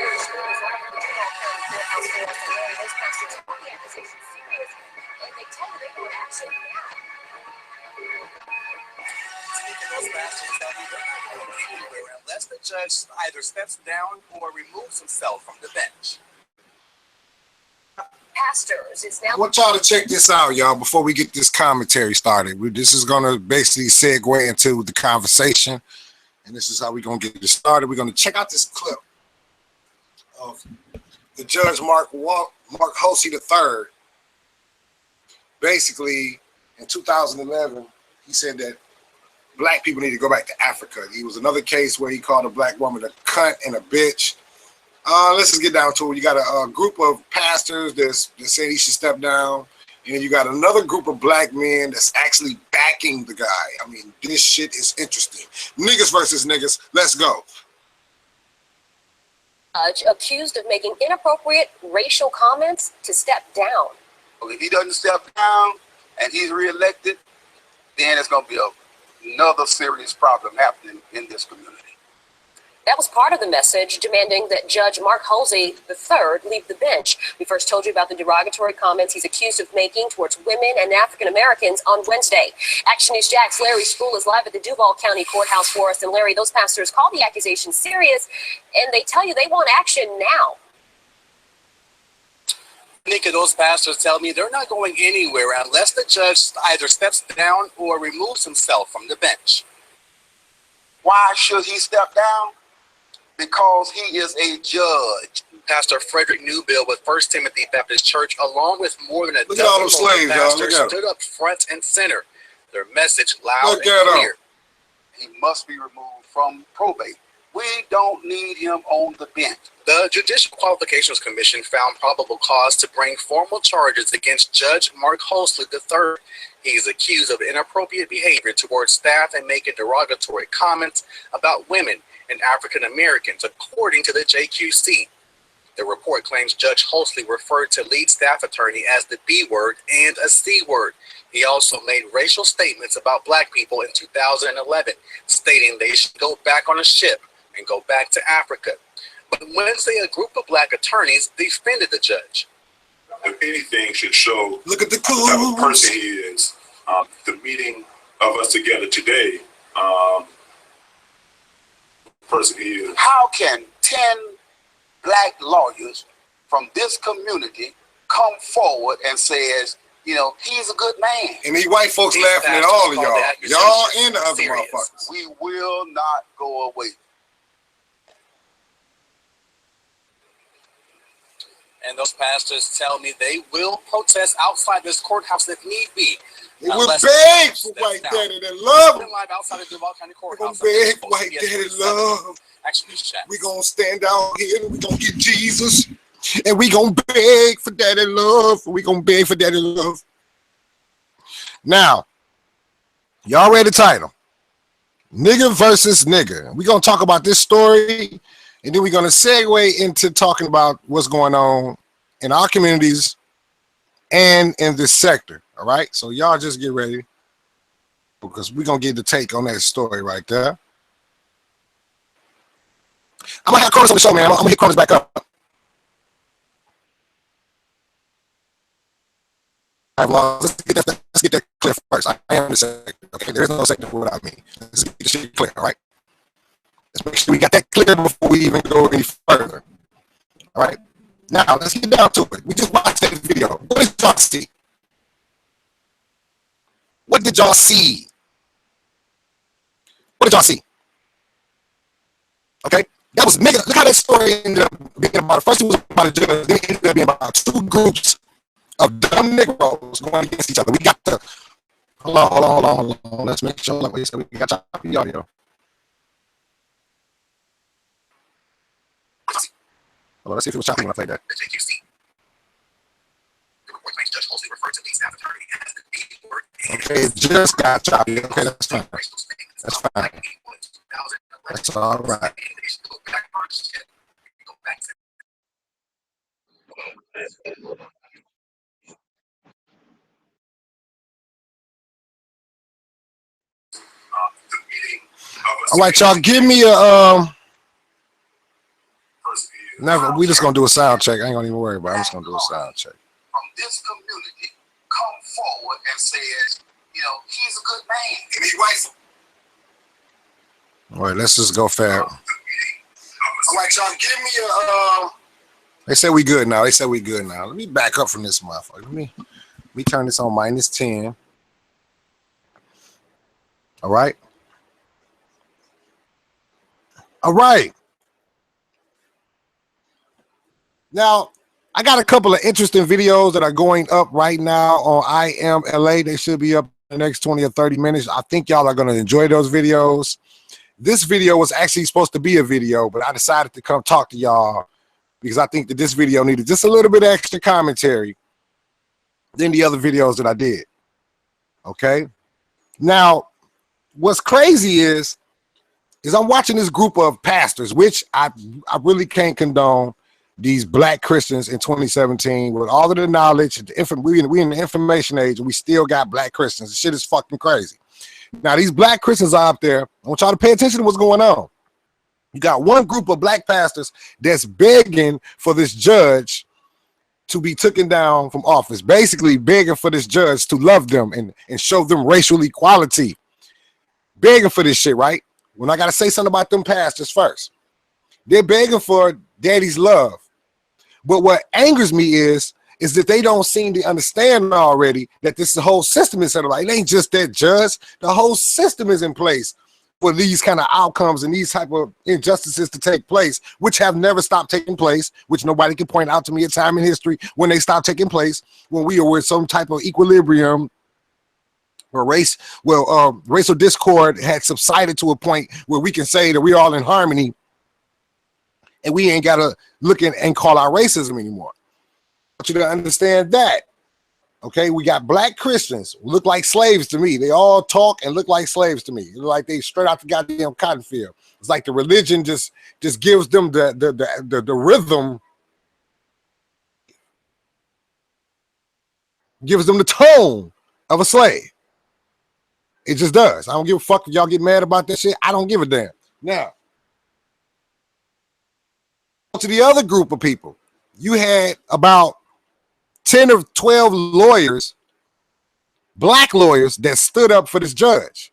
Those pastors tell me they're not going anywhere unless the judge either steps down or removes himself from the bench. Pastors is now. I want y'all to check this out, y'all, before we get this commentary started. This is going to basically segue into the conversation, and this is how we're going to get it started. We're going to check out this clip of the Judge Mark Hulsey III. Basically, in 2011, he said that black people need to go back to Africa. He was another case where he called a black woman a cunt and a bitch. Let's just get down to it. You got a group of pastors that said he should step down, and then you got another group of black men that's actually backing the guy. I mean, this shit is interesting. Niggas versus niggas. Let's go. Accused of making inappropriate racial comments to step down. Well, if he doesn't step down and he's reelected, then it's going to be another serious problem happening in this community. That was part of the message, demanding that Judge Mark Hulsey III leave the bench. We first told you about the derogatory comments he's accused of making towards women and African Americans on Wednesday. Action News Jack's Larry Spruill is live at the Duval County Courthouse for us. And Larry, those pastors call the accusations serious, and they tell you they want action now. Nika, those pastors tell me they're not going anywhere unless the judge either steps down or removes himself from the bench. Why should he step down? Because he is a judge. Pastor Frederick Newbill with First Timothy Baptist Church, along with more than a Look at all those slaves, pastors, y'all. stood up front and center. Their message loud Look and at clear. He must be removed from probate. We don't need him on the bench. The Judicial Qualifications Commission found probable cause to bring formal charges against Judge Mark Hulsey III. He is accused of inappropriate behavior towards staff and making derogatory comments about women and African Americans, according to the JQC. The report claims Judge Hulsey referred to lead staff attorney as the B word and a C word. He also made racial statements about black people in 2011, stating they should go back on a ship and go back to Africa. But Wednesday, a group of black attorneys defended the judge. If anything should show Look at the the type of clues. person he is, the meeting of us together today, person he is. How can 10 black lawyers from this community come forward and says, you know, he's a good man? And these white folks These laughing at pastors all of call y'all. the Y'all accusations and the other serious. motherfuckers. We will not go away. And those pastors tell me they will protest outside this courthouse if need be. They will unless beg the for judge white steps down. daddy that love We're him. live outside of Duval County We're going Courthouse. to beg white daddy love. Action News Chat. We're going to stand out here and we're going to get Jesus. And we're going to beg for daddy love. We're going to beg for daddy love. Now, y'all read the title. Nigga versus nigga. We're going to talk about this story, and then we're going to segue into talking about what's going on in our communities and in this sector. All right? So y'all just get ready, because we're going to get the take on that story right there. I'm going to have Cronus on the show, man. I'm going to hit Cronus back up. All right, well, let's get that clear first. I am the sector. Okay, there is no sector without me. Let's get the shit clear, all right? Let's make sure we got that clear before we even go any further. All right? Now, let's get down to it. We just watched that video. What did y'all see? What did y'all see? What did y'all see? Okay? That was nigga. Look how that story ended up being about. First, it was about a judge. Then it ended up being about two groups of dumb Negroes going against each other. We got the hold on. Let's make sure we got choppy audio. Hold on, let's see if it was choppy when I played that. The JQC. The report claims Judge Hulsey referred to lead staff attorney as the B word. Okay, it just got choppy. Okay, that's fine. That's fine. That's all right. All right, y'all, give me a Never. We just gonna do a sound check. I ain't gonna even worry about it. I'm just gonna do a sound check. From this community come forward and says, you know, he's a good man. And he writes. All right, let's just go fair. All right, y'all, give me a. They said we good now. They said we good now. Let me back up from this motherfucker. Let me turn this on -10. All right. All right. Now, I got a couple of interesting videos that are going up right now on I Am LA. They should be up in the next 20 or 30 minutes. I think y'all are going to enjoy those videos. This video was actually supposed to be a video, but I decided to come talk to y'all because I think that this video needed just a little bit of extra commentary than the other videos that I did. Okay. Now, what's crazy is I'm watching this group of pastors, which I really can't condone. These black Christians in 2017 with all of the knowledge, we in the information age, and we still got black Christians. The shit is fucking crazy. Now, these black Christians are out there. I want y'all to pay attention to what's going on. You got one group of black pastors that's begging for this judge to be taken down from office, basically begging for this judge to love them and show them racial equality. Begging for this shit, right? When I got to say something about them pastors first. They're begging for daddy's love. But what angers me is that they don't seem to understand already that this whole system is set up. It ain't just that judge. The whole system is in place for these kind of outcomes and these type of injustices to take place, which have never stopped taking place, which nobody can point out to me a time in history when they stopped taking place, when we were in some type of equilibrium where racial discord had subsided to a point where we can say that we're all in harmony and we ain't got to look in and call out racism anymore. I want you to understand that. Okay, we got black Christians who look like slaves to me. They all talk and look like slaves to me. They look like they straight out the goddamn cotton field. It's like the religion just gives them the rhythm, gives them the tone of a slave. It just does. I don't give a fuck if y'all get mad about that shit. I don't give a damn. Now, to the other group of people, you had about 10 or 12 lawyers, black lawyers, that stood up for this judge.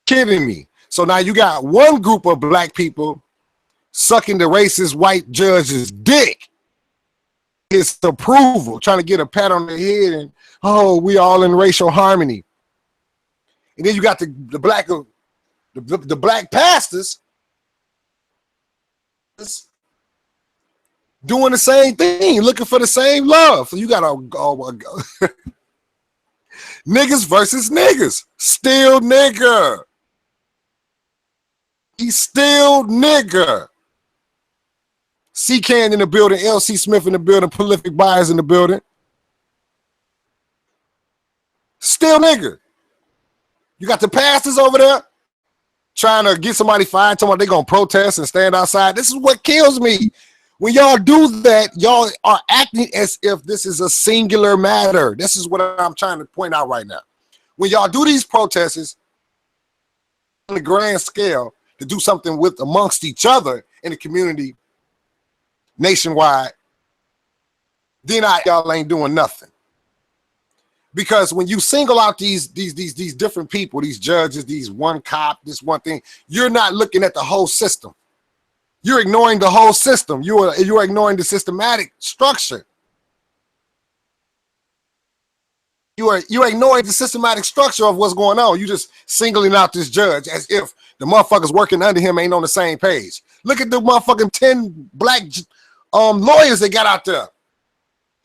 Kidding me. So now you got one group of black people sucking the racist white judge's dick, his approval, trying to get a pat on the head and, oh, we all in racial harmony. And then you got the black pastors doing the same thing, looking for the same love. So you got niggas versus niggas. Still nigger. He's still nigger. C-Can in the building, L.C. Smith in the building, Prolific Buyers in the building. Still nigger. You got the pastors over there trying to get somebody fired, talking about they're going to protest and stand outside. This is what kills me. When y'all do that, y'all are acting as if this is a singular matter. This is what I'm trying to point out right now. When y'all do these protests on the grand scale to do something with amongst each other in the community nationwide, then y'all ain't doing nothing. Because when you single out these different people, these judges, these one cop, this one thing, you're not looking at the whole system. You're ignoring the whole system. You're ignoring the systematic structure. You're ignoring the systematic structure of what's going on. You're just singling out this judge as if the motherfuckers working under him ain't on the same page. Look at the motherfucking 10 black lawyers that got out there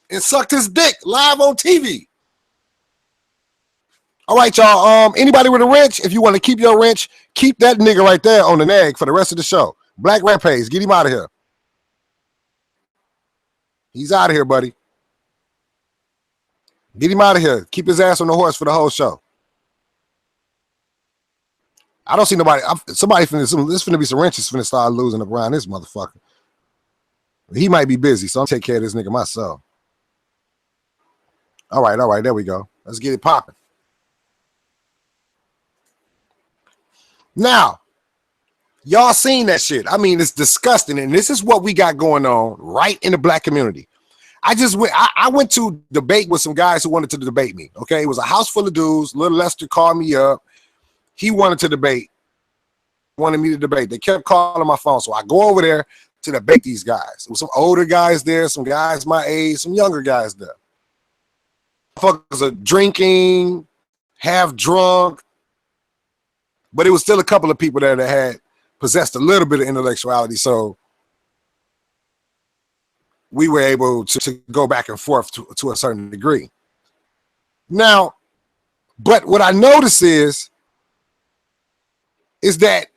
and sucked his dick live on TV. All right, y'all. Anybody with a wrench, if you want to keep your wrench, keep that nigga right there on the nag for the rest of the show. Black Rampage, get him out of here. He's out of here, buddy. Get him out of here. Keep his ass on the horse for the whole show. I don't see nobody. Somebody finna, this finna be some wrenches finna start losing up around this motherfucker. He might be busy, so I'll take care of this nigga myself. All right, there we go. Let's get it popping. Now, Y'all seen that shit. I mean, it's disgusting. And this is what we got going on right in the black community. I went to debate with some guys who wanted to debate me. Okay. It was a house full of dudes. Little Lester called me up. He wanted to debate, wanted me to debate. They kept calling my phone. So I go over there to debate these guys. There was some older guys there, some guys my age, some younger guys there. Fuckers are drinking, half drunk, but it was still a couple of people there that had possessed a little bit of intellectuality. So we were able to go back and forth to a certain degree. Now, but what I notice is that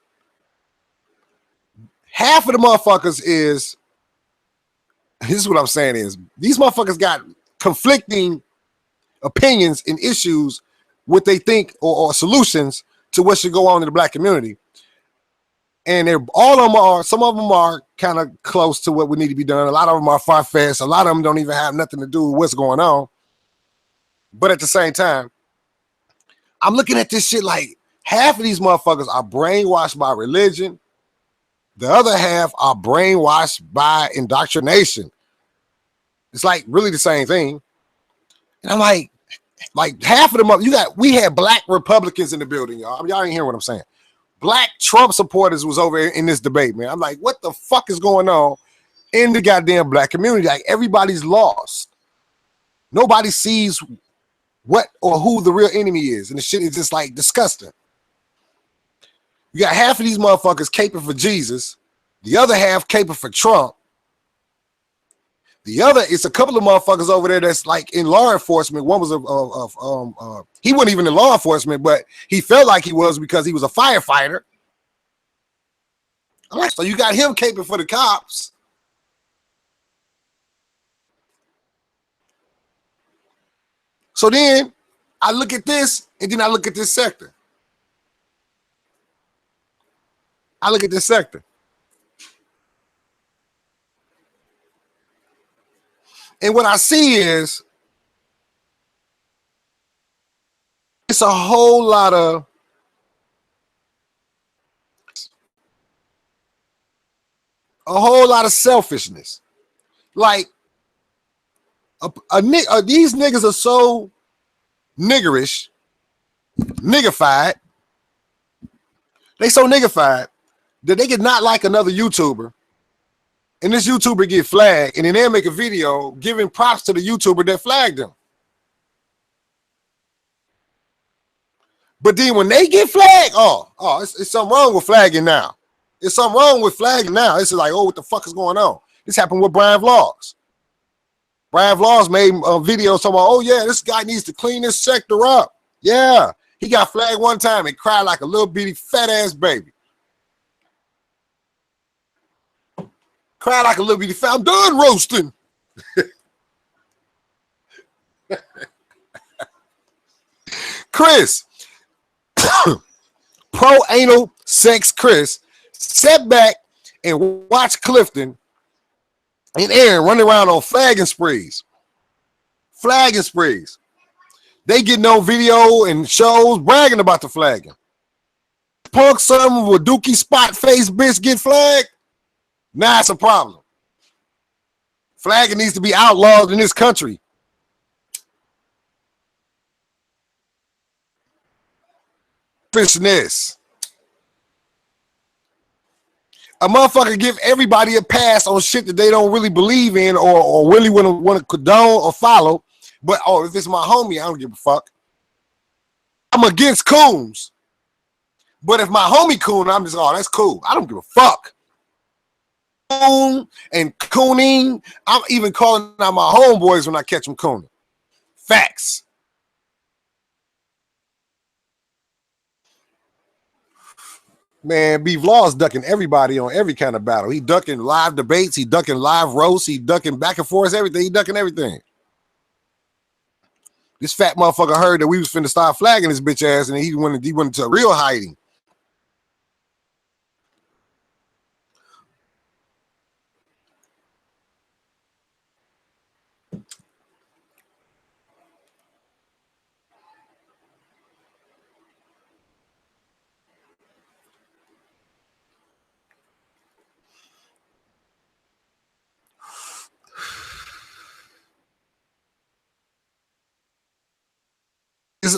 half of the motherfuckers is, this is what I'm saying is, these motherfuckers got conflicting opinions and issues, what they think or solutions to what should go on in the black community. And they're all of them are, some of them are kind of close to what would need to be done. A lot of them are far-fetched. A lot of them don't even have nothing to do with what's going on. But at the same time, I'm looking at this shit like half of these motherfuckers are brainwashed by religion. The other half are brainwashed by indoctrination. It's like really the same thing. And I'm like half of them, we had black Republicans in the building, y'all. Y'all ain't hearing what I'm saying. Black Trump supporters was over in this debate, man. I'm like, what the fuck is going on in the goddamn black community? Like, everybody's lost. Nobody sees what or who the real enemy is. And the shit is just like disgusting. You got half of these motherfuckers caping for Jesus. The other half caping for Trump. The other, it's a couple of motherfuckers over there that's like in law enforcement. One was he wasn't even in law enforcement, but he felt like he was because he was a firefighter. So you got him caping for the cops. So then I look at this, and then I look at this sector. And what I see is it's a whole lot of selfishness. Like these niggas are so niggerish, niggified. They so niggified that they could not like another YouTuber, and this YouTuber get flagged, and then they'll make a video giving props to the YouTuber that flagged them. But then when they get flagged, it's something wrong with flagging now. It's something wrong with flagging now. It's like, oh, what the fuck is going on? This happened with Brian Vlogs. Brian Vlogs made a video talking about, oh yeah, this guy needs to clean this sector up. Yeah, he got flagged one time and cried like a little bitty fat ass baby. Cried like a little bitty fat. I'm done roasting. Chris, pro anal sex Chris, sat back and watched Clifton and Aaron running around on flagging sprees. They getting on video and shows bragging about the flagging. Punk something with Dookie spot face bitch get flagged. Now it's a problem. Flagging needs to be outlawed in this country. Fishness. A motherfucker give everybody a pass on shit that they don't really believe in or really want to condone or follow. But if it's my homie, I don't give a fuck. I'm against coons. But if my homie coon, I'm just, that's cool. I don't give a fuck. Coon and cooning. I'm even calling out my homeboys when I catch them cooning. Facts. Man, B Vlog's ducking everybody on every kind of battle. He ducking live debates. He ducking live roasts. He ducking back and forth, everything. He ducking everything. This fat motherfucker heard that we was finna start flagging his bitch ass, and he went into real hiding.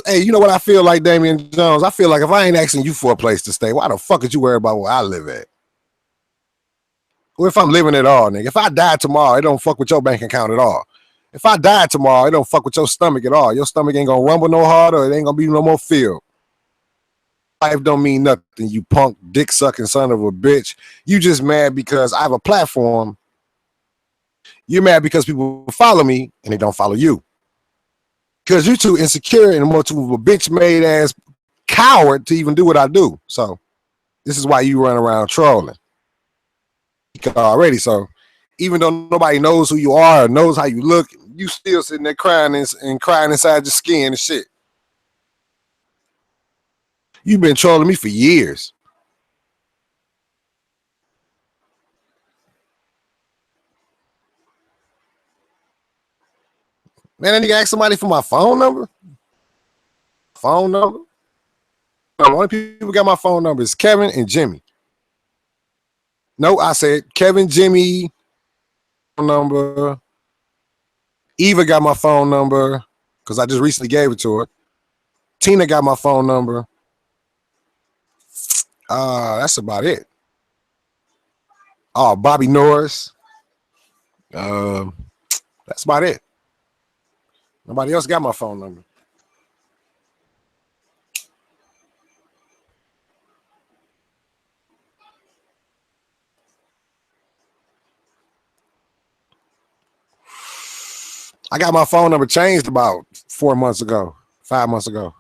hey, you know what I feel like, Damian Jones? I feel like if I ain't asking you for a place to stay, why the fuck is you worried about where I live at? Or if I'm living at all, nigga. If I die tomorrow, it don't fuck with your bank account at all. If I die tomorrow, it don't fuck with your stomach at all. Your stomach ain't gonna rumble no harder. It ain't gonna be no more feel. Life don't mean nothing, you punk dick sucking son of a bitch. You just mad because I have a platform. You're mad because people follow me and they don't follow you. Because you're too insecure and more too of a bitch made ass coward to even do what I do. So this is why you run around trolling. Already, so even though nobody knows who you are or knows how you look, you still sitting there crying and crying inside your skin and shit. You've been trolling me for years. Man, that nigga asked somebody for my phone number. Phone number? The only people got my phone number is Kevin and Jimmy. No, I said Kevin, Jimmy, phone number. Eva got my phone number because I just recently gave it to her. Tina got my phone number. That's about it. Oh, Bobby Norris. That's about it. Nobody else got my phone number. I got my phone number changed about 4 months ago, 5 months ago.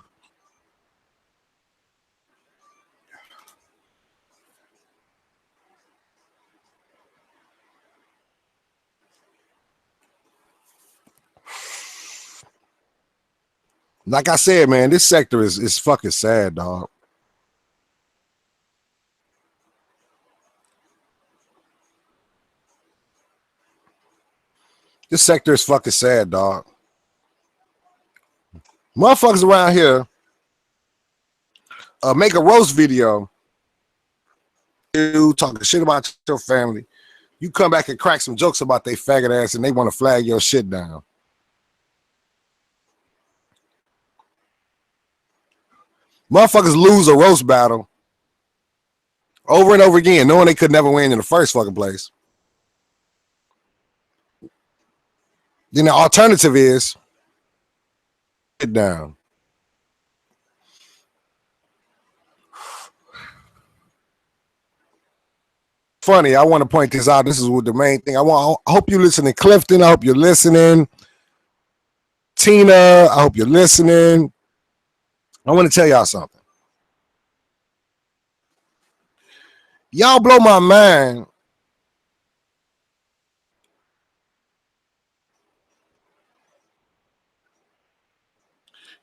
Like I said, man, this sector is fucking sad, dog. This sector is fucking sad, dog. Motherfuckers around here make a roast video, you talking shit about your family. You come back and crack some jokes about they faggot ass and they want to flag your shit down. Motherfuckers lose a roast battle over and over again, knowing they could never win in the first fucking place. Then the alternative is sit down. Funny, I want to point this out. This is what the main thing. I hope you're listening, Clifton. I hope you're listening. Tina, I hope you're listening. I want to tell y'all something. Y'all blow my mind.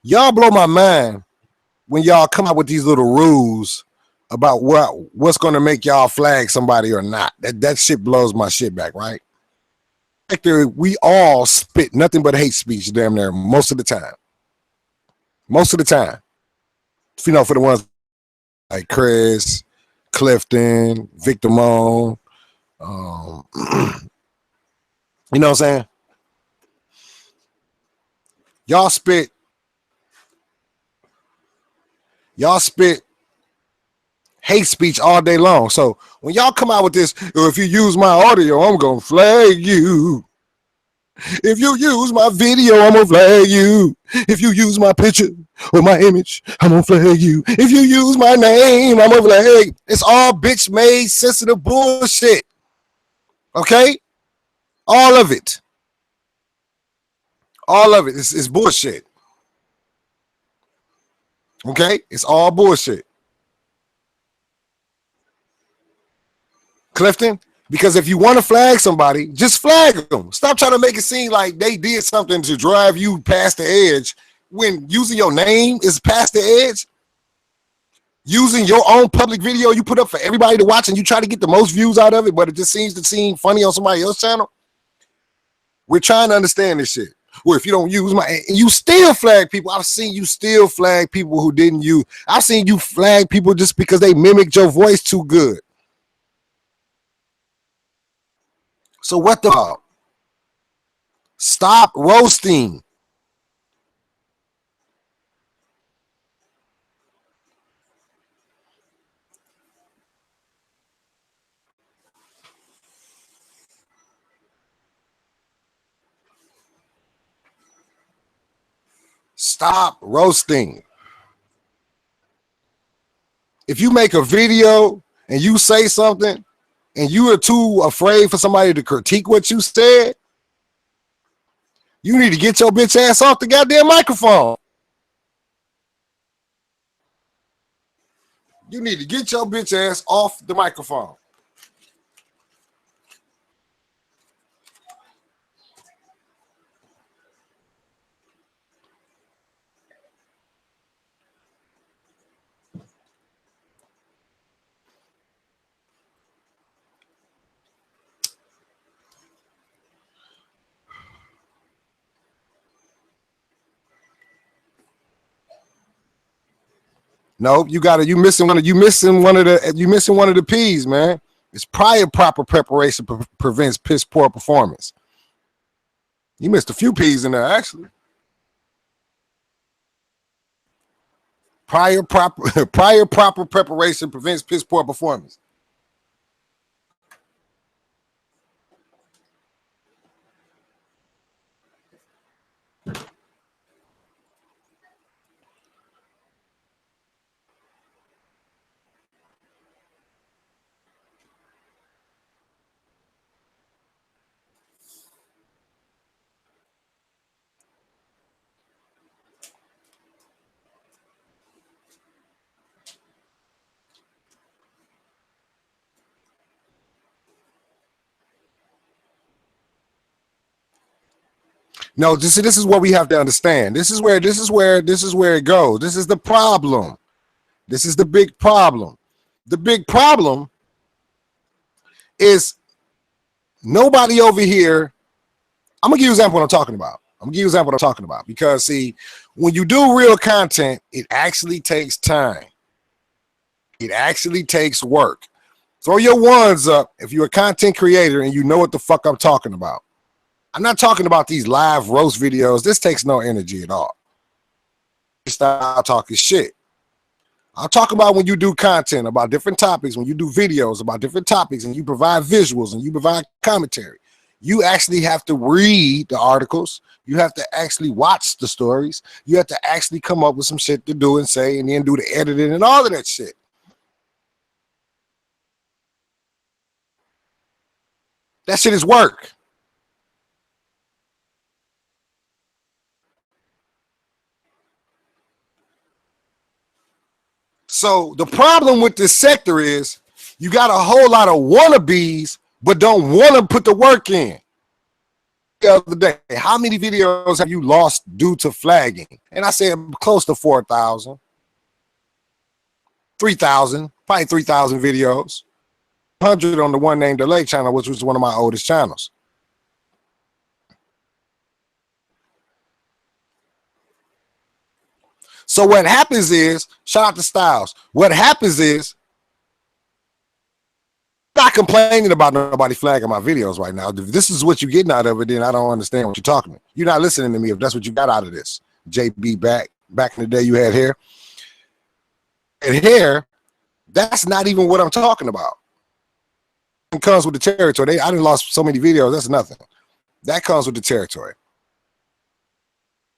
Y'all blow my mind when y'all come up with these little rules about what's going to make y'all flag somebody or not. That shit blows my shit back, right? We all spit nothing but hate speech damn near most of the time. Most of the time. You know, for the ones like Chris, Clifton, Victor Moan, you know what I'm saying? Y'all spit hate speech all day long. So when y'all come out with this, if you use my audio, I'm gonna flag you. If you use my video, I'm gonna flag you. If you use my picture or my image, I'm gonna flag you. If you use my name, I'm gonna flag. It's all bitch made sensitive bullshit. Okay? All of it. All of it is bullshit. Okay? It's all bullshit. Clifton, because if you want to flag somebody, just flag them. Stop trying to make it seem like they did something to drive you past the edge when using your name is past the edge. Using your own public video you put up for everybody to watch and you try to get the most views out of it, but it just seems to seem funny on somebody else's channel. We're trying to understand this shit. Well, if you don't use my, you still flag people. I've seen you still flag people who didn't use. I've seen you flag people just because they mimicked your voice too good. So what the fuck? Stop roasting. Stop roasting. If you make a video and you say something and you are too afraid for somebody to critique what you said, you need to get your bitch ass off the goddamn microphone. You need to get your bitch ass off the microphone. No, you missing one of the P's, man. It's prior proper preparation prevents piss poor performance. You missed a few P's in there, actually. Prior proper preparation prevents piss poor performance. No, this is what we have to understand. This is where it goes. This is the problem. This is the big problem. The big problem is nobody over here. I'm gonna give you an example of what I'm talking about. Because see, when you do real content, it actually takes time. It actually takes work. Throw your ones up if you're a content creator and you know what the fuck I'm talking about. I'm not talking about these live roast videos. This takes no energy at all. Stop talking shit. I'll talk about when you do content about different topics, when you do videos about different topics and you provide visuals and you provide commentary. You actually have to read the articles. You have to actually watch the stories. You have to actually come up with some shit to do and say and then do the editing and all of that shit. That shit is work. So the problem with this sector is you got a whole lot of wannabes, but don't want to put the work in. The other day, how many videos have you lost due to flagging? And I said close to 4,000, 3,000, probably 3,000 videos, 100 on the one named L.A. channel, which was one of my oldest channels. So what happens is, shout out to Styles. What happens is, I'm not complaining about nobody flagging my videos right now. If this is what you're getting out of it, then I don't understand what you're talking about. You're not listening to me if that's what you got out of this. JB back in the day you had hair. And hair, that's not even what I'm talking about. It comes with the territory. I done lost so many videos, that's nothing. That comes with the territory.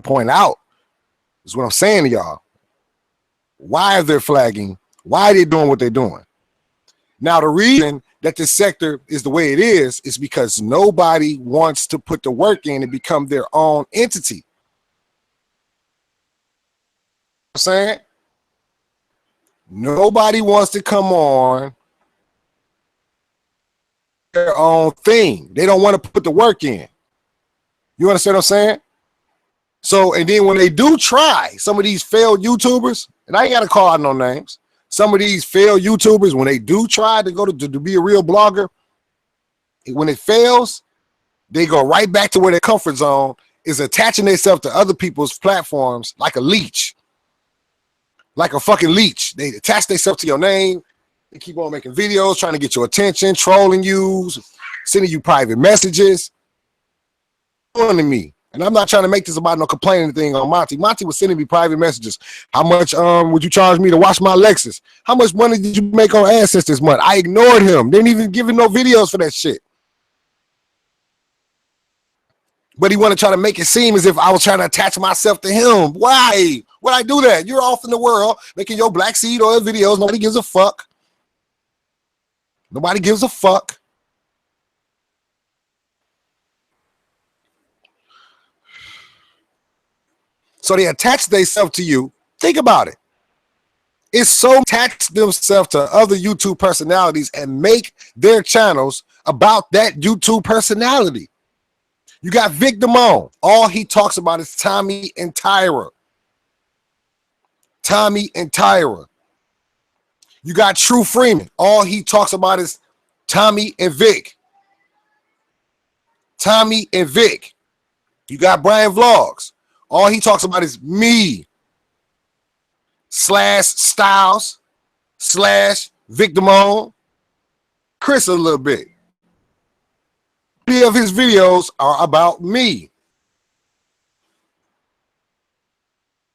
Point out. Is what I'm saying to y'all. Why are they flagging? Why are they doing what they're doing? Now, the reason that this sector is the way it is because nobody wants to put the work in and become their own entity. You know what I'm saying? Nobody wants to come on their own thing. They don't want to put the work in. You understand what I'm saying? So, and then when they do try, some of these failed YouTubers, and I ain't got to call out no names, some of these failed YouTubers, when they do try to go to be a real blogger, when it fails, they go right back to where their comfort zone is, attaching themselves to other people's platforms like a leech. Like a fucking leech. They attach themselves to your name. They keep on making videos, trying to get your attention, trolling you, sending you private messages. To me. And I'm not trying to make this about no complaining thing on Monty. Monty was sending me private messages. How much would you charge me to wash my Lexus? How much money did you make on AdSense this month? I ignored him. Didn't even give him no videos for that shit. But he want to try to make it seem as if I was trying to attach myself to him. Why would I do that? You're off in the world making your Black Seed Oil videos. Nobody gives a fuck. Nobody gives a fuck. So they attach themselves to you. Think about it. It's so attach themselves to other YouTube personalities and make their channels about that YouTube personality. You got Vic Damone. All he talks about is Tommy and Tyra. Tommy and Tyra. You got True Freeman. All he talks about is Tommy and Vic. Tommy and Vic. You got Brian Vlogs. All he talks about is me / Styles / Vic Damone. Chris a little bit. Many of his videos are about me.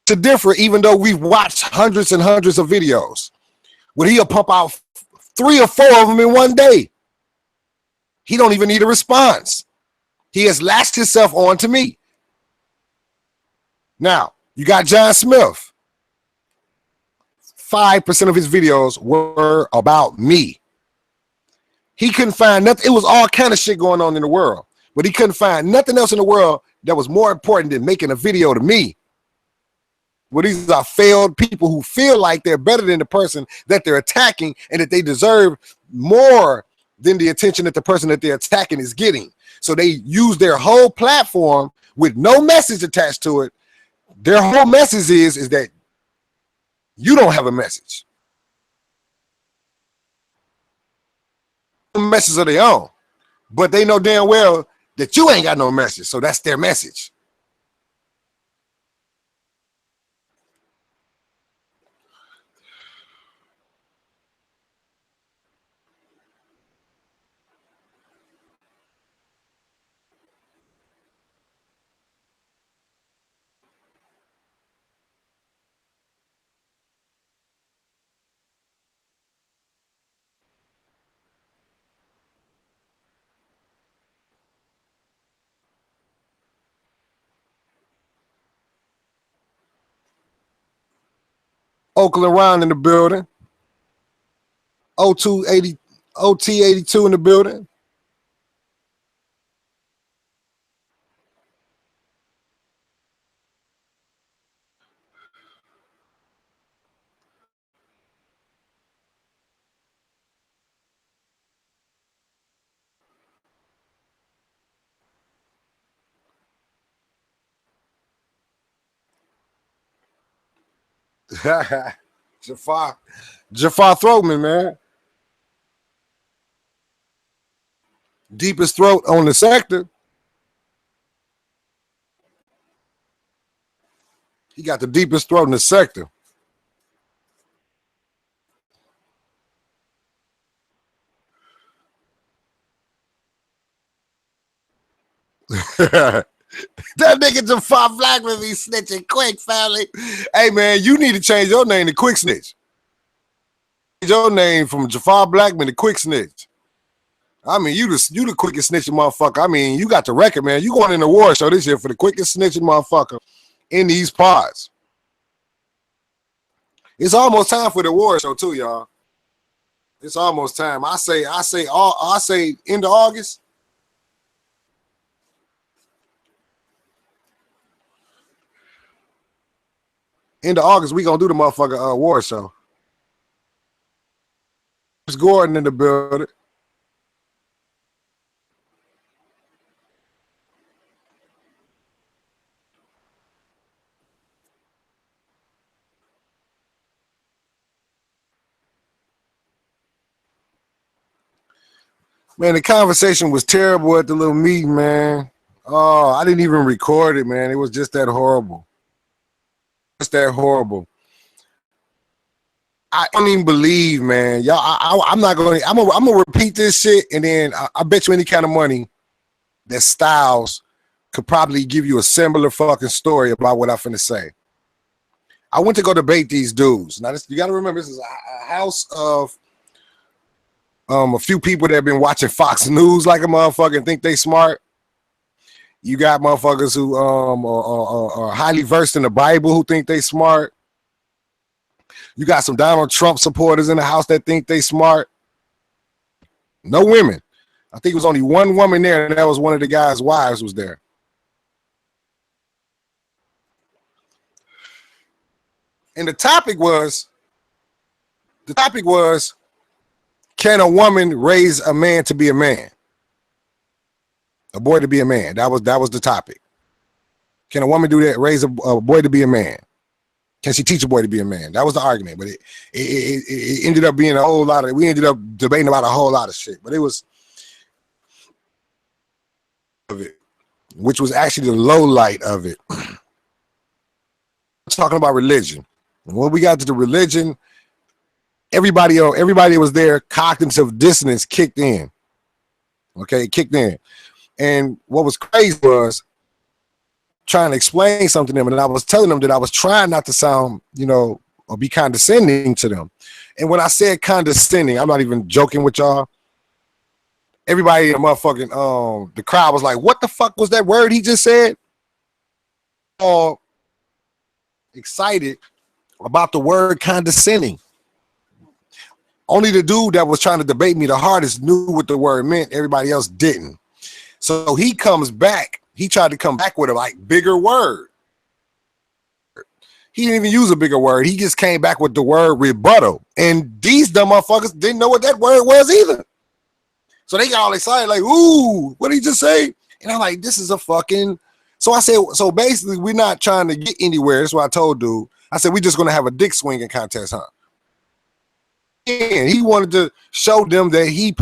To differ, even though we've watched hundreds and hundreds of videos, when he'll pump out 3 or 4 of them in one day, he don't even need a response. He has latched himself on to me. Now, you got John Smith. 5% of his videos were about me. He couldn't find nothing. It was all kind of shit going on in the world, but he couldn't find nothing else in the world that was more important than making a video to me. Well, these are failed people who feel like they're better than the person that they're attacking and that they deserve more than the attention that the person that they're attacking is getting. So they use their whole platform with no message attached to it. Their whole message is that you don't have a message. Message of their own, but they know damn well that you ain't got no message, so that's their message. Oakland Round in the building. OT82 in the building. Jafar Throatman, man. Deepest throat on the sector. He got the deepest throat in the sector. That nigga Jafar Blackman be snitching quick, family. Hey, man, you need to change your name to Quick Snitch. Change your name from Jafar Blackman to Quick Snitch. I mean, you the quickest snitching motherfucker. I mean, you got the record, man. You going in the award show this year for the quickest snitching motherfucker in these pods. It's almost time for the award show too, y'all. It's almost time. I say end of August. End of August, we gonna do the motherfucker award show. It's Gordon in the building. Man, the conversation was terrible at the little meeting, man. Oh, I didn't even record it, man. It was just that horrible. Just that horrible. I don't even believe, man. Y'all, I'm not going to, I'm going to repeat this shit, and then I bet you any kind of money that Styles could probably give you a similar fucking story about what I'm finna say. I went to go debate these dudes. Now, you got to remember, this is a house of a few people that have been watching Fox News like a motherfucker and think they smart. You got motherfuckers who are highly versed in the Bible who think they smart. You got some Donald Trump supporters in the house that think they smart. No women. I think it was only one woman there, and that was one of the guy's wives was there. And the topic was, can a woman raise a man to be a man? A boy to be a man. That was the topic. Can a woman do that? Raise a boy to be a man? Can she teach a boy to be a man? That was the argument, but it ended up being a whole lot of. We ended up debating about a whole lot of shit, but it was of it, which was actually the low light of it. Talking about religion. And when we got to the religion, everybody was there. Cognitive dissonance kicked in. Okay, it kicked in. And what was crazy was trying to explain something to them, and I was telling them that I was trying not to sound, or be condescending to them. And when I said condescending, I'm not even joking with y'all. Everybody in the motherfucking the crowd was like, "What the fuck was that word he just said?" All excited about the word condescending. Only the dude that was trying to debate me the hardest knew what the word meant. Everybody else didn't. So he comes back. He tried to come back with a bigger word. He didn't even use a bigger word. He just came back with the word rebuttal. And these dumb motherfuckers didn't know what that word was either. So they got all excited, like, ooh, what did he just say? And I'm like, this is a fucking. So I said, so basically, we're not trying to get anywhere. That's what I told dude. I said, we're just going to have a dick swinging contest, huh? And he wanted to show them that he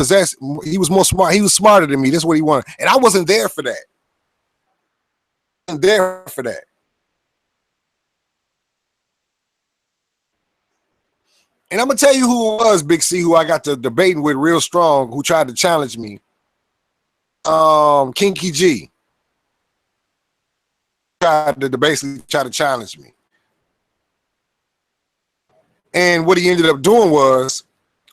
was more smart. He was smarter than me. That's what he wanted. And I wasn't there for that. I wasn't there for that. And I'm going to tell you who it was, Big C, who I got to debating with real strong, who tried to challenge me. Kinky G. Basically try to challenge me. And what he ended up doing was,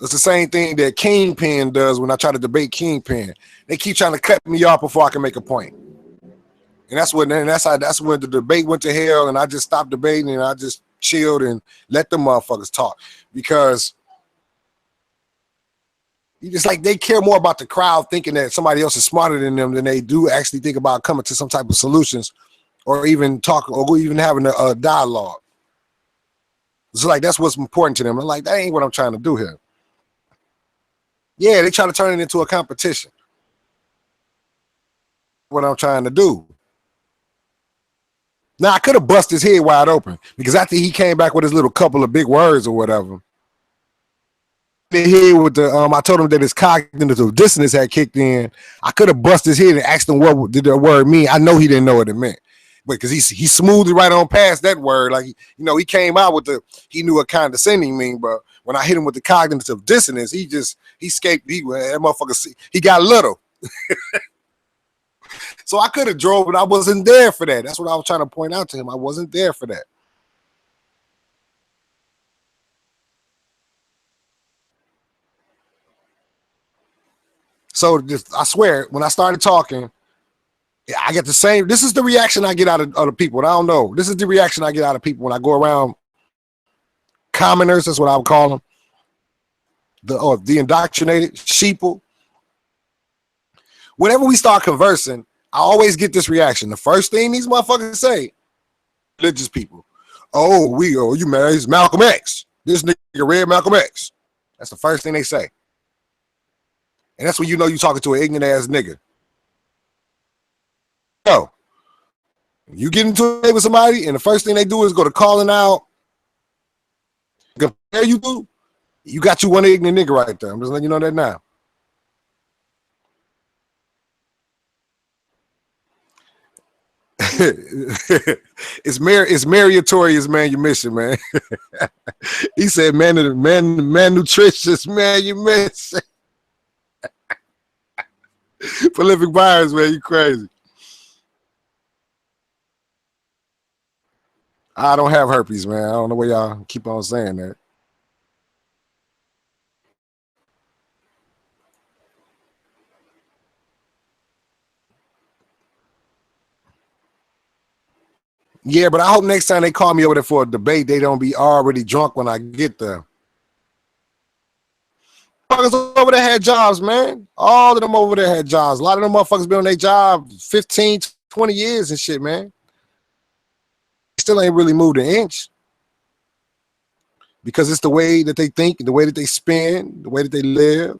it's the same thing that Kingpin does when I try to debate Kingpin. They keep trying to cut me off before I can make a point. And that's when the debate went to hell, and I just stopped debating and I just chilled and let the motherfuckers talk. Because it's like they care more about the crowd thinking that somebody else is smarter than them than they do actually think about coming to some type of solutions or even talk or even having a dialogue. It's like that's what's important to them. I'm like, that ain't what I'm trying to do here. Yeah, they try to turn it into a competition. What I'm trying to do. Now I could have busted his head wide open because after he came back with his little couple of big words or whatever, here with the I told him that his cognitive dissonance had kicked in. I could have busted his head and asked him what did the word mean. I know he didn't know what it meant, but because he smoothed it right on past that word, like he came out with he knew what condescending mean, but when I hit him with the cognitive dissonance, he escaped. That motherfucker, he got little. So I could have drove, but I wasn't there for that. That's what I was trying to point out to him. I wasn't there for that. So I swear, when I started talking, I get the same. This is the reaction I get out of other people. And I don't know. This is the reaction I get out of people when I go around commoners. That's what I would call them. The indoctrinated sheeple. Whenever we start conversing, I always get this reaction. The first thing these motherfuckers say, religious people, you man, it's Malcolm X. This nigga read Malcolm X. That's the first thing they say. And that's when you know you're talking to an ignorant ass nigga. No. You get into it with somebody, and the first thing they do is go to calling out. Compare you do. You got you one ignorant nigga right there. I'm just letting you know that now. It's meritorious, is manumission, man. He said, man, nutritious, man, you miss. Prolific virus, man, you crazy. I don't have herpes, man. I don't know why y'all keep on saying that. Yeah, but I hope next time they call me over there for a debate, they don't be already drunk when I get there. Motherfuckers over there had jobs, man. All of them over there had jobs. A lot of them motherfuckers been on their job 15, 20 years and shit, man. Still ain't really moved an inch. Because it's the way that they think, the way that they spend, the way that they live.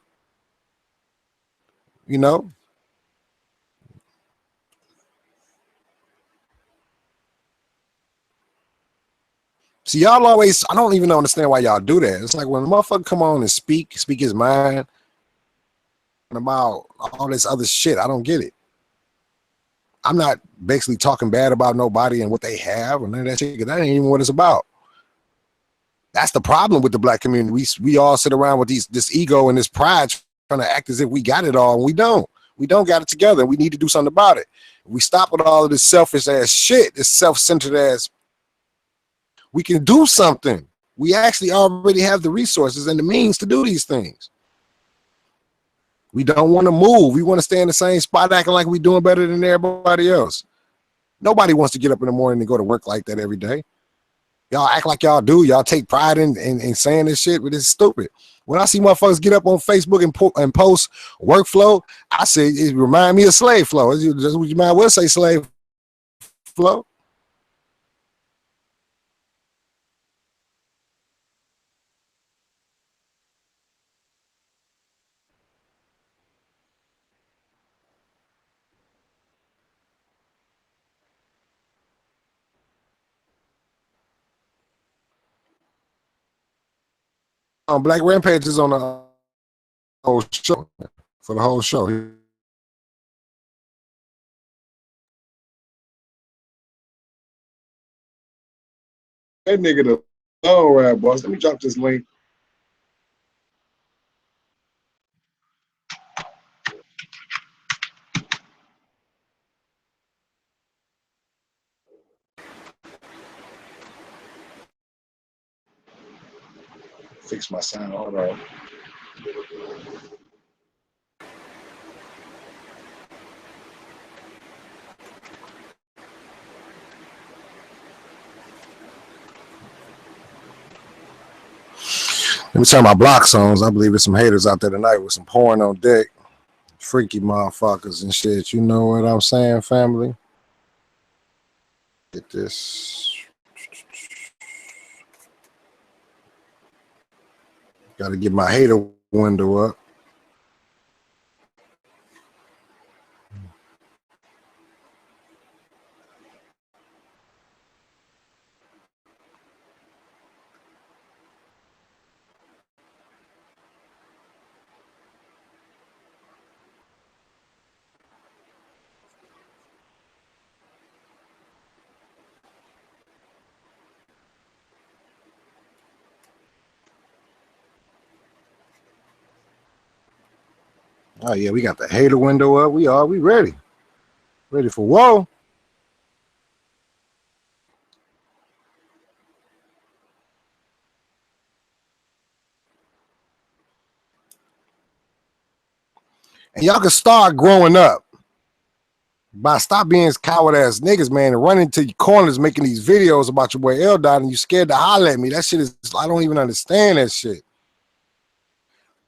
You know? See, y'all always, I don't even understand why y'all do that. It's like when a motherfucker come on and speak his mind about all this other shit, I don't get it. I'm not basically talking bad about nobody and what they have and none of that shit, because that ain't even what it's about. That's the problem with the black community. We all sit around with this ego and this pride trying to act as if we got it all, and we don't. We don't got it together, and we need to do something about it. We stop with all of this selfish ass shit, this self-centered ass. We can do something. We actually already have the resources and the means to do these things. We don't want to move. We want to stay in the same spot acting like we're doing better than everybody else. Nobody wants to get up in the morning and go to work like that every day. Y'all act like y'all do. Y'all take pride in saying this shit, but it's stupid. When I see motherfuckers get up on Facebook and post workflow, I say it remind me of slave flow. You might well say slave flow. Black Rampage is on the whole show for the whole show. That nigga the long rap boss. Let me drop this link. Fix my sound. Hold on. Let me turn my block songs. I believe there's some haters out there tonight with some porn on deck. Freaky motherfuckers and shit. You know what I'm saying, family? Get this. Got to get my hater window up. Oh yeah, we got the hater window up. We ready. Ready for whoa. And y'all can start growing up by stop being coward ass niggas, man, and running to your corners making these videos about your boy L died and you scared to holler at me. That shit is, I don't even understand that shit.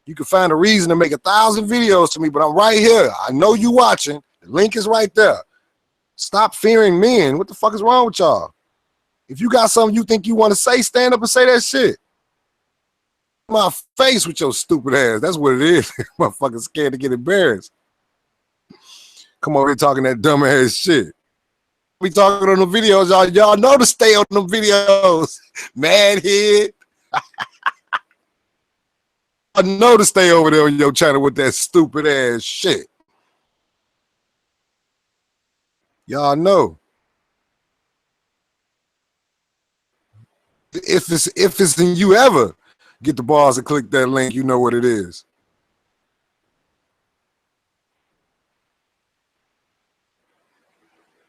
You can find a reason to make 1,000 videos to me, but I'm right here. I know you watching. The link is right there. Stop fearing men. What the fuck is wrong with y'all? If you got something you think you want to say, stand up and say that shit. My face with your stupid ass. That's what it is. Motherfucker scared to get embarrassed. Come over here talking that dumb ass shit. We talking on the videos, y'all. Y'all know to stay on them videos. Mad head. I know to stay over there on your channel with that stupid ass shit. Y'all know. If it's in you ever get the balls and click that link, you know what it is.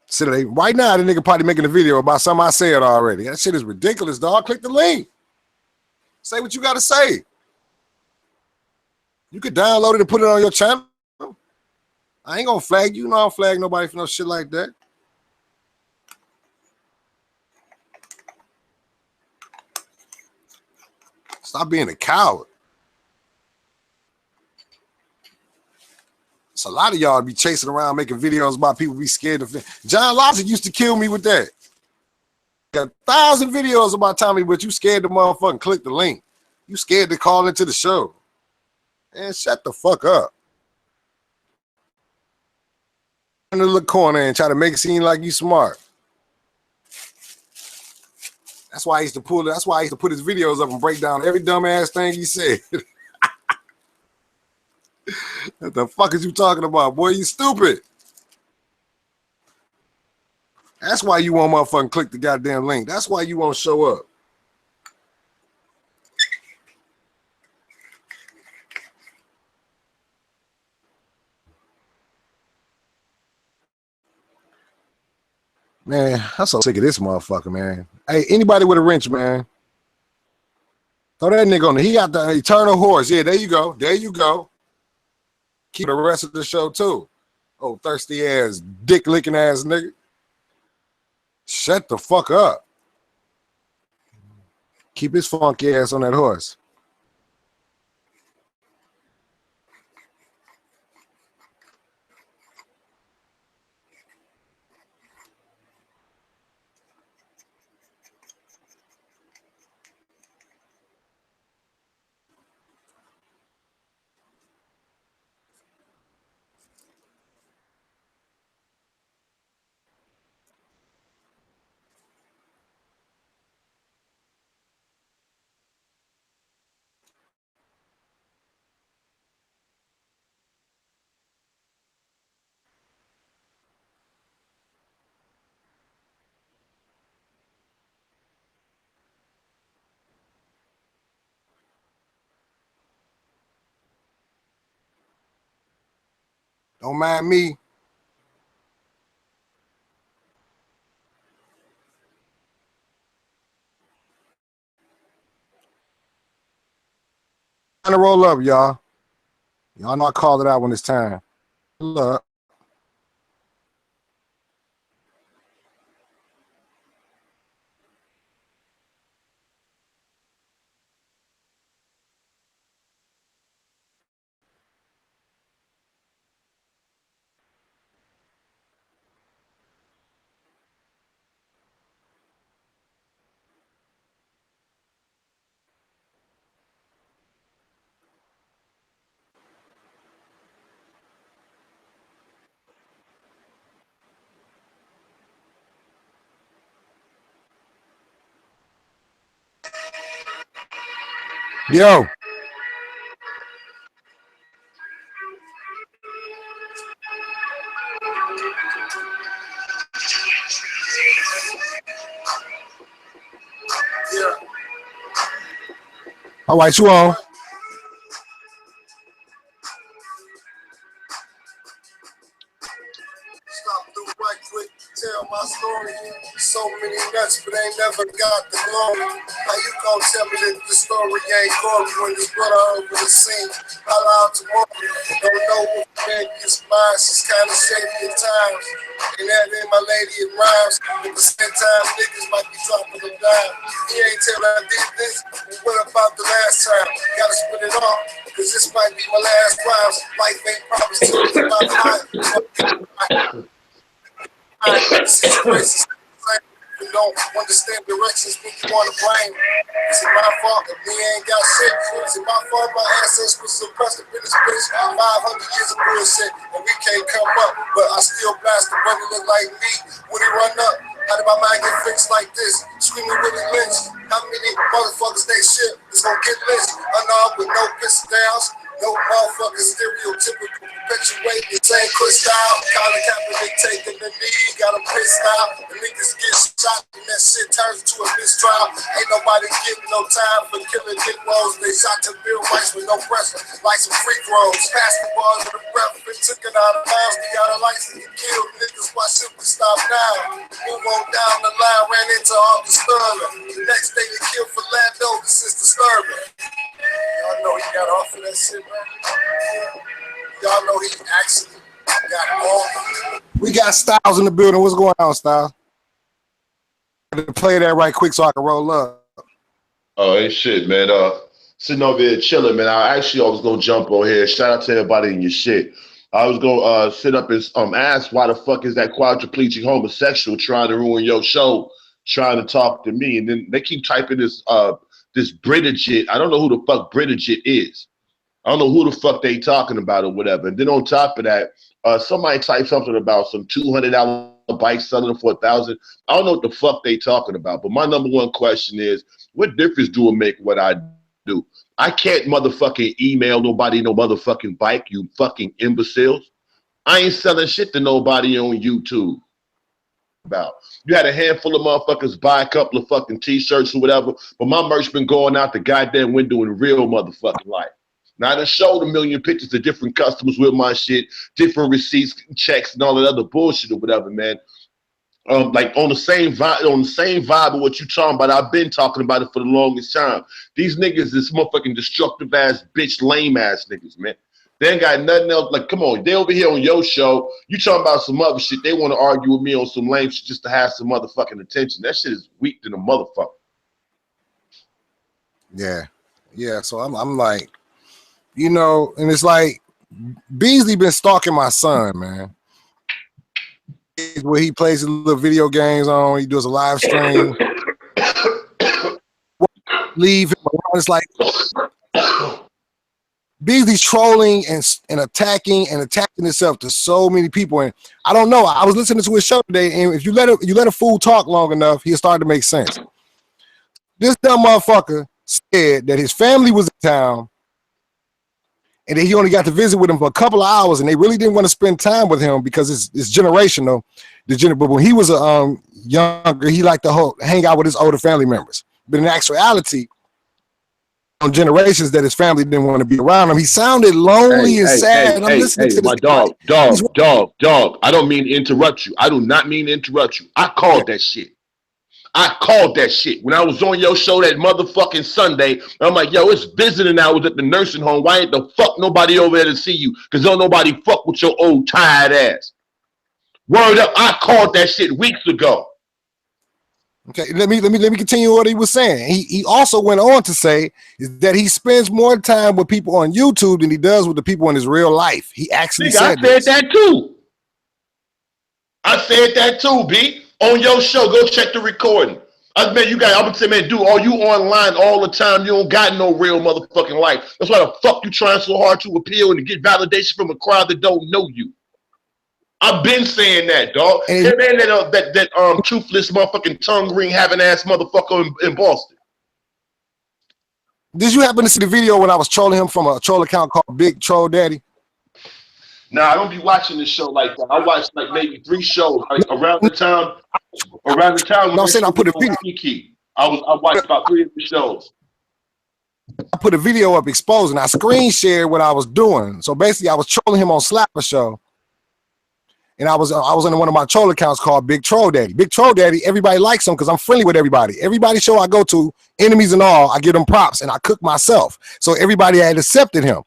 So right now, the nigga probably making a video about something I said already. That shit is ridiculous, dog. Click the link. Say what you got to say. You could download it and put it on your channel. I ain't gonna flag you. You know I don't flag nobody for no shit like that. Stop being a coward. It's a lot of y'all be chasing around making videos about people be scared of. John Logic used to kill me with that. Got 1,000 videos about Tommy, but you scared to motherfucking click the link. You scared to call into the show. Man, shut the fuck up. In the little corner and try to make it seem like you smart. That's why I used to pull it. That's why I used to put his videos up and break down every dumbass thing he said. What the fuck is you talking about, boy? You stupid. That's why you won't motherfucking click the goddamn link. That's why you won't show up. Man, I'm so sick of this motherfucker, man. Hey, anybody with a wrench, man. Throw that nigga on there. He got the eternal horse. Yeah, there you go. There you go. Keep the rest of the show, too. Oh, thirsty ass, dick licking ass nigga. Shut the fuck up. Keep his funky ass on that horse. Don't mind me. Trying to roll up, y'all. Y'all know I called it out when it's time. Look. Yo. Yeah. All right, you on. Stop through right quick, tell my story. So many nuts, but ain't never got the glory. How you gon' tell me that the story ain't gory when this brother over the scene? All out tomorrow, don't know what man gets mine. She's kinda shady at times, and that ain't my lady it rhymes. At the same time, niggas might be dropping a dime. He ain't tell I did this, but what about the last time? Gotta split it off, cause this might be my last rhymes. Life ain't promised to me my life. Situations don't understand directions when you want to blame. Is it my fault if we ain't got shit? Is it my fault my ancestors was suppressed up in this bitch? 500 years of bullshit and we can't come up, but I still blast the brother look like me when he run up. How did my mind get fixed like this? Screaming Willie Lynch. How many motherfuckers they shit is gonna get lynched? Unarmed with no piss downs. No motherfucking stereotypical perpetuate the same Chris style. Colin Kaepernick taking the knee, got him pissed out. The niggas get shot and that shit turns to a mistrial. Ain't nobody getting no time for killing Nick Rose. They shot to Bill Rice with no pressure, like some free throws. Passed the ball to the ref and took it out of bounds. We got a license to kill niggas. Why should we stop now? Move on down the line, ran into Arthur Sterling. The next day they killed Philando. This is disturbing. Y'all know he got off of that shit, man. Y'all know he actually got off. We got Styles in the building. What's going on, Styles? Play that right quick so I can roll up. Oh, ain't shit, man. sitting over here chilling, man. I was gonna jump on here. Shout out to everybody in your shit. I was gonna sit up and ask why the fuck is that quadriplegic homosexual trying to ruin your show, trying to talk to me, and then they keep typing this Bridget. I don't know who the fuck Bridget is. I don't know who the fuck they talking about or whatever. And then on top of that, somebody typed something about some $200 bike selling for $1,000. I don't know what the fuck they talking about. But my number one question is, what difference do it make what I do? I can't motherfucking email nobody no motherfucking bike, you fucking imbeciles. I ain't selling shit to nobody on YouTube. About you had a handful of motherfuckers buy a couple of fucking t-shirts or whatever, but my merch been going out the goddamn window in real motherfucking life. Now I done showed a million pictures to different customers with my shit, different receipts, checks, and all that other bullshit or whatever, man. Like on the same vibe of what you talking about. I've been talking about it for the longest time. These niggas is motherfucking destructive ass bitch, lame ass niggas, man. They ain't got nothing else. Like, come on, they over here on your show. You talking about some other shit. They want to argue with me on some lame shit just to have some motherfucking attention. That shit is weak than a motherfucker. Yeah, yeah. So I'm like, you know, and it's like Beasley been stalking my son, man. Where he plays his little video games on, he does a live stream. Leave him alone. It's like Beasley's trolling and attacking himself to so many people. And I don't know. I was listening to his show today, and if you let a fool talk long enough, he'll start to make sense. This dumb motherfucker said that his family was in town and that he only got to visit with him for a couple of hours, and they really didn't want to spend time with him because it's generational. But when he was younger, he liked to hang out with his older family members. But in actuality, on generations that his family didn't want to be around him, he sounded lonely and sad. I'm listening to this. My dog. I don't mean to interrupt you. I do not mean to interrupt you. I called that shit. I called that shit. When I was on your show that motherfucking Sunday, I'm like, yo, it's visiting hours at the nursing home. Why ain't the fuck nobody over there to see you? Because don't nobody fuck with your old tired ass. Word up, I called that shit weeks ago. Okay, let me continue what he was saying. He also went on to say that he spends more time with people on YouTube than he does with the people in his real life. He actually said that too. I said that too, B. On your show, go check the recording. I gonna say, man, dude, are you online all the time? You don't got no real motherfucking life. That's why the fuck you trying so hard to appeal and to get validation from a crowd that don't know you. I've been saying that, dog. And then that toothless motherfucking tongue ring having ass motherfucker in Boston. Did you happen to see the video when I was trolling him from a troll account called Big Troll Daddy? Nah, I don't be watching this show like that. I watched like maybe 3 shows like around the time. No, I'm saying I put a video. I watched about 3 of the shows. I put a video up exposing. I screen shared what I was doing. So basically, I was trolling him on Slapper Show, and I was on one of my troll accounts called Big Troll Daddy. Big Troll Daddy, everybody likes him because I'm friendly with everybody. Everybody show I go to, enemies and all, I give them props, and I cook myself. So everybody had accepted him.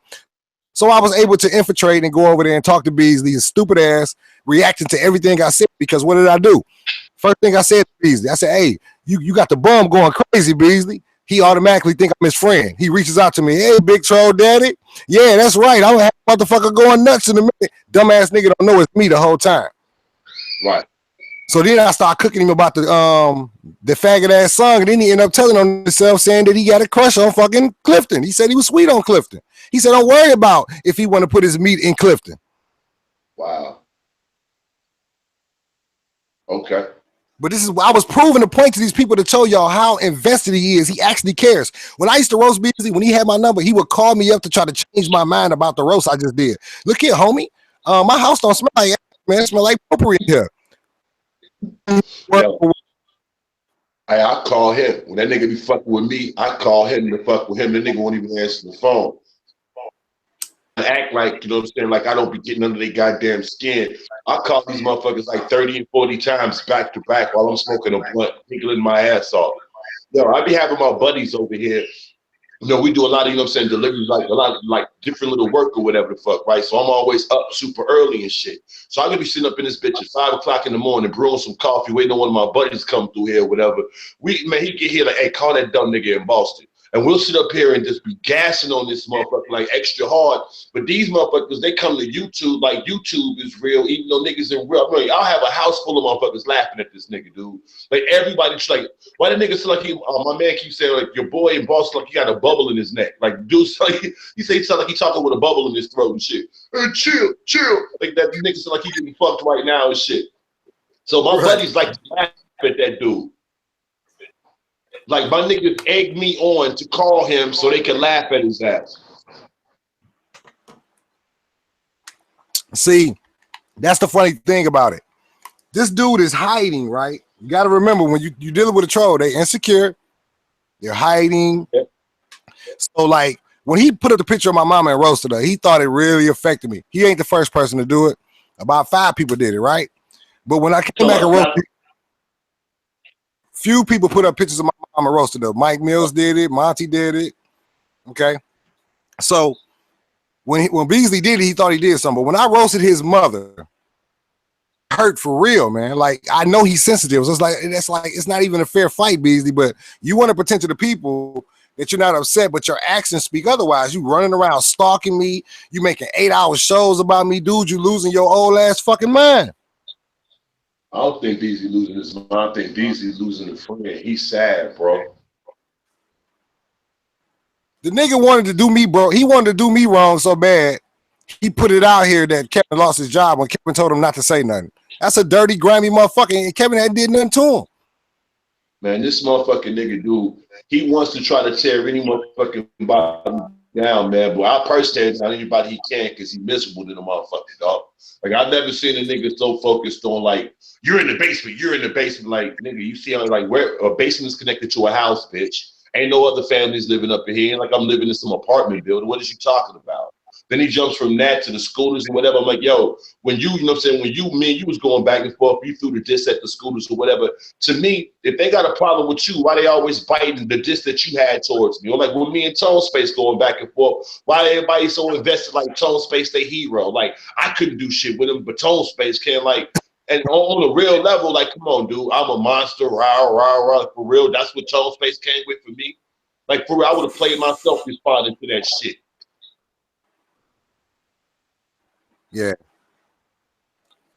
So I was able to infiltrate and go over there and talk to Beasley, his stupid ass, reacting to everything I said, because what did I do? First thing I said to Beasley, I said, hey, you got the bum going crazy, Beasley. He automatically think I'm his friend. He reaches out to me, hey, Big Troll Daddy. Yeah, that's right. I'm a motherfucker going nuts in a minute. Dumbass nigga don't know it's me the whole time. Right. So then I start cooking him about the faggot ass song, and then he ended up telling on himself, saying that he got a crush on fucking Clifton. He said he was sweet on Clifton. He said, don't worry about if he want to put his meat in Clifton. Wow. Okay. But I was proving a point to these people to tell y'all how invested he is. He actually cares. When I used to roast Beasley, when he had my number, he would call me up to try to change my mind about the roast I just did. Look here, homie. My house don't smell like ass, man. It smell like potpourri in here. I call him. When that nigga be fucking with me, I call him to fuck with him. The nigga won't even answer the phone. I act like, you know what I'm saying, like I don't be getting under their goddamn skin. I call these motherfuckers like 30 and 40 times back to back while I'm smoking a blunt, tickling my ass off. Yo, I be having my buddies over here. You know, we do a lot of, you know what I'm saying, deliveries, like a lot of like different little work or whatever the fuck, right? So I'm always up super early and shit. So I'm gonna be sitting up in this bitch at 5 o'clock in the morning, brewing some coffee, waiting on one of my buddies to come through here or whatever. Man, he get here like, hey, call that dumb nigga in Boston. and we'll sit up here and just be gassing on this motherfucker like extra hard. But these motherfuckers, they come to YouTube like YouTube is real, even though niggas in real. I mean, I'll have a house full of motherfuckers laughing at this nigga, dude. Like everybody's like, why the nigga sound like he? My man keeps saying like your boy and boss like he got a bubble in his neck. Like dude, like he say he sound like he talking with a bubble in his throat and shit. Hey, chill. Like that nigga sound like he getting fucked right now and shit. So my buddies like to laugh at that dude. Like my niggas egg me on to call him so they can laugh at his ass. See, that's the funny thing about it. This dude is hiding, right? You got to remember when you're dealing with a troll, they insecure, they're hiding. Yep. So like when he put up the picture of my mama and roasted her, he thought it really affected me. He ain't the first person to do it. About 5 people did it, right? But when I came back and roasted, few people put up pictures of my mama roasted her. Mike Mills did it, Monty did it. Okay. So when Beasley did it, he thought he did something. But when I roasted his mother, hurt for real, man. Like I know he's sensitive. So it's like it's not even a fair fight, Beasley. But you want to pretend to the people that you're not upset, but your actions speak otherwise. You running around stalking me, you making 8-hour shows about me, dude. You losing your old ass fucking mind. I don't think Beasley losing his mind. I think Beasley losing a friend. He's sad, bro. The nigga wanted to do me, bro. He wanted to do me wrong so bad. He put it out here that Kevin lost his job when Kevin told him not to say nothing. That's a dirty, grimy motherfucker. And Kevin hadn't did nothing to him. Man, this motherfucking nigga, dude, he wants to try to tear any motherfucking body down, man. But I personally not anybody he can because he's miserable than a motherfucker, dog. Like, I've never seen a nigga so focused on, like, you're in the basement. Like, nigga, you see how, like, where a basement is connected to a house, bitch. Ain't no other families living up in here. Ain't like I'm living in some apartment building. What is you talking about? Then he jumps from that to the scooters and whatever. I'm like, yo, when you know what I'm saying, when you was going back and forth, you threw the diss at the scooters or whatever. To me, if they got a problem with you, why they always biting the diss that you had towards me? Or like with me and Tone Space going back and forth, why everybody so invested like Tone Space, they hero? Like, I couldn't do shit with him, but Tone Space can, like, and on a real level, like, come on, dude, I'm a monster, rah, rah, rah, for real. That's what Tone Space came with for me. Like, for real, I would have played myself responding to that shit. Yeah.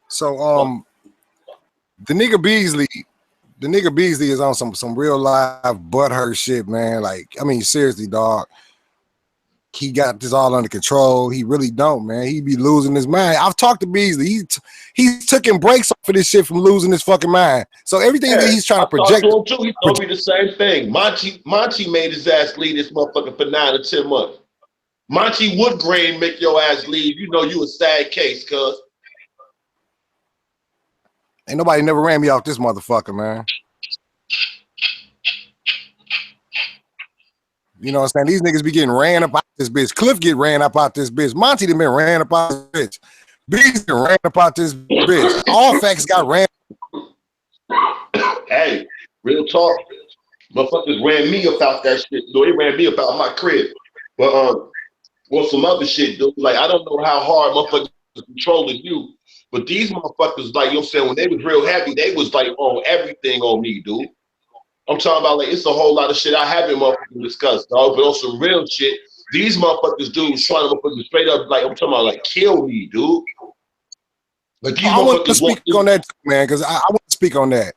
So the nigga Beasley is on some real live butthurt shit, man. Like, I mean, seriously, dog. He got this all under control. He really don't, man. He be losing his mind. I've talked to Beasley. He's taking breaks off of this shit from losing his fucking mind. So everything that he's trying to project. To him too. He told me the same thing. Monty made his ass leave this motherfucker for 9 or 10 months. Monty Woodgrain make your ass leave. You know you a sad case, cuz. Ain't nobody never ran me off this motherfucker, man. You know what I'm saying? These niggas be getting ran up out this bitch. Cliff get ran up out this bitch. Monty done been ran up out this bitch. Beasley ran up out this bitch. All facts got ran. Hey, real talk. Motherfuckers ran me about that shit. No, they ran me about my crib. But well, some other shit, dude. Like, I don't know how hard motherfuckers are controlling you, but these motherfuckers, like, you know what I'm saying, when they was real happy, they was like on everything on me, dude. I'm talking about, like, it's a whole lot of shit I haven't motherfucking discussed, dog. But on some real shit, these motherfuckers, dude, trying to motherfucking straight up, like, I'm talking about, like, kill me, dude. Like, these I want to motherfuckers speak on that, man, because I want to speak on that.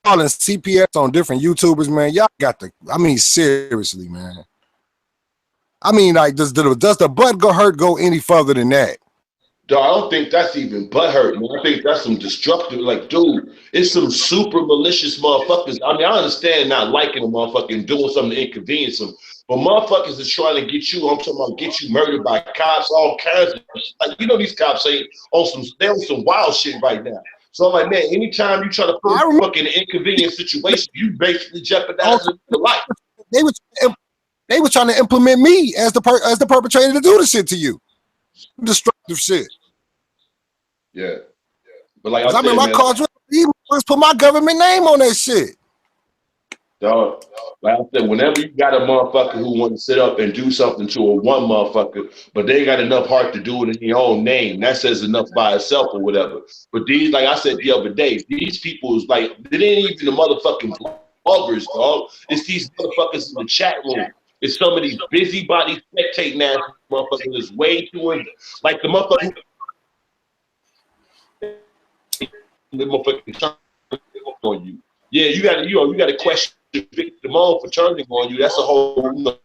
Calling CPS on different YouTubers, man. Y'all got the, I mean, seriously, man. I mean, like, does the butt go any further than that? Dog, I don't think that's even butthurt, man. I think that's some destructive, like, dude, it's some super malicious motherfuckers. I mean, I understand not liking a motherfucking doing something to inconvenience them, but motherfuckers is trying to get you, I'm talking about get you murdered by cops, all kinds of, like, you know, these cops ain't on some, they're on some wild shit right now. So I'm like, man, anytime you try to put a fucking inconvenient situation, you basically jeopardize your life. They were trying to implement me as the perpetrator to do the shit to you. Destructive shit. Yeah. But like I said, remember, man, I called you. He put my government name on that shit. Dog, like I said, whenever you got a motherfucker who want to sit up and do something to a one motherfucker, but they got enough heart to do it in their own name, that says enough by itself or whatever. But these, like I said the other day, these people is like, they ain't even the motherfucking bloggers, dog. It's these motherfuckers in the chat room. It's some of these busybody spectating ass motherfuckers that's way too in, like the motherfucker on you. Yeah, you got to question Victor Moan for turning on you. That's a whole no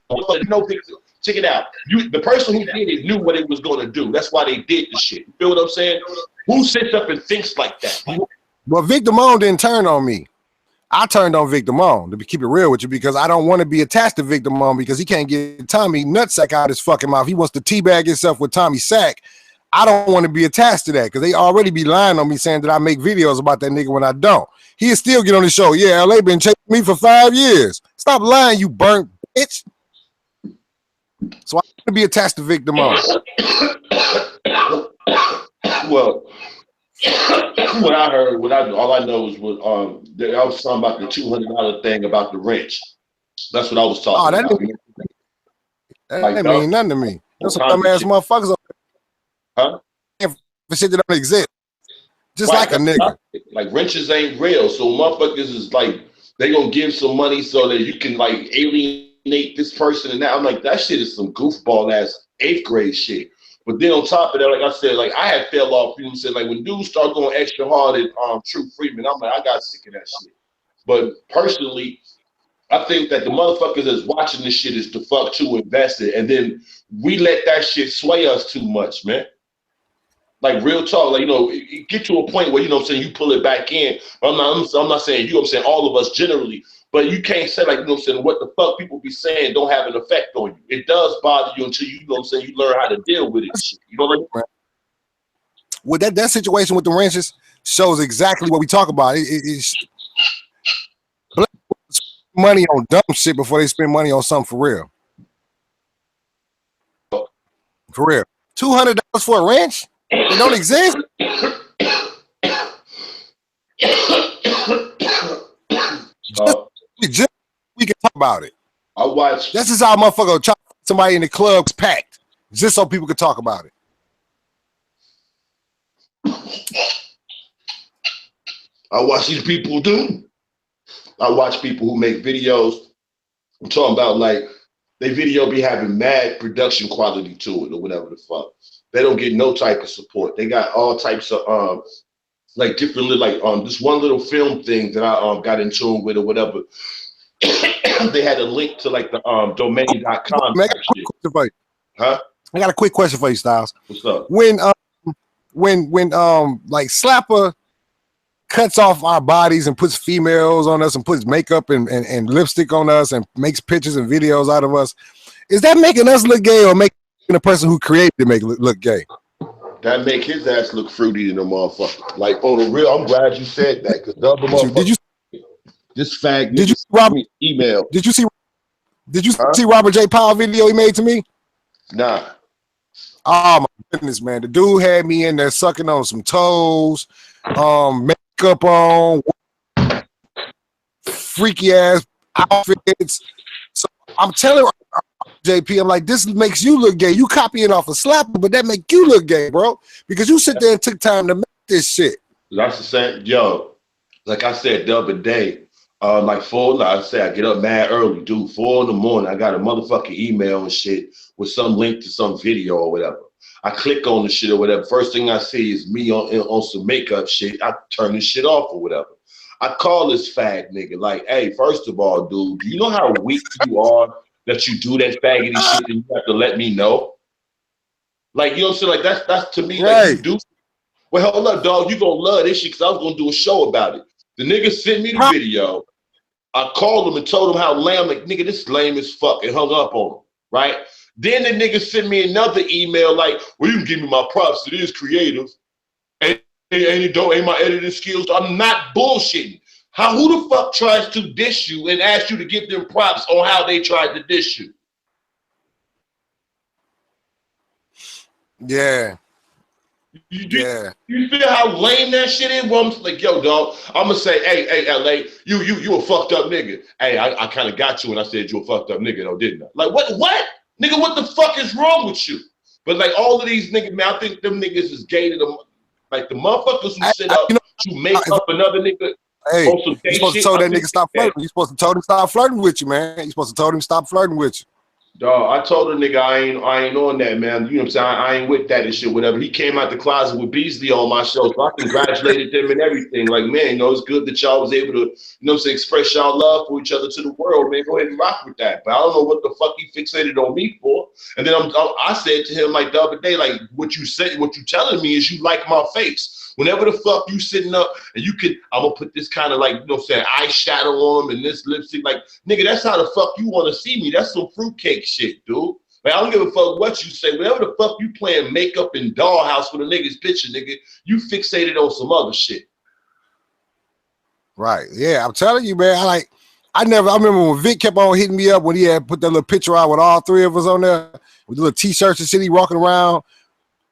Victor. Check it out. The person who did it knew what it was going to do. That's why they did the shit. You feel what I'm saying? Who sits up and thinks like that? Well, Victor Moan didn't turn on me. I turned on Victor Moan, to keep it real with you, because I don't want to be attached to Victor Moan because he can't get Tommy nutsack out of his fucking mouth. He wants to teabag himself with Tommy Sack. I don't want to be attached to that because they already be lying on me saying that I make videos about that nigga when I don't. He'll still get on the show. Yeah, LA been chasing me for 5 years. Stop lying, you burnt bitch. So I want to be attached to Victor Moan. Well, what I heard, all I know is I was talking about the $200 thing about the wrench. That's what I was talking about. That ain't mean nothing to me. There's some dumbass motherfuckers up there. Huh? For shit that don't exist. Just right, like a nigga. Like wrenches ain't real. So motherfuckers is like, they gonna give some money so that you can like alienate this person and that. I'm like, that shit is some goofball ass 8th grade shit. But then on top of that, like I said, like I had fell off. People said like when dudes start going extra hard at True Freeman, I'm like, I got sick of that shit. But personally, I think that the motherfuckers that's watching this shit is the fuck too invested, and then we let that shit sway us too much, man. Like real talk, like it get to a point where I'm saying you pull it back in. I'm not saying you. I'm saying all of us generally. But you can't say like I'm saying what the fuck people be saying don't have an effect on you. It does bother you until you I'm saying you learn how to deal with it. You know what I mean? Well, that situation with the wrenches shows exactly what we talk about. It's money on dumb shit before they spend money on something for real. For real, $200 for a wrench? It don't exist. Just we can talk about it. I watch. This is how motherfucker try somebody in the club's packed, just so people can talk about it. I watch these people do. I watch people who make videos. I'm talking about like they video be having mad production quality to it or whatever the fuck. They don't get no type of support. They got all types of like different like this one little film thing that I got in tune with or whatever. They had a link to like the domain.com type shit. Huh? I got a quick question for you, Styles. What's up? When like Slapper cuts off our bodies and puts females on us and puts makeup and lipstick on us and makes pictures and videos out of us, is that making us look gay or making the person who created it make look gay? That make his ass look fruity in the motherfucker. Like on the real, I'm glad you said that because the other motherfucker. Did you? This fag. Did you see Robert? Email? Did you see? Did you see Robert J. Powell video he made to me? Nah. Oh my goodness, man! The dude had me in there sucking on some toes, makeup on, freaky ass outfits. So I'm telling JP, I'm like, this makes you look gay. You copying off a Slapper, but that make you look gay, bro. Because you sit there and took time to make this shit. That's the same, yo. Like I said the other day, like I get up mad early, dude. 4 in the morning, I got a motherfucking email and shit with some link to some video or whatever. I click on the shit or whatever. First thing I see is me on some makeup shit. I turn this shit off or whatever. I call this fag nigga like, hey, first of all, dude, do you know how weak you are that you do that faggoty shit and you have to let me know? Like, you know what I'm saying? Like, that's to me, right. Like, you do. Well, hold up, dog. You gonna love this shit because I was gonna do a show about it. The nigga sent me the video. I called him and told him how lame, like, nigga, this is lame as fuck, and hung up on him, right? Then the nigga sent me another email like, well, you can give me my props. It is creative. Ain't my editing skills. I'm not bullshitting. Who the fuck tries to diss you and ask you to give them props on how they tried to diss you? Yeah. You feel how lame that shit is? Well, I'm like, yo, dog, I'm gonna say, hey, LA, you a fucked up nigga. Hey, I kind of got you when I said you a fucked up nigga, though, didn't I? Like, what? Nigga, what the fuck is wrong with you? But like all of these niggas, man, I think them niggas is gay to them. Like the motherfuckers who sit up to make up another nigga. Hey, On some you gay supposed to shit, tell I that think nigga stop that. flirting. You supposed to tell him stop flirting with you, man. You supposed to tell him stop flirting with you. Dog, I told the nigga I ain't on that, man. You know what I'm saying? I ain't with that and shit, whatever. He came out the closet with Beasley on my show, so I congratulated them and everything. Like, man, you know, it's good that y'all was able to, you know what I'm saying, express y'all love for each other to the world, man. Go ahead and rock with that. But I don't know what the fuck he fixated on me for. And then I said to him like the other day, like, what you telling me is you like my face. Whenever the fuck you sitting up and I'm gonna put this kind of like, you know what I'm saying, eyeshadow on him and this lipstick, like, nigga, that's how the fuck you want to see me. That's some fruitcake shit, dude. Like, I don't give a fuck what you say. Whenever the fuck you playing makeup in dollhouse with a nigga's picture, nigga, you fixated on some other shit. Right. Yeah, I'm telling you, man. I remember when Vic kept on hitting me up when he had put that little picture out with all three of us on there with the little t-shirts and shit. He walking around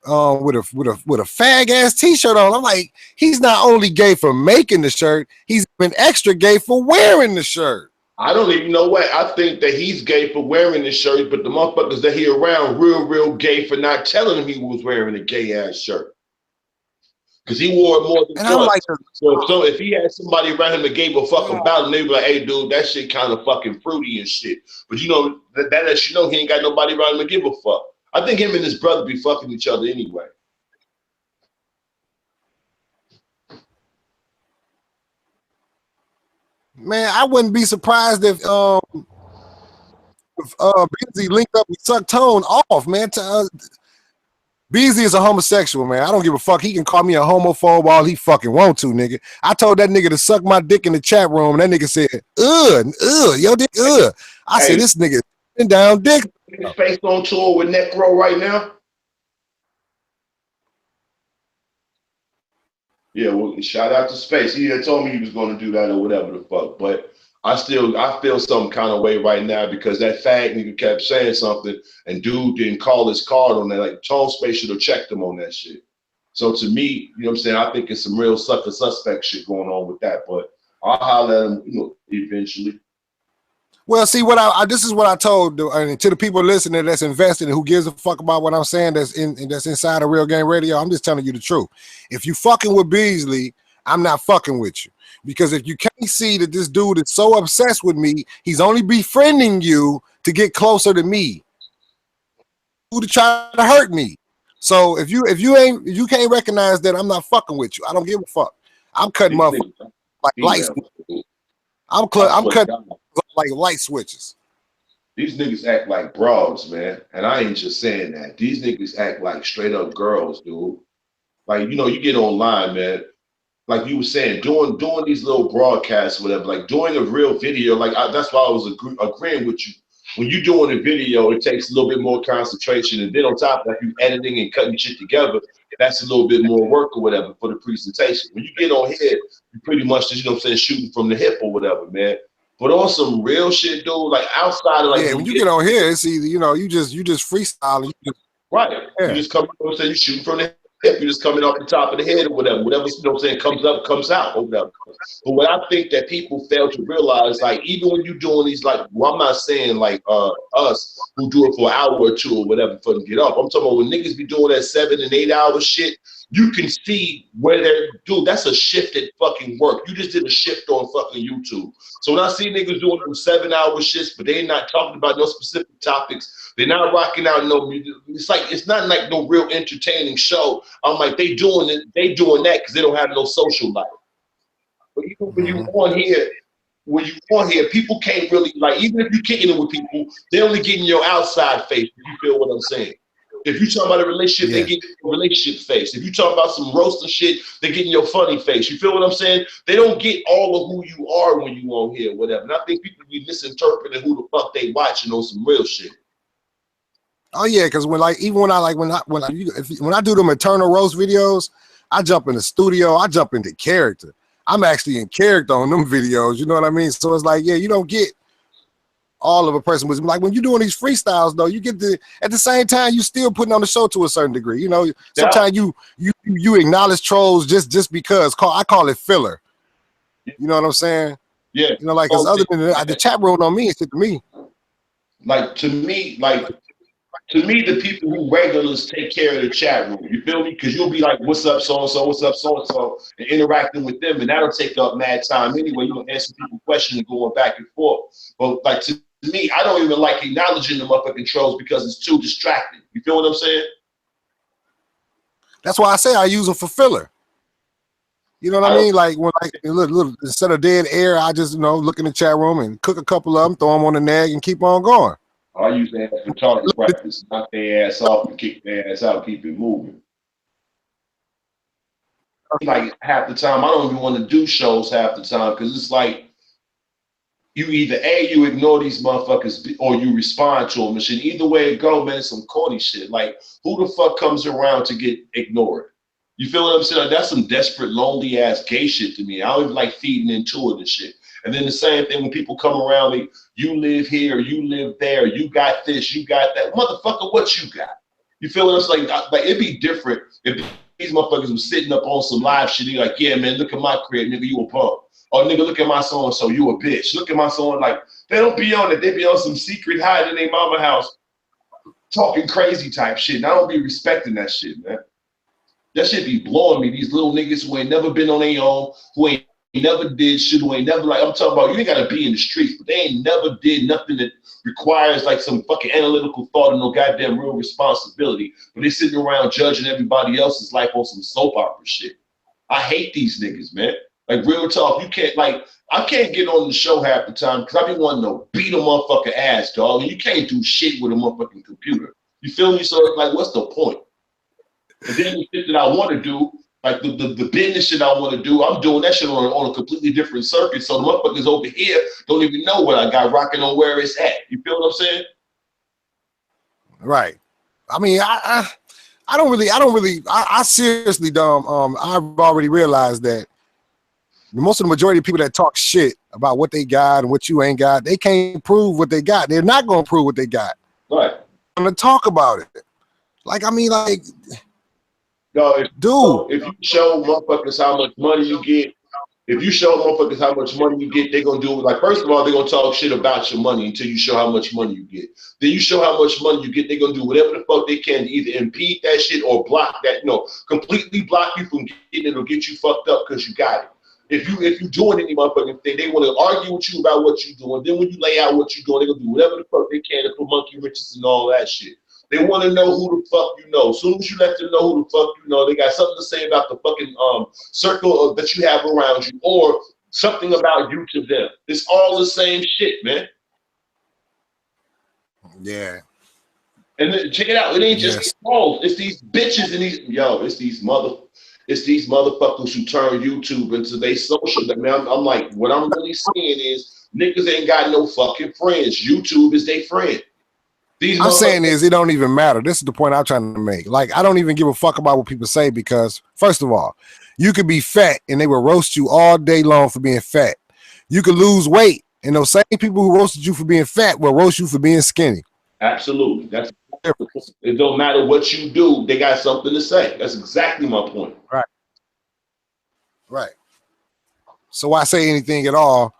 with a fag ass t-shirt on. I'm like, he's not only gay for making the shirt, he's been extra gay for wearing the shirt. I don't even know what. I think that he's gay for wearing the shirt, but the motherfuckers that he around real gay for not telling him he was wearing a gay ass shirt. Because he wore it more than And I'm once. like, So if he had somebody around him that gave a fuck about him, they be like, hey, dude, that shit kind of fucking fruity and shit. But you know, that lets you know he ain't got nobody around him to give a fuck. I think him and his brother be fucking each other anyway. man, I wouldn't be surprised if Beasley linked up with Suck Tone off, man. Beasley is a homosexual, man. I don't give a fuck. He can call me a homophobe all he fucking want to, nigga. I told that nigga to suck my dick in the chat room, and that nigga said, yo dick, I said, this nigga down dick. His face on tour with Necro right now. Yeah, well, shout out to Space. He had told me he was going to do that or whatever the fuck. But I feel some kind of way right now because that fag nigga kept saying something and dude didn't call his card on that. Like, Tone Space should have checked him on that shit. So to me, you know what I'm saying, I think it's some real sucker suspect shit going on with that. But I'll holler at him, you know, eventually. Well, see what this is what I told to the people listening that's invested and who gives a fuck about what I'm saying that's inside of Real Game Radio. I'm just telling you the truth. If you fucking with Beasley, I'm not fucking with you. Because if you can't see that this dude is so obsessed with me, he's only befriending you to get closer to me. To try to hurt me. So if you can't recognize that, I'm not fucking with you. I don't give a fuck. I'm cutting motherfuckers like lights. I'm cutting like light switches. These niggas act like broads, man. And I ain't just saying that. These niggas act like straight up girls, dude. Like, you know, you get online, man. Like you were saying, doing these little broadcasts, whatever, like doing a real video. Like that's why I was agreeing with you. When you're doing a video, it takes a little bit more concentration. And then on top of that, you editing and cutting shit together, that's a little bit more work or whatever for the presentation. When you get on here, you pretty much just, you know what I'm saying, shooting from the hip or whatever, man. But on some real shit, dude, like outside of like when you get on here, it's either, you know, you just freestyle. Right. Yeah. You just come, you know what I'm saying, you shooting from the hip, you're just coming off the top of the head or whatever, you know what I'm saying, comes up, comes out or whatever. But what I think that people fail to realize, like, even when you're doing these, like, well, I'm not saying like us who do it for an hour or two or whatever for them to get up. I'm talking about when niggas be doing that 7 and 8 hour shit, you can see where they're, dude, that's a shifted fucking work. You just did a shift on fucking YouTube. So when I see niggas doing them 7 hour shits, but they're not talking about no specific topics, they're not rocking out no music. It's not like no real entertaining show. I'm like, they doing that because they don't have no social life. But even when you on here, people can't really, like, even if you're kicking it with people, they're only getting your outside face, if you feel what I'm saying. If you talk about a relationship, they get your relationship face. If you talk about some roasting shit, they're getting your funny face. You feel what I'm saying? They don't get all of who you are when you on here, whatever. And I think people be misinterpreting who the fuck they watching on some real shit. Oh yeah, because when I do them eternal roast videos, I jump in the studio, I jump into character. I'm actually in character on them videos. You know what I mean? So it's like, yeah, you don't get all of a person was like when you're doing these freestyles though, you get at the same time you still putting on the show to a certain degree. You know, sometimes you acknowledge trolls just because I call it filler. You know what I'm saying? Yeah. You know, like because other than the chat room on me, it's to me. Like to me, like To me, the people who regulars take care of the chat room. You feel me? Because you'll be like, "What's up, so and so? What's up, so and so?" and interacting with them, and that'll take up mad time anyway. You gonna answer people questions and going back and forth. But like to me, I don't even like acknowledging the motherfucking trolls because it's too distracting. You feel what I'm saying? That's why I say I use them for filler. You know what I mean? Like when little instead of dead air, I just look in the chat room and cook a couple of them, throw them on the nag, and keep on going. I use that for target practice, knock their ass off and kick their ass out, keep it moving. Like half the time, I don't even want to do shows half the time because it's like you either you ignore these motherfuckers or you respond to them and shit. Either way it go, man, it's some corny shit. Like who the fuck comes around to get ignored? You feel what I'm saying? Like, that's some desperate, lonely ass gay shit to me. I don't even like feeding into it and shit. And then the same thing when people come around me, you live here, you live there, you got this, you got that. Motherfucker, what you got? You feel what I'm saying? Like it'd be different if these motherfuckers were sitting up on some live shit. You're like, yeah, man, look at my crib, nigga, you a punk. Or nigga, look at my so-and-so, you a bitch. Look at my son, like, they don't be on it. They be on some secret hide in their mama house talking crazy type shit. And I don't be respecting that shit, man. That shit be blowing me. These little niggas who ain't never been on their own, who ain't never did shit, who ain't never like, I'm talking about, you ain't gotta be in the streets, but they ain't never did nothing that requires like some fucking analytical thought and no goddamn real responsibility. But they sitting around judging everybody else's life on some soap opera shit. I hate these niggas, man. Like real talk, you can't I can't get on the show half the time because I be wanting to beat a motherfucker ass, dog. And you can't do shit with a motherfucking computer. You feel me? So it's like, what's the point? And then the shit that I want to do, like the business shit I want to do, I'm doing that shit on a completely different circuit. So the motherfuckers over here don't even know what I got rocking on where it's at. You feel what I'm saying? Right. I mean, I seriously, I've already realized that most of the majority of people that talk shit about what they got and what you ain't got, they can't prove what they got. They're not going to prove what they got. Right. I'm going to talk about it. Like, I mean, like, no, if you show motherfuckers how much money you get, if you show motherfuckers how much money you get, they're going to do it. Like, first of all, they're going to talk shit about your money until you show how much money you get. Then you show how much money you get, they're going to do whatever the fuck they can to either impede that shit or block that, completely block you from getting it or get you fucked up because you got it. If you doing any motherfucking thing, they want to argue with you about what you're doing. Then when you lay out what you're doing, they're going to do whatever the fuck they can to put monkey wrenches and all that shit. They want to know who the fuck you know. As soon as you let them know who the fuck you know, they got something to say about the fucking circle that you have around you or something about you to them. It's all the same shit, man. Yeah. And then, check it out. It ain't just trolls. It's these bitches and it's these motherfuckers who turn YouTube into their social. Man, I'm like, what I'm really seeing is niggas ain't got no fucking friends. YouTube is their friend. I'm saying is it don't even matter. This is the point I'm trying to make. Like, I don't even give a fuck about what people say because, first of all, you could be fat and they will roast you all day long for being fat. You could lose weight and those same people who roasted you for being fat will roast you for being skinny. Absolutely. That's it. Don't matter what you do, they got something to say. That's exactly my point. Right. Right. So why say anything at all?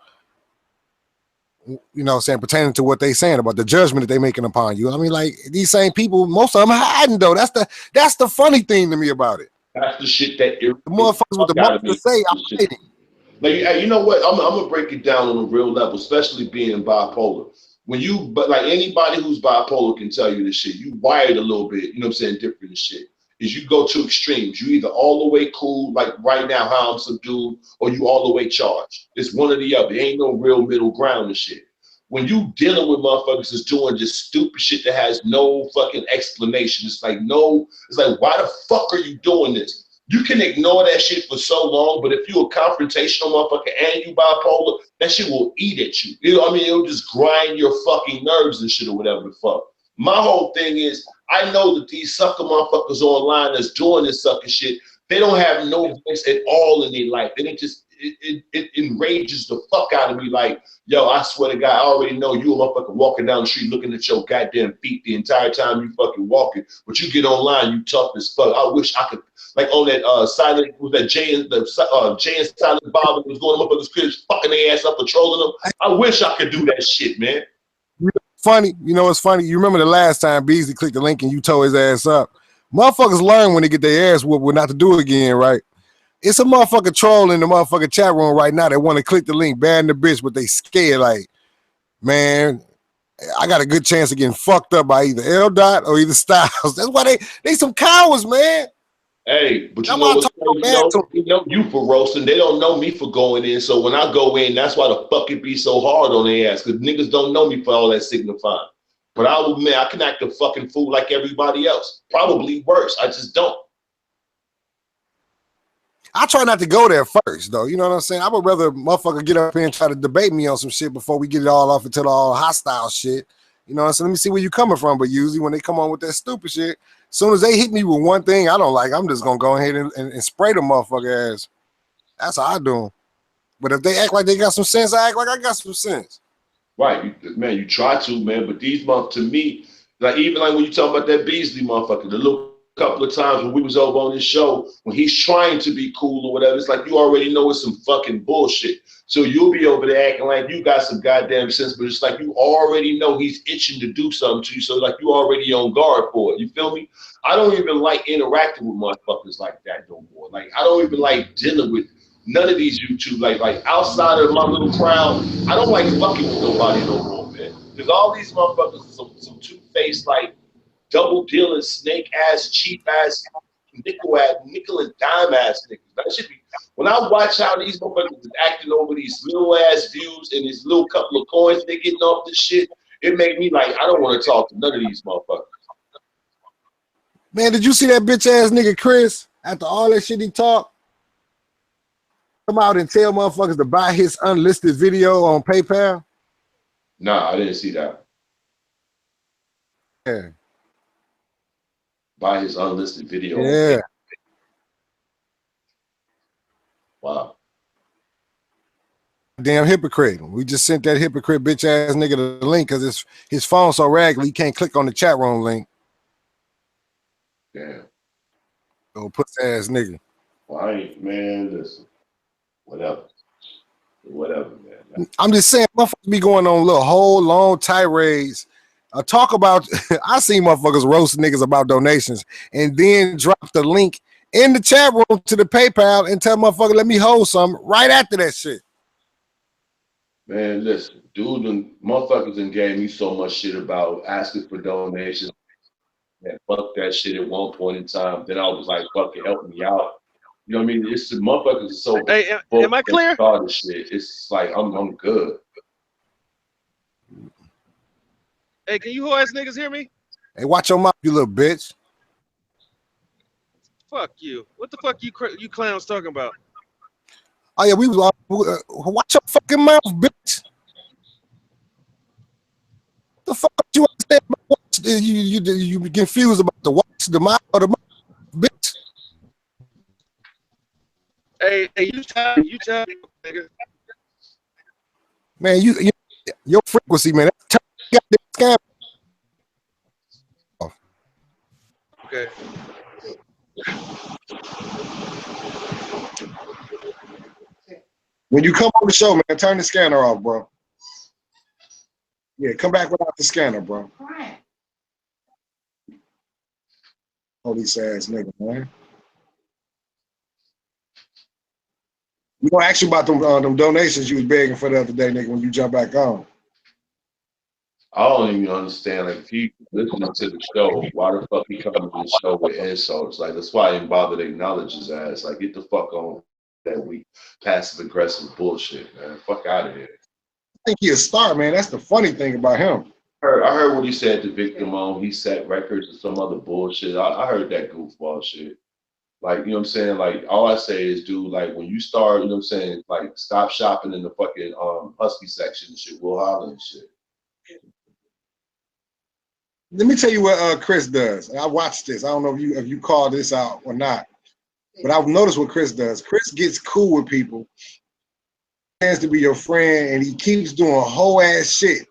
Saying pertaining to what they saying about the judgment that they making upon you. I mean, like these same people, most of them hiding though. That's the funny thing to me about it. That's the shit that the motherfuckers with the most to say. I'm hiding. Like, you know what? I'm gonna break it down on a real level, especially being bipolar. But like anybody who's bipolar can tell you this shit. You wired a little bit, you know what I'm saying, different and shit. Is you go to extremes. You either all the way cool, like right now, how I'm subdued, or you all the way charged. It's one or the other. There ain't no real middle ground and shit. When you dealing with motherfuckers that's doing just stupid shit that has no fucking explanation, it's like why the fuck are you doing this? You can ignore that shit for so long, but if you're a confrontational motherfucker and you bipolar, that shit will eat at you. You know what I mean? It'll just grind your fucking nerves and shit or whatever the fuck. My whole thing is, I know that these sucker motherfuckers online that's doing this sucker shit, they don't have no voice at all in their life. And it enrages the fuck out of me. Like, yo, I swear to God, I already know you a motherfucker walking down the street looking at your goddamn feet the entire time you fucking walking. But you get online, you tough as fuck. I wish I could, like on that silent, with that Jay and Silent Bob that was going to motherfuckers' cribs, fucking their ass up, patrolling them. I wish I could do that shit, man. funny? You know what's funny? You remember the last time Beasley clicked the link and you tore his ass up? Motherfuckers learn when they get their ass whooped not to do it again, right? It's a motherfucker troll in the motherfucking chat room right now that want to click the link, bad in the bitch, but they scared like, man, I got a good chance of getting fucked up by either L. Dot or either Styles. That's why they some cowards, man. Hey, but you That's know why I what's talk so crazy bad though? to them. They know you for roasting. They don't know me for going in. So when I go in, that's why the fuck it be so hard on their ass. Because niggas don't know me for all that signifying. But I will admit, I can act a fucking fool like everybody else. Probably worse. I just don't. I try not to go there first, though. You know what I'm saying? I would rather motherfucker get up here and try to debate me on some shit before we get it all off into the all hostile shit. You know what I'm saying? Let me see where you coming from. But usually when they come on with that stupid shit, as soon as they hit me with one thing I don't like, I'm just gonna go ahead and spray the motherfucker ass. That's how I do them. But if they act like they got some sense, I act like I got some sense. Right, man, you try to, man, but these months, to me, like even like when you talk about that Beasley motherfucker, the little couple of times when we was over on this show, when he's trying to be cool or whatever, it's like you already know it's some fucking bullshit. So you'll be over there acting like you got some goddamn sense, but it's like you already know he's itching to do something to you, so like you already on guard for it. You feel me? I don't even like interacting with motherfuckers like that no more. Like I don't even like dealing with none of these YouTube, like outside of my little crowd, I don't like fucking with nobody no more, man. Because all these motherfuckers are some two-faced, like double dealing, snake ass, cheap ass, nickel and dime ass niggas. That should be. When I watch how these motherfuckers is acting over these little ass views and these little couple of coins they getting off this shit, it made me like I don't want to talk to none of these motherfuckers. Man, did you see that bitch ass nigga Chris? After all that shit he talked, come out and tell motherfuckers to buy his unlisted video on PayPal? Nah, I didn't see that. Yeah. Buy his unlisted video. Yeah. Wow. Damn hypocrite. We just sent that hypocrite bitch ass nigga the link because his phone's so raggedy he can't click on the chat room link. Damn. Oh, pussy ass nigga. Well, I ain't, man, listen. Whatever, man. I'm just saying, motherfuckers be going on little whole long tirades. Talk about, I seen motherfuckers roast niggas about donations and then drop the link in the chat room to the PayPal and tell motherfucker, let me hold some right after that shit. Man, listen, dude, and motherfuckers done gave me so much shit about asking for donations. Man, fuck that shit at one point in time. Then I was like, fuck it, help me out. You know what I mean? It's the motherfuckers are so Hey, am I clear? started shit. It's like I'm good. Hey, can you whole ass niggas hear me? Hey, watch your mouth, you little bitch. Fuck you. What the fuck you clowns talking about? Oh yeah, we was watch your fucking mouth, bitch. The fuck you understand about watch? You confused about the watch, the mouth, or the mouth, bitch. Hey, you tell me, nigga. Man, your frequency, man. That's goddamn scam. Okay. When you come on the show, man, turn the scanner off, bro. Yeah, come back without the scanner, bro. Police ass nigga, man. We gonna ask you about them donations you was begging for the other day, nigga, when you jump back on. I don't even understand. Like, if he listening to the show, why the fuck he coming to the show with insults? Like, that's why I didn't bother to acknowledge his ass. Like, get the fuck on that weak, passive aggressive bullshit, man. Fuck out of here. I think he a star, man. That's the funny thing about him. I heard what he said to Victim on. He set records and some other bullshit. I heard that goofball shit. Like, you know what I'm saying? Like, all I say is, dude, like, when you start, you know what I'm saying? Like, stop shopping in the fucking Husky section and shit. We'll holler and shit. Let me tell you what Chris does. I watched this. I don't know if you called this out or not, but I've noticed what Chris does. Chris gets cool with people, tends to be your friend, and he keeps doing whole ass shit.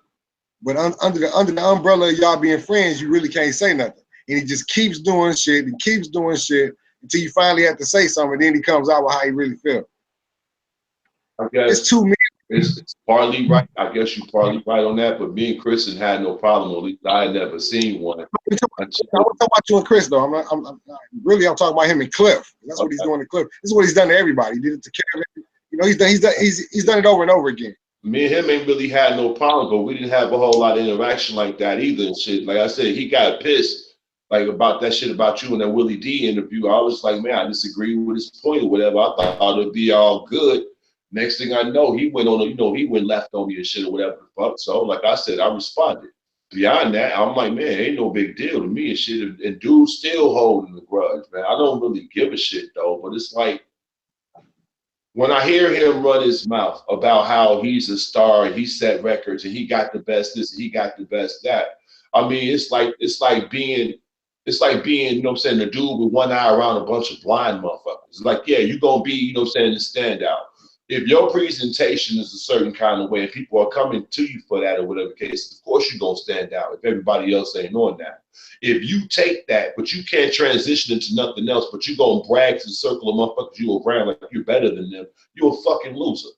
But under the umbrella of y'all being friends, you really can't say nothing. And he just keeps doing shit and keeps doing shit until you finally have to say something. And then he comes out with how he really feels. I guess It's too many It's partly right. I guess you're partly right on that. But me and Kristen had no problem. At least I had never seen one. I want to talk about you and Chris though. I'm talking about him and Cliff. That's what he's doing to Cliff. This is what he's done to everybody. He did it to Kevin. You know, he's done it over and over again. Me and him ain't really had no problem, but we didn't have a whole lot of interaction like that either and shit. Like I said, he got pissed like about that shit about you in that Willie D interview. I was like, man, I disagree with his point or whatever. I thought it'd be all good. Next thing I know, he went on, he went left on me and shit or whatever the fuck. So like I said, I responded. Beyond that, I'm like, man, ain't no big deal to me and shit. And dude's still holding the grudge, man. I don't really give a shit though, but it's like, when I hear him run his mouth about how he's a star and he set records and he got the best this and he got the best that, I mean, it's like being, you know what I'm saying, the dude with one eye around a bunch of blind motherfuckers. It's like, yeah, you're gonna be, you know what I'm saying, the standout. If your presentation is a certain kind of way and people are coming to you for that or whatever case, of course you're gonna stand out if everybody else ain't on that. If you take that, but you can't transition into nothing else, but you're going to brag to the circle of motherfuckers you around like you're better than them, you're a fucking loser.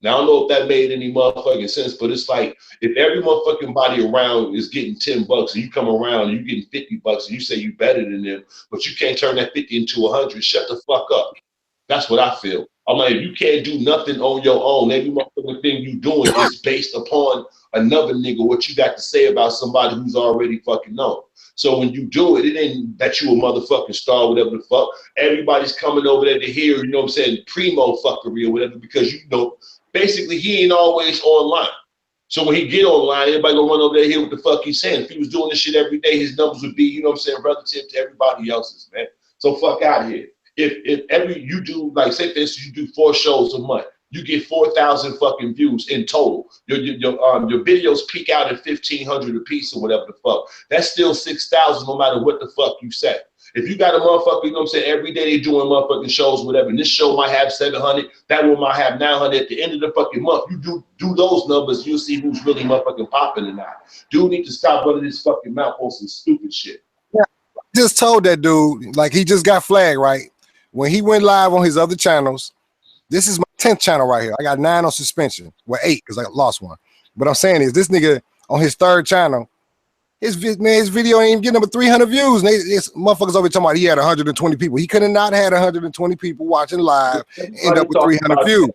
Now, I don't know if that made any motherfucking sense, but it's like if every motherfucking body around is getting $10 and you come around and you're getting $50 and you say you're better than them, but you can't turn that 50 into 100, shut the fuck up. That's what I feel. I'm like, if you can't do nothing on your own, every motherfucking thing you doing is based upon another nigga, what you got to say about somebody who's already fucking known. So when you do it, it ain't that you a motherfucking star, whatever the fuck. Everybody's coming over there to hear, you know what I'm saying, primo fuckery or whatever, because you know, basically he ain't always online. So when he get online, everybody gonna run over there and hear what the fuck he's saying. If he was doing this shit every day, his numbers would be, you know what I'm saying, relative to everybody else's, man. So fuck out of here. If every you do, like say for instance, you do 4 shows a month, you get 4,000 fucking views in total. Your videos peak out at 1,500 a piece or whatever the fuck. That's still 6,000 no matter what the fuck you say. If you got a motherfucker, you know what I'm saying, every day they doing motherfucking shows, whatever, and this show might have 700, that one might have 900 at the end of the fucking month. You do those numbers, you'll see who's really motherfucking popping or not. Dude need to stop running his fucking mouth on some stupid shit. Yeah, I just told that dude, like he just got flagged, right? When he went live on his other channels, this is my 10th channel right here. I got 9 on suspension. Well, 8 because I lost one. But I'm saying is this nigga on his 3rd channel, his video ain't even getting over 300 views. And this motherfuckers over talking about he had 120 people. He could have not had 120 people watching live and end up with 300 views.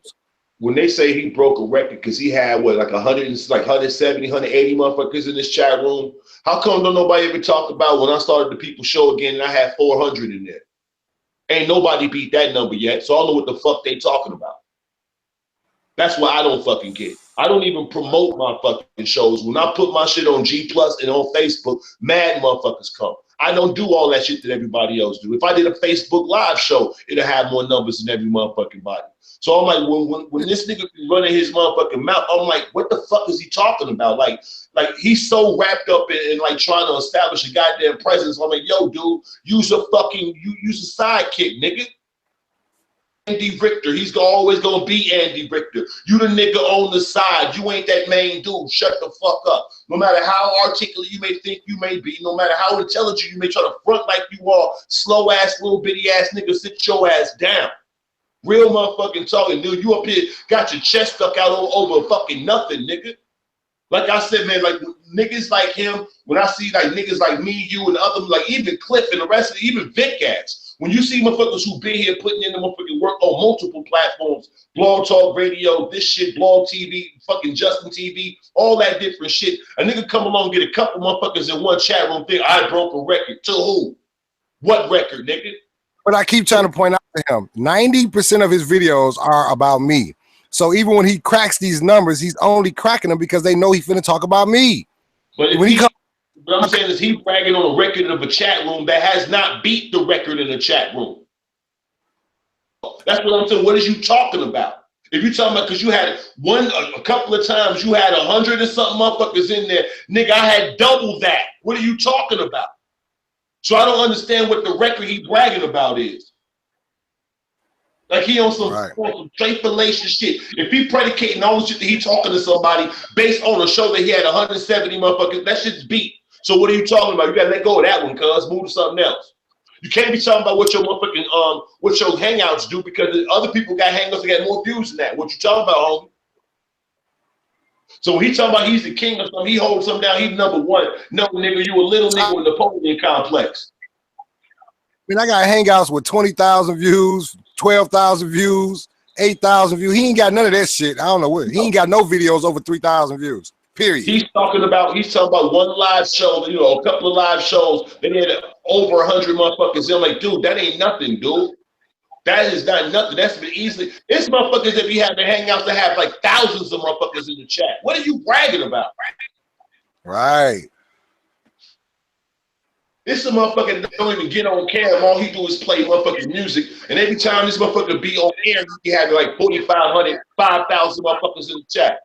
When they say he broke a record because he had what, like 170, 180 motherfuckers in this chat room, how come don't nobody ever talk about when I started the People Show again and I had 400 in there? Ain't nobody beat that number yet, so I don't know what the fuck they talking about. That's what I don't fucking get. I don't even promote my fucking shows. When I put my shit on G+ and on Facebook, mad motherfuckers come. I don't do all that shit that everybody else do. If I did a Facebook Live show, it'll have more numbers than every motherfucking body. So I'm like, when this nigga be running his motherfucking mouth, I'm like, what the fuck is he talking about? Like he's so wrapped up in like trying to establish a goddamn presence. I'm like, yo, dude, use a sidekick, nigga. Andy Richter, he's always gonna be Andy Richter. You the nigga on the side. You ain't that main dude. Shut the fuck up. No matter how articulate you may think you may be, no matter how intelligent you may try to front like you are, slow ass little bitty ass nigga, sit your ass down. Real motherfucking talking, dude. You up here got your chest stuck out over fucking nothing, nigga. Like I said, man, like niggas like him, when I see like niggas like me, you, and other, like even Cliff and the rest of it, even Vic ass. When you see motherfuckers who been here putting in the motherfucking work on multiple platforms, Blog Talk Radio, this shit, Blog TV, fucking Justin TV, all that different shit, a nigga come along, get a couple motherfuckers in one chat room, think I broke a record. To who? What record, nigga? But I keep trying to point out to him, 90% of his videos are about me. So even when he cracks these numbers, he's only cracking them because they know he's finna talk about me. But when what I'm saying is he bragging on a record of a chat room that has not beat the record in the chat room. That's what I'm saying. What is you talking about? If you're talking about, because you had a couple of times, you had 100 and something motherfuckers in there. Nigga, I had double that. What are you talking about? So I don't understand what the record he bragging about is. Like he on some straight fallacious shit. If he predicating all the shit that he talking to somebody based on a show that he had 170 motherfuckers, that shit's beat. So what are you talking about? You gotta let go of that one, cuz. Move to something else. You can't be talking about what your motherfucking what your hangouts do, because other people got hangouts that got more views than that. What you talking about, homie? So when he talking about he's the king or something, he holds something down, he's number one. No, nigga, you a little nigga with Napoleon complex. I mean, I got hangouts with 20,000 views, 12,000 views, 8,000 views. He ain't got none of that shit. I don't know what. He ain't got no videos over 3,000 views. Period. He's talking about one live show, you know, a couple of live shows. They had over 100 motherfuckers. I'm like, dude, that ain't nothing, dude. That is not nothing. That's been easily. It's motherfuckers that be having hangouts that have like thousands of motherfuckers in the chat. What are you bragging about? Right. This is a motherfucker that don't even get on camera. All he do is play motherfucking music. And every time this motherfucker be on air, he have like 4,500, 5,000 motherfuckers in the chat.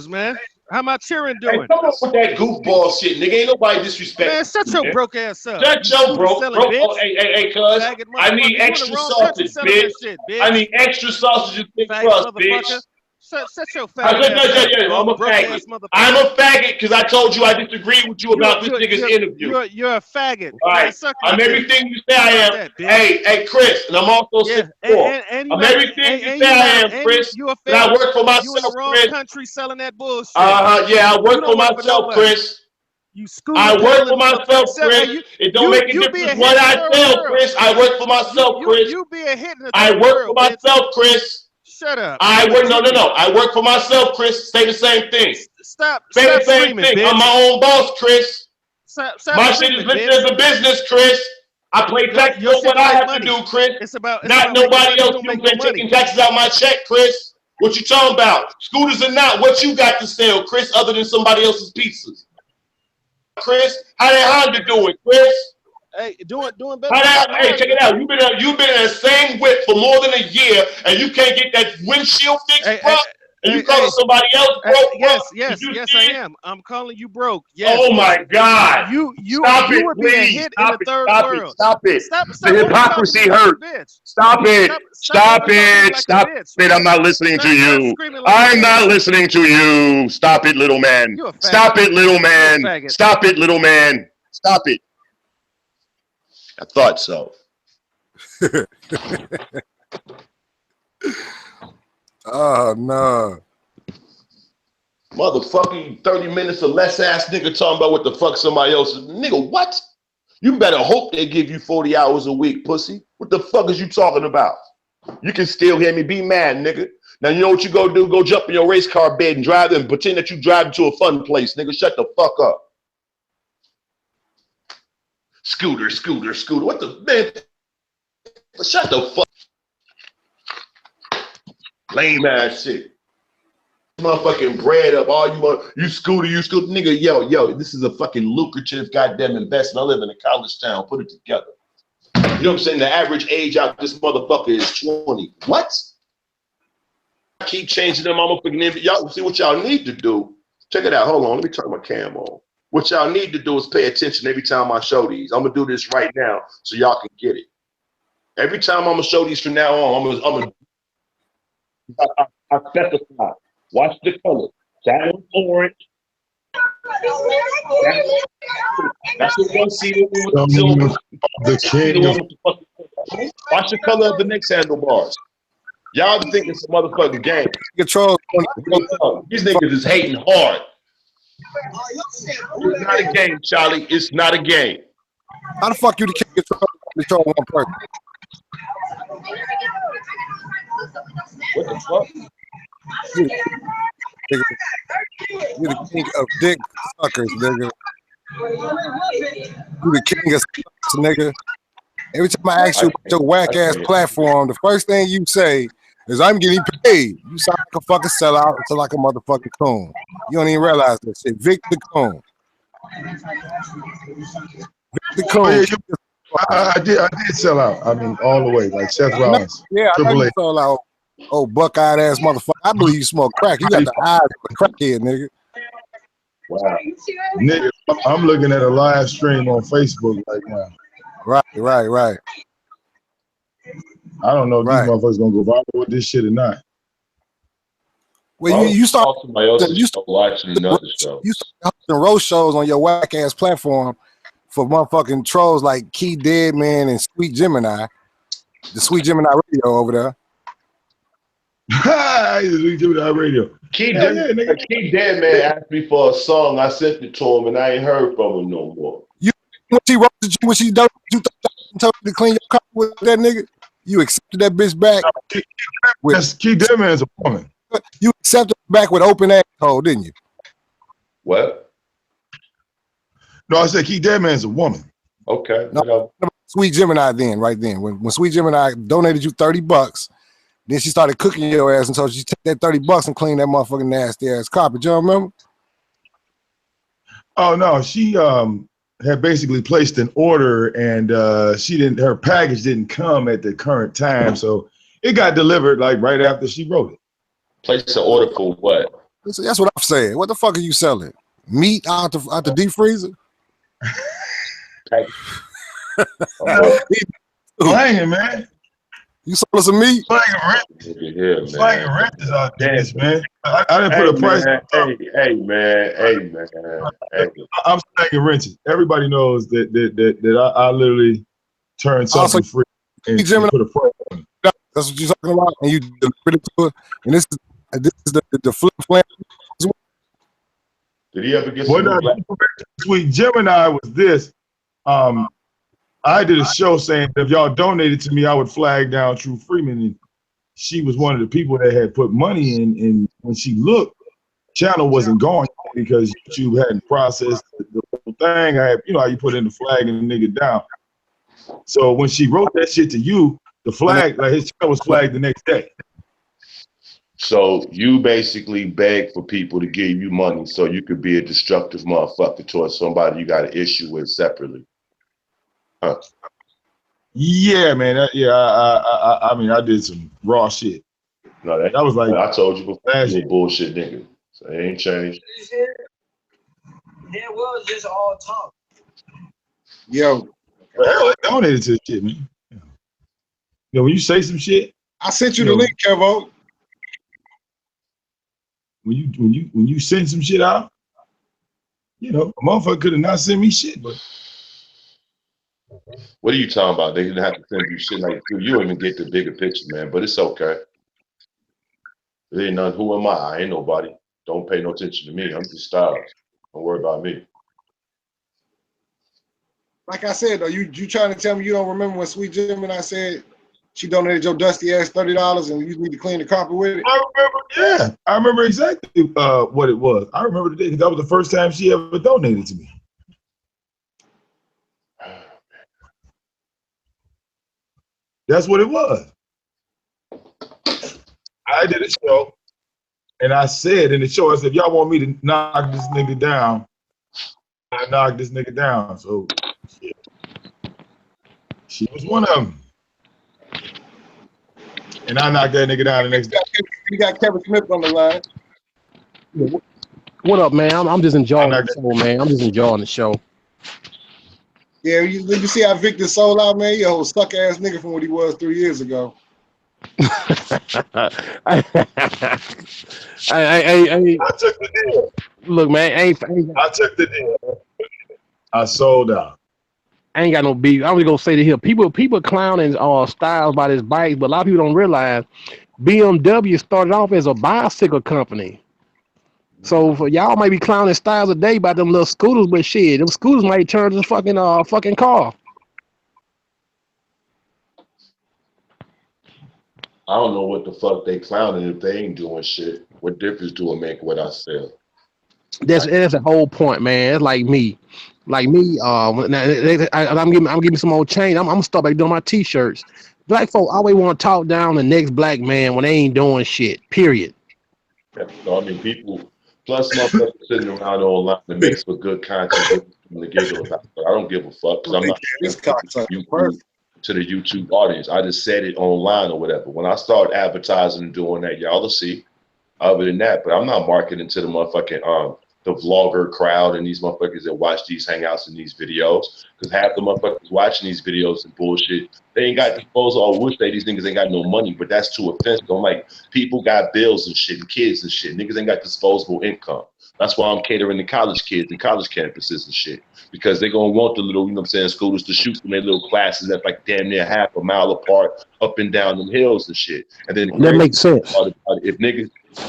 Man, how my cheering doing? Hey, come on with that goofball shit, nigga. Ain't nobody disrespecting. Man, shut your broke ass up. Shut your broke. Oh, hey, cuz. I need extra sausage, bitch. I need extra sausage and thick crust, bitch. Shut your faggot ass up. I'm a faggot. I'm a faggot because I told you I disagree with you about this nigga's interview. You're a faggot. All right. I'm everything you say I am. Hey, Chris, and I'm also 6'4". I'm everything you say I am, Chris. And I work for myself, you in the wrong Chris. country selling that bullshit. Yeah, I work for myself, Chris. I work for myself, Chris. It don't make a difference what I sell, Chris. I work for myself, Chris. You be a hit in the I work for myself, Chris. Shut up. I work. No. I work for myself, Chris. Say the same thing. Stop. Say the same thing. Bitch. I'm my own boss, Chris. Stop my shit is listed as a business, Chris. I pay taxes on what I have to do, Chris. It's about not nobody else. You been taking taxes out my check, Chris. What you talking about? Scooters or not? What you got to sell, Chris? Other than somebody else's pizzas, Chris. How that Honda doing, Chris? Hey, doing better. Hey, check it out. You've been in the same whip for more than a year, and you can't get that windshield fixed, bro. And you calling somebody else broke? Yes, I am. I'm calling you broke. Yes. Oh my God! You would be a hit in the third world. Stop it! Stop the hypocrisy hurts. Stop it! Stop it! I'm not listening to you. I'm not listening to you. Stop it, little man. Stop it, little man. Stop it, little man. Stop it. I thought so. Oh no. Motherfucking 30 minutes or less ass nigga talking about what the fuck somebody else is. Nigga, what? You better hope they give you 40 hours a week, pussy. What the fuck is you talking about? You can still hear me. Be mad, nigga. Now you know what you go do? Go jump in your race car bed and drive and pretend that you driving to a fun place, nigga. Shut the fuck up. Scooter. What the man? Shut the fuck. Lame ass shit. Motherfucking bread up. All you want, you scooter, nigga. Yo, this is a fucking lucrative goddamn investment. I live in a college town. Put it together. You know what I'm saying? The average age out this motherfucker is 20. What? I keep changing them. I'm gonna forgive y'all. See what y'all need to do. Check it out. Hold on. Let me turn my cam on. What y'all need to do is pay attention every time I show these. I'm gonna do this right now so y'all can get it. Every time I'm gonna show these from now on, I specify. Watch the color. That one's orange. That's the one seal with the silver. The king. Watch the color of the next handlebars. Y'all think it's a motherfucking game. Control. These niggas is hating hard. It's not a game, Charlie. It's not a game. How the fuck you the king control one person? What the fuck? You the king of dick suckers, nigga. You the king of suckers, nigga. Every time I ask you about your whack ass platform, the first thing you say is I'm getting paid. You sound like a fucking sellout until like a motherfucking coon. You don't even realize that shit. Vic the coon. Vic the coon. I did sell out. I mean, all the way, like Seth Rollins. Yeah, I know you sold out. Oh, buck-eyed ass motherfucker. I believe you smoke crack. You got the eyes of a crackhead, nigga. Wow. Nigga, I'm looking at a live stream on Facebook right now. Right. I don't know if these motherfuckers gonna go viral with this shit or not. Well, you start watching another show. You start hosting roast shows on your whack ass platform for motherfucking trolls like Key Deadman and Sweet Gemini, the Sweet Gemini radio over there. Sweet Gemini Radio. Keith, Hell yeah, nigga. Keith Dead Man asked me for a song. I sent it to him, and I ain't heard from him no more. When she wrote you, when she told you to clean your car with that nigga, you accepted that bitch back. Keith Dead Man is a woman. You accepted her back with open asshole, didn't you? What? No, I said Keith Dead Man is a woman. Okay. No, Sweet Gemini then, right then. When Sweet Gemini donated you $30, then she started cooking your ass and told you to take that $30 and clean that motherfucking nasty ass carpet. You don't remember? Oh no, she had basically placed an order and her package didn't come at the current time, so it got delivered like right after she wrote it. Place an order for what? That's what I'm saying. What the fuck are you selling? Meat out the deep freezer? Slanging, man. You sold us some meat? Slanging rent is out there, man. I didn't put a price. Hey man. I'm slanging wrenches. Everybody knows that I literally turned something free and put a price on it. That's what you're talking about, and you delivered it to her. And this is the flip flap. Did he ever get some Sweet Gemini was this. I did a show saying that if y'all donated to me, I would flag down True Freeman. And she was one of the people that had put money in. And when she looked, channel wasn't going because YouTube hadn't processed the whole thing. I had, you know how you put in the flag and the nigga down. So when she wrote that shit to you, the flag, like his channel was flagged the next day. So you basically beg for people to give you money so you could be a destructive motherfucker towards somebody you got an issue with separately. Huh. Yeah, man. I mean, I did some raw shit. No, that was like I told you before. You a bullshit nigga. So it ain't changed. There was just all talk. Yo, I donated to this shit, man. You know, when you say some shit, I sent you the link, Kevo. When you send some shit out, you know, a motherfucker could have not sent me shit, but. What are you talking about? They didn't have to send you shit like you don't even get the bigger picture, man. But it's okay. There ain't none. Who am I? I ain't nobody. Don't pay no attention to me. I'm just Styles. Don't worry about me. Like I said, though, you trying to tell me you don't remember when Sweet Gemini said she donated your dusty ass $30 and you need to clean the carpet with it? I remember, yeah. I remember exactly what it was. I remember the day because that was the first time she ever donated to me. That's what it was. I did a show, and I said in the show, I said, if y'all want me to knock this nigga down, I knock this nigga down. So yeah. She was one of them. And I knocked that nigga down the next day. You got Kevin Smith on the line. What up, man? I'm just enjoying the show, man. I'm just enjoying the show. Yeah, you see how Victor sold out, man? You old suck ass nigga from what he was 3 years ago. I took the deal. Look, man, I took the deal. I sold out. I ain't got no beef. I was gonna say to here, people clowning Styles by his bikes, but a lot of people don't realize BMW started off as a bicycle company. So for y'all might be clowning Styles a day about them little scooters, but shit, them scooters might turn to fucking car. I don't know what the fuck they clowning if they ain't doing shit. What difference do it make what I sell? That's the whole point, man. It's like me. I'm giving some old change. I'm gonna start back doing my t-shirts. Black folk always want to talk down the next black man when they ain't doing shit. Period. So, I mean, people plus motherfuckers sitting around online that makes for good content to giggle about. But I don't give a fuck because I'm not to the YouTube audience. I just said it online or whatever. When I start advertising and doing that, y'all will see. Other than that, but I'm not marketing to the motherfucking the vlogger crowd and these motherfuckers that watch these hangouts and these videos. Because half the motherfuckers watching these videos and bullshit, they ain't got disposal. I wish these niggas ain't got no money, but that's too offensive. I'm like, people got bills and shit and kids and shit. Niggas ain't got disposable income. That's why I'm catering to college kids and college campuses and shit. Because they're gonna want the little, you know what I'm saying, schoolers to shoot from their little classes that's like damn near half a mile apart up and down them hills and shit. And then the That crazy makes sense. part about it,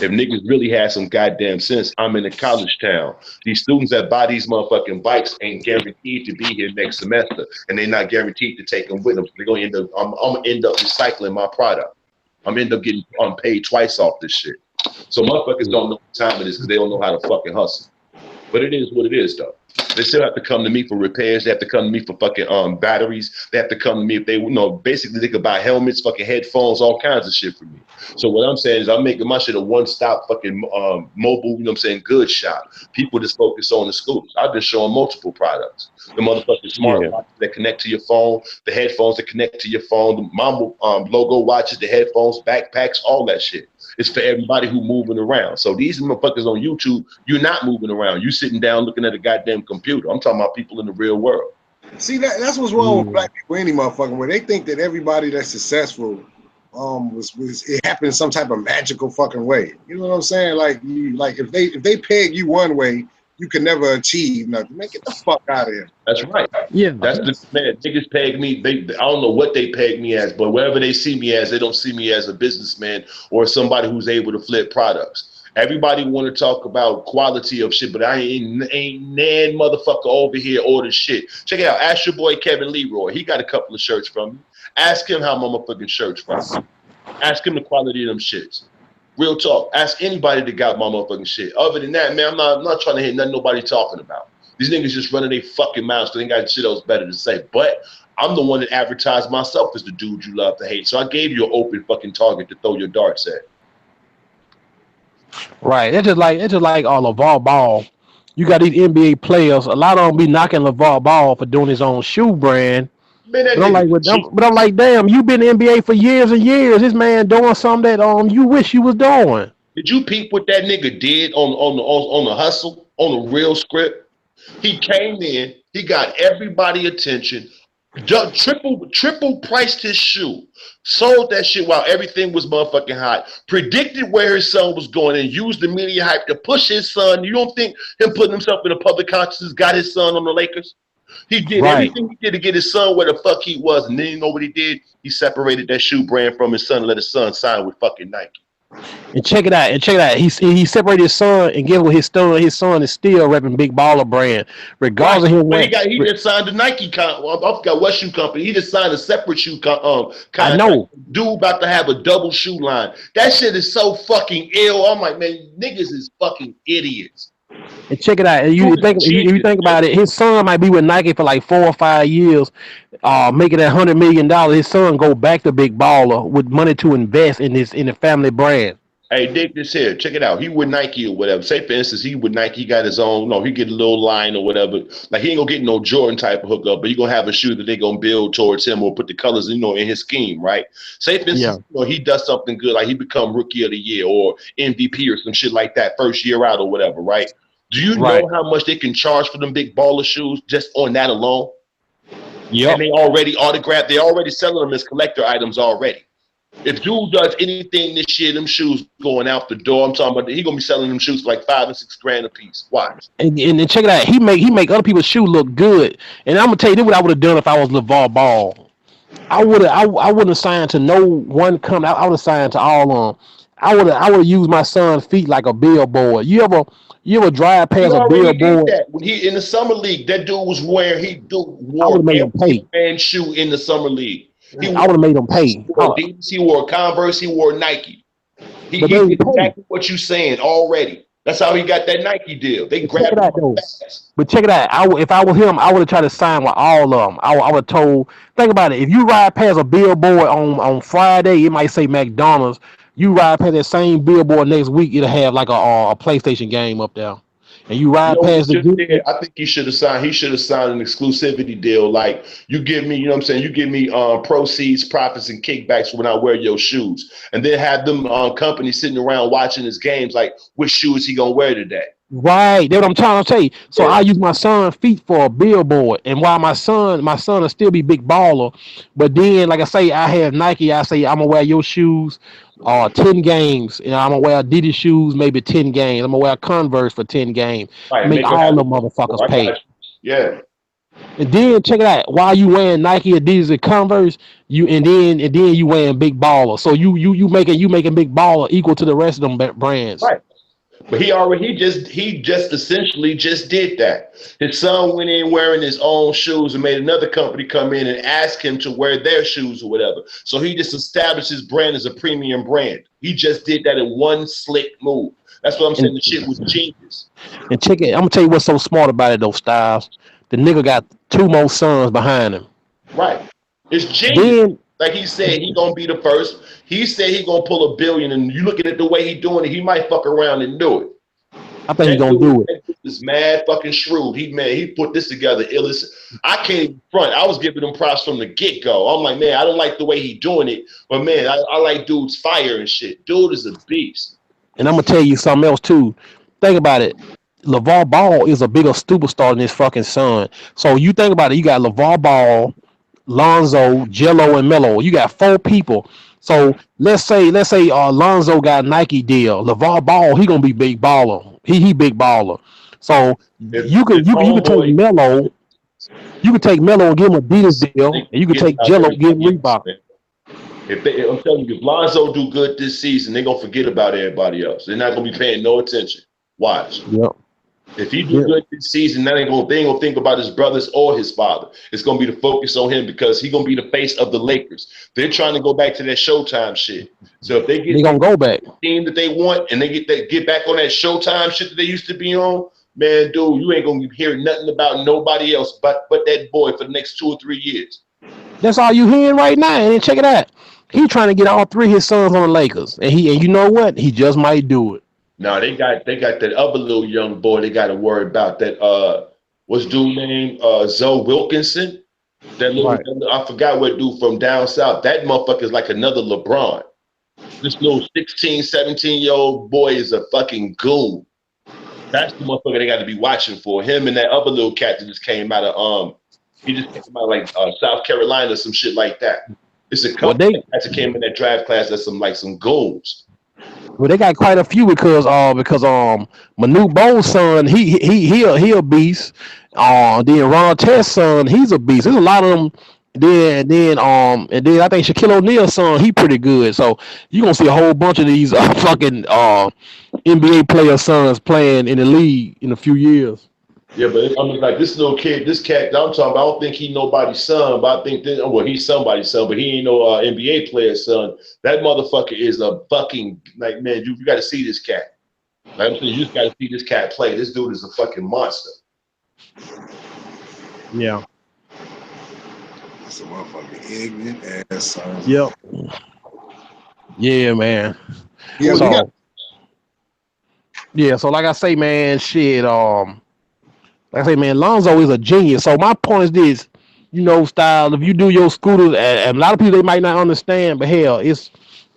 if niggas really had some goddamn sense, I'm in a college town. These students that buy these motherfucking bikes ain't guaranteed to be here next semester, and they're not guaranteed to take them with them. So they're gonna end up. I'm gonna end up recycling my product. I'm end up getting paid twice off this shit. So motherfuckers don't know what time it is because they don't know how to fucking hustle. But it is what it is, though. They still have to come to me for repairs. They have to come to me for fucking batteries. They have to come to me if they, basically they could buy helmets, fucking headphones, all kinds of shit for me. So what I'm saying is I'm making my shit a one-stop fucking mobile, you know what I'm saying, goods shop. People just focus on the scooters. I've been showing multiple products. The motherfucking smartwatches that connect to your phone, the headphones that connect to your phone, the Mambo logo watches, the headphones, backpacks, all that shit. It's for everybody who moving around. So these motherfuckers on YouTube, you're not moving around. You sitting down looking at a goddamn computer. I'm talking about people in the real world. See, that's what's wrong with black people, any motherfucking way. They think that everybody that's successful it happened in some type of magical fucking way. You know what I'm saying? Like if they peg you one way, you can never achieve nothing. Man, get the fuck out of here. That's right. Yeah. That's the man. Niggas peg me. I don't know what they peg me as, but wherever they see me as, they don't see me as a businessman or somebody who's able to flip products. Everybody want to talk about quality of shit, but I ain't nan motherfucker over here order shit. Check it out. Ask your boy Kevin Leroy. He got a couple of shirts from me. Ask him how my motherfucking shirts from me. Ask him the quality of them shits. Real talk. Ask anybody that got my motherfucking shit. Other than that, man, I'm not trying to hear nothing nobody talking about. These niggas just running their fucking mouths because they ain't got shit else better to say. But I'm the one that advertised myself as the dude you love to hate. So I gave you an open fucking target to throw your darts at. Right. It's just like LeVar Ball. You got these NBA players. A lot of them be knocking LeVar Ball for doing his own shoe brand. Man, But I'm like, damn, you been in the NBA for years and years. This man doing something that you wish you was doing. Did you peep what that nigga did on the hustle, on the real script? He came in, he got everybody attention, triple priced his shoe, sold that shit while everything was motherfucking hot, predicted where his son was going and used the media hype to push his son. You don't think him putting himself in the public consciousness got his son on the Lakers? He did everything he did to get his son where the fuck he was, and then you know what he did? He separated that shoe brand from his son and let his son sign with fucking Nike. And check it out. He separated his son and gave his son. His son is still repping Big Baller brand, regardless of him. But he just signed a Nike. I forgot what shoe company. He just signed a separate shoe contract. I know. Dude about to have a double shoe line. That shit is so fucking ill. I'm like, man, niggas is fucking idiots. And check it out. You think about it. His son might be with Nike for like 4 or 5 years, making that $100 million. His son go back to Big Baller with money to invest in the family brand. Hey, dig this here. Check it out. He with Nike or whatever. Say, for instance, he with Nike. He got his own. No, he get a little line or whatever. Like, he ain't gonna get no Jordan type of hookup, but he gonna have a shoe that they gonna build towards him or put the colors, in his scheme, right? Say, for instance, he does something good, like he become Rookie of the Year or MVP or some shit like that, first year out or whatever, right? Do you know how much they can charge for them Big Baller shoes just on that alone? Yeah. And they already autographed. They already selling them as collector items already. If dude does anything this year, them shoes going out the door. I'm talking about he gonna be selling them shoes for like $5 and $6 grand a piece. Watch. And check it out. He make other people's shoe look good. And I'm gonna tell you this what I would have done if I was LeVar Ball. I wouldn't have signed to no one company. I would have signed to all of them. I would have used my son's feet like a billboard. You ever drive past a billboard? When he in the summer league, that dude was wore every brand shoe in the summer league. I would have made him pay. He wore Converse, he wore Nike. He did exactly what you saying already. That's how he got that Nike deal. They grabbed him. But check it out. If I was him, I would have tried to sign with all of them. I would have told. Think about it. If you ride past a billboard on Friday, it might say McDonald's. You ride past that same billboard next week, it'll have like a PlayStation game up there. And you ride past the. I think he should have signed. He should have signed an exclusivity deal. Like, you give me, you know what I'm saying? You give me proceeds, profits, and kickbacks when I wear your shoes, and then have them companies sitting around watching his games. Like, which shoes he gonna wear today? Right, that's what I'm trying to say. So I use my son's feet for a billboard, and while my son will still be big baller, but then like I say, I have Nike. I say I'm gonna wear your shoes, 10 games, and I'm gonna wear Adidas shoes maybe 10 games. I'm gonna wear Converse for 10 games. Right, Make make it all the happen. motherfuckers I got pay. you. Yeah, And then check it out. While you wearing Nike, Adidas, and Converse, and then you wearing big baller. So you making big baller equal to the rest of them brands. right. But he just essentially just did that. His son went in wearing his own shoes and made another company come in and ask him to wear their shoes or whatever. So he just established his brand as a premium brand. He just did that in one slick move. That's what I'm saying. And The shit was genius. and check it. I'm gonna tell you what's so smart about it though, Styles. The nigga got two more sons behind him. Right. It's genius. Then Like he said, he gonna be the first. He said he gonna pull $1 billion, and you looking at the way he doing it, he might fuck around and do it. I think he gonna do it. That dude is mad fucking shrewd. He put this together. I can't even front. I was giving him props from the get go. I'm like, man, I don't like the way he doing it, but man, I like dude's fire and shit. Dude is a beast. And I'm gonna tell you something else too. Think about it. LeVar Ball is a bigger superstar than his fucking son. So you think about it. You got LeVar Ball, Lonzo, Jello, and Melo. You got 4 people. So let's say Lonzo got a Nike deal. LeVar Ball, he gonna be big baller. He big baller. So you can take Melo. You can take Melo and give him a Adidas deal, and you can take Jello and give him Reebok. I'm telling you, if Lonzo do good this season, they're gonna forget about everybody else. They're not gonna be paying no attention. Watch. Yep. If he do good this season, they ain't gonna think about his brothers or his father. It's gonna be the focus on him because he's gonna be the face of the Lakers. They're trying to go back to that Showtime shit. So if they gonna go back the team that they want and they get back on that Showtime shit that they used to be on, man, dude, you ain't gonna hear nothing about nobody else but that boy for the next 2 or 3 years. That's all you hearing right now. And then check it out. He trying to get all 3 of his sons on the Lakers, and you know what? He just might do it. No, they got that other little young boy they got to worry about. That what's dude name? Zoe Wilkinson. That little I forgot what dude from down south. That motherfucker is like another LeBron. This little 16, 17-year-old boy is a fucking goon. That's the motherfucker they got to be watching for. Him and that other little cat that just came out of he just came out like South Carolina, some shit like that. It's a couple that came in that draft class. That's some goons. Well, they got quite a few because Manu Bow's son, he a beast. Then Ron Test's son, he's a beast. There's a lot of them. And then I think Shaquille O'Neal's son, he pretty good. So you gonna see a whole bunch of these fucking NBA player sons playing in the league in a few years. Yeah, but I mean, like this little kid, this cat that I'm talking about, I don't think he nobody's son, but I think that, he's somebody's son, but he ain't no NBA player's son. That motherfucker is a fucking, like, man, you got to see this cat. Like I'm saying, you just got to see this cat play. This dude is a fucking monster. Yeah. It's a motherfucking ignorant ass son. Yep. Yeah, man. Yeah, so like I say, man, shit, like I say, man, Lonzo is a genius. So my point is this, Style, if you do your scooters, and a lot of people, they might not understand, but hell, it's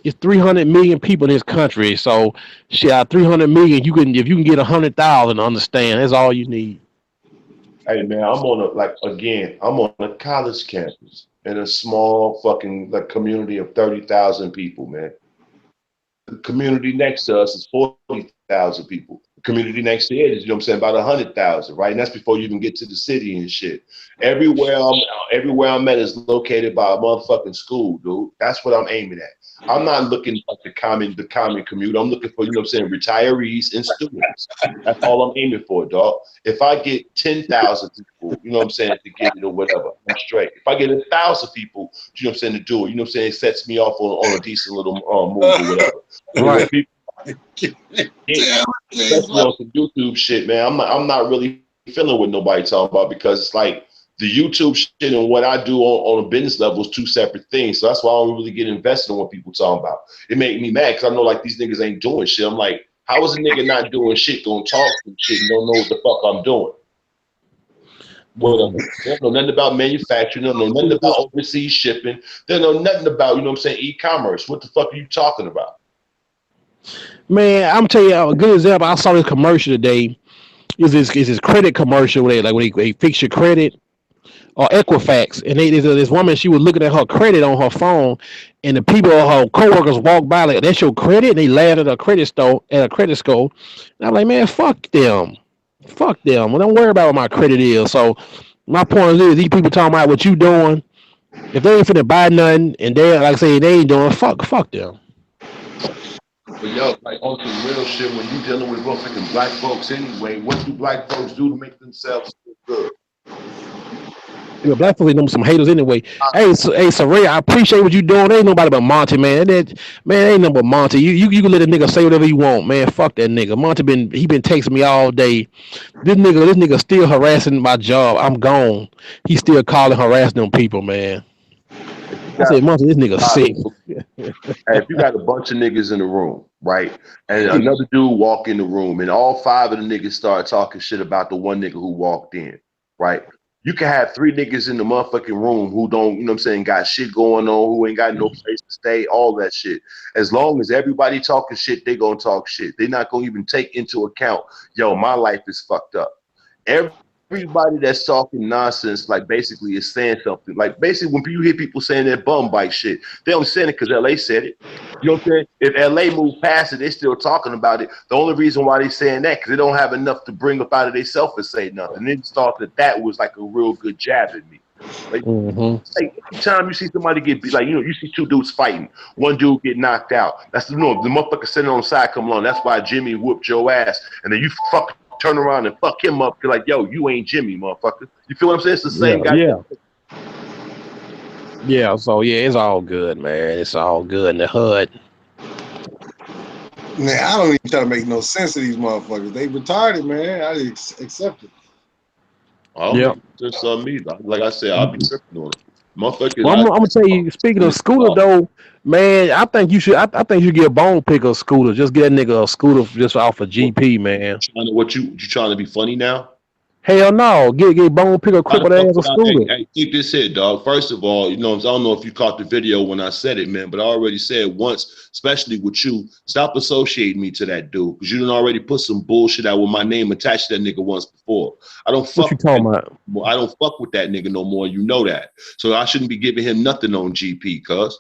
300 million people in this country. So shit, out of 300 million, if you can get 100,000 to understand, that's all you need. Hey man, I'm on a college campus in a small fucking community of 30,000 people, man. The community next to us is 40,000 people. The community next to it is, about 100,000, right? And that's before you even get to the city and shit. Everywhere I'm at is located by a motherfucking school, dude. That's what I'm aiming at. I'm not looking at the common commute. I'm looking for, retirees and students. That's all I'm aiming for, dog. If I get 10,000 people, to get it or whatever, I'm straight. If I get 1,000 people, to do it, it sets me off on a decent little move or whatever. Right. Especially on some YouTube shit, man. I'm not really feeling what nobody talking about because it's like the YouTube shit and what I do on a business level is 2 separate things. So that's why I don't really get invested in what people talking about. It make me mad because I know like these niggas ain't doing shit. I'm like, how is a nigga not doing shit gonna talk some shit and don't know what the fuck I'm doing? Well, they don't know nothing about manufacturing. They don't know nothing about overseas shipping. They don't know nothing about, e-commerce. What the fuck are you talking about? Man, I'm telling you a good example. I saw this commercial today. is this credit commercial where like when they fix your credit or Equifax, and this woman, she was looking at her credit on her phone, and the people, her coworkers walked by like, "That's your credit," and they laughed at a credit store at a credit score. And I'm like, man, fuck them. Well, don't worry about what my credit is. So my point is, these people talking about what you doing. If they ain't finna buy nothing, and they like I say they ain't doing, fuck them. But yo, like on some real shit, when you dealing with motherfucking black folks anyway, what do black folks do to make themselves feel good? Yeah, black folks know some haters anyway. Hey, Saray, I appreciate what you doing. Ain't nobody but Monty, man. Man, ain't nobody but Monty. You can let a nigga say whatever you want, man. Fuck that nigga. Monty been texting me all day. This nigga still harassing my job. I'm gone. He still calling, harassing them people, man. I said, Monty, this nigga sick. Hey, if you got a bunch of niggas in the room, right, and another dude walk in the room, and all 5 of the niggas start talking shit about the one nigga who walked in, right? You can have 3 niggas in the motherfucking room who don't, you know what I'm saying, got shit going on, who ain't got no place to stay, all that shit. As long as everybody talking shit, they gonna talk shit. They not gonna even take into account, yo, my life is fucked up. Everybody that's talking nonsense, like basically is saying something. Like basically when you hear people saying that bum bite shit, they only saying it because L.A. said it. You know what I'm saying? If L.A. moved past it, they still talking about it. The only reason why they saying that because they don't have enough to bring up out of themselves and say nothing. And they just thought that was like a real good jab at me. Like, like anytime you see somebody get beat, like, you know, you see 2 dudes fighting, one dude get knocked out. That's the motherfucker sitting on the side come along. That's why Jimmy whooped your ass, and then you fuck turn around and fuck him up. You're like, yo, you ain't Jimmy, motherfucker. You feel what I'm saying? It's the same guy. Yeah. So yeah, it's all good, man. It's all good in the hood. Man, I don't even try to make no sense of these motherfuckers. They retarded, man. I accept it. I don't make sense of me. Like I said, I'll be tripping on it. Motherfuckers. Well, I'm gonna tell you. Speaking of Scooter, though, man, I think you should. I think you should get a bone picker Scooter. Just get that nigga a Scooter just off of GP, man. What you trying to be funny now? Hell no, get bone picker crippled ass a Scooter. Hey, keep this here, dog. First of all, you know, I don't know if you caught the video when I said it, man, but I already said once, especially with you, stop associating me to that dude because you done already put some bullshit out with my name attached to that nigga once before. I don't fuck. What you talking about? I don't fuck with that nigga no more. You know that, so I shouldn't be giving him nothing on GP. Cuz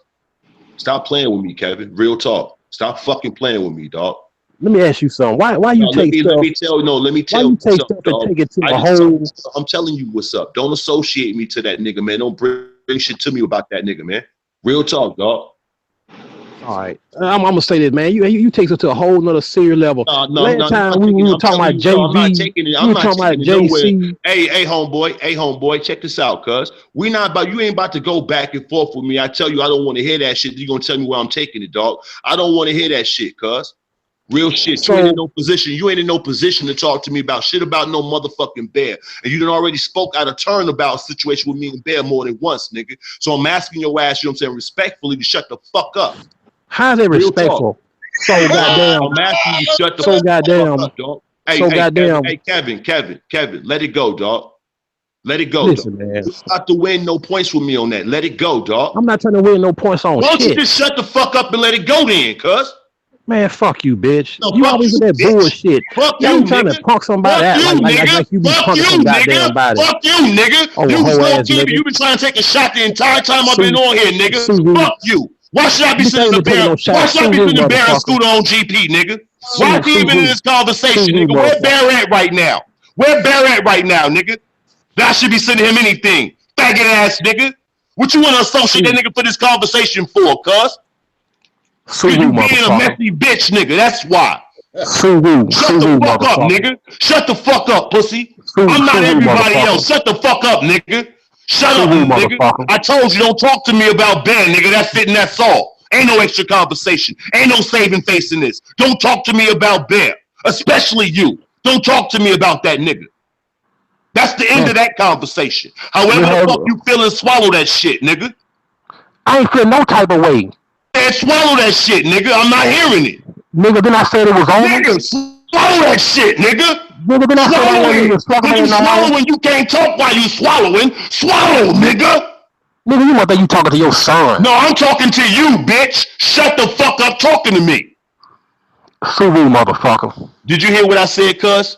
stop playing with me, Kevin. Real talk. Stop fucking playing with me, dog. Let me ask you something. Why you take stuff? Let me tell you take stuff and take it to a whole? I'm telling you what's up. Don't associate me to that nigga, man. Don't bring shit to me about that nigga, man. Real talk, dog. All right, I'm gonna say this, man. You take it to a whole nother serious level. Last time we were talking about JV. I'm not taking it. I'm not talking about JC. Hey, homeboy, check this out, cuz you ain't about to go back and forth with me. I tell you, I don't want to hear that shit. You gonna tell me where I'm taking it, dog? I don't want to hear that shit, cuz. Real shit. You ain't in no position. You ain't in no position to talk to me about shit about no motherfucking Bear. And you done already spoke out of turn about a situation with me and Bear more than once, nigga. So I'm asking your ass, you know what I'm saying, respectfully to shut the fuck up. How's that respectful? So goddamn. I'm asking you to shut the fuck up, dog. Hey, Kevin, let it go, dog. Let it go, listen, dog. Man. You not to win no points with me on that. Let it go, dog. I'm not trying to win no points on shit. Why don't you just shut the fuck up and let it go then, cuz? Man, fuck you, bitch. No, you always with that bitch. bullshit. Fuck you you, trying nigga. to punk somebody out like you be punking some goddamn body. Fuck you, nigga. Oh, you whole ass nigga. nigga. You been trying to take a shot the entire time I've been on here, nigga. Fuck you. Why should I be sitting the bear? Why should I be sitting the bear and Scooter on GP, nigga? Why is he even in this conversation, nigga? Where Bear at right now? Where Bear at right now, nigga? That should be sending him anything. Faggot ass nigga. What you want to associate that nigga for this conversation for, cuz? You being a messy bitch, nigga. That's why. Shut the fuck up, nigga. Shut the fuck up, pussy. I'm not everybody else. Shut the fuck up, nigga. Shut up, nigga. I told you, don't talk to me about Ben, nigga. That's it and that's all. Ain't no extra conversation. Ain't no saving face in this. Don't talk to me about Bear. Especially you. Don't talk to me about that nigga. That's the end of that conversation. However the fuck you feel and swallow that shit, nigga. I ain't feel no type of way. Man, swallow that shit, nigga. I'm not hearing it. Nigga, then I said it was over. Nigga, swallow that shit, nigga. Nigga, then I said it was when you swallowing, you can't talk while you swallowing. Swallow, nigga. Nigga, you want that you talking to your son. No, I'm talking to you, bitch. Shut the fuck up talking to me. Suru, motherfucker. Did you hear what I said, cuz?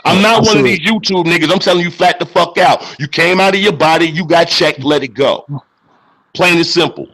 I'm I not one of should. these YouTube niggas. I'm telling you flat the fuck out. You came out of your body, you got checked, let it go. Plain and simple.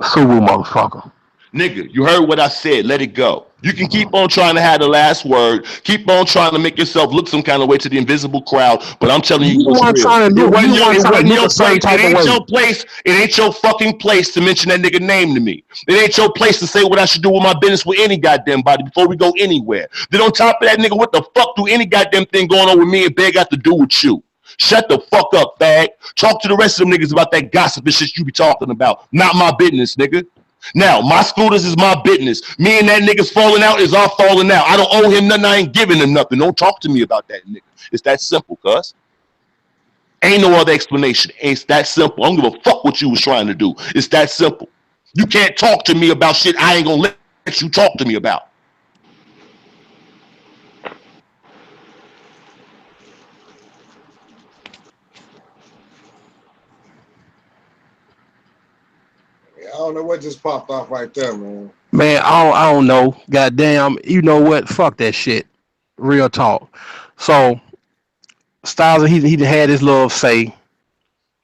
Subu motherfucker. Nigga, you heard what I said. Let it go. You can keep on trying to have the last word. Keep on trying to make yourself look some kind of way to the invisible crowd. But I'm telling you You the what's one real. trying to look. You the one It trying to wasn't look your a certain place. type It of ain't way. your place. It ain't your fucking place to mention that nigga name to me. It ain't your place to say what I should do with my business with any goddamn body before we go anywhere. Then on top of that, nigga, what the fuck do any goddamn thing going on with me and Bear got to do with you? Shut the fuck up, fag. Talk to the rest of them niggas about that gossip and shit you be talking about. Not my business, nigga. Now, my scooters is my business. Me and that nigga's falling out is our falling out. I don't owe him nothing. I ain't giving him nothing. Don't talk to me about that nigga. It's that simple, cuz. Ain't no other explanation. It's that simple. I don't give a fuck what you was trying to do. It's that simple. You can't talk to me about shit I ain't gonna let you talk to me about. I don't know what just popped off right there, man. Man, I don't know. Goddamn, you know what? Fuck that shit. Real talk. So Styles, he had his little say.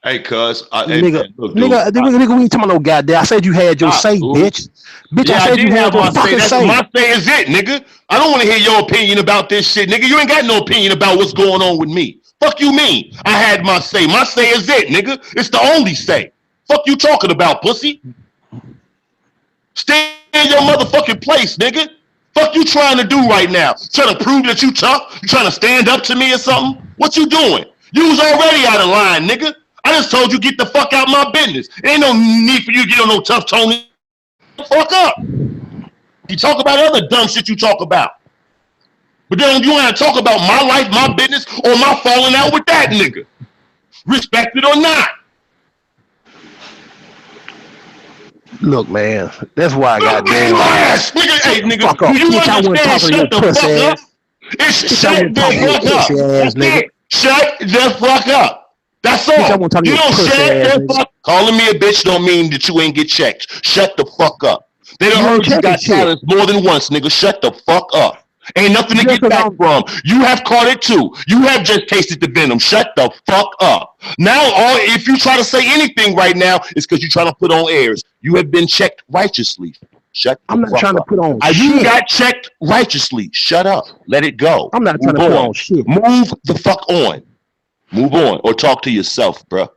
Hey, cuz. Hey, Nigga, man, look, dude. nigga, we ain't talking about no goddamn. I said you had your Stop, say, dude. bitch. Bitch, I Yeah, I said you did had have your my say. fucking That's say. my say is it, nigga. I don't want to hear your opinion about this shit, nigga. You ain't got no opinion about what's going on with me. Fuck you mean? I had my say. My say is it, nigga. It's the only say. Fuck you talking about, pussy. Stay in your motherfucking place, nigga. Fuck you trying to do right now? Trying to prove that you tough? You trying to stand up to me or something? What you doing? You was already out of line, nigga. I just told you get the fuck out my business. Ain't no need for you to get on no tough tone. Fuck up. You talk about other dumb shit you talk about. But then you want to talk about my life, my business, or my falling out with that nigga. Respect it or not. Look, man, that's why I Look got me in damn. my ass. Nigga, Shut hey, the nigga, fuck do up, you bitch. I wasn't understand? talking to your Shut the pussy fuck up. ass. It's Bitch, I shut wasn't the talking to your fuck pussy up. ass, That's nigga. it. Shut the fuck up. That's Bitch, I all. wasn't talking to You your don't pussy shut ass, the nigga. fuck. Calling me a bitch don't mean that you ain't get checked. Shut the fuck up. They done You ain't heard you checking got shit. silence more than once, nigga. Shut the fuck up. Ain't nothing to Just get cause back I'm from. You have caught it too. You have just tasted the venom. Shut the fuck up. Now, all if you try to say anything right now, it's because you're trying to put on airs. You have been checked righteously. Shut the I'm not fuck trying to up. put on You shit. got checked righteously. Shut up. Let it go. I'm not trying Move to put on. on shit. Move the fuck on. Move on. Or talk to yourself, bruh.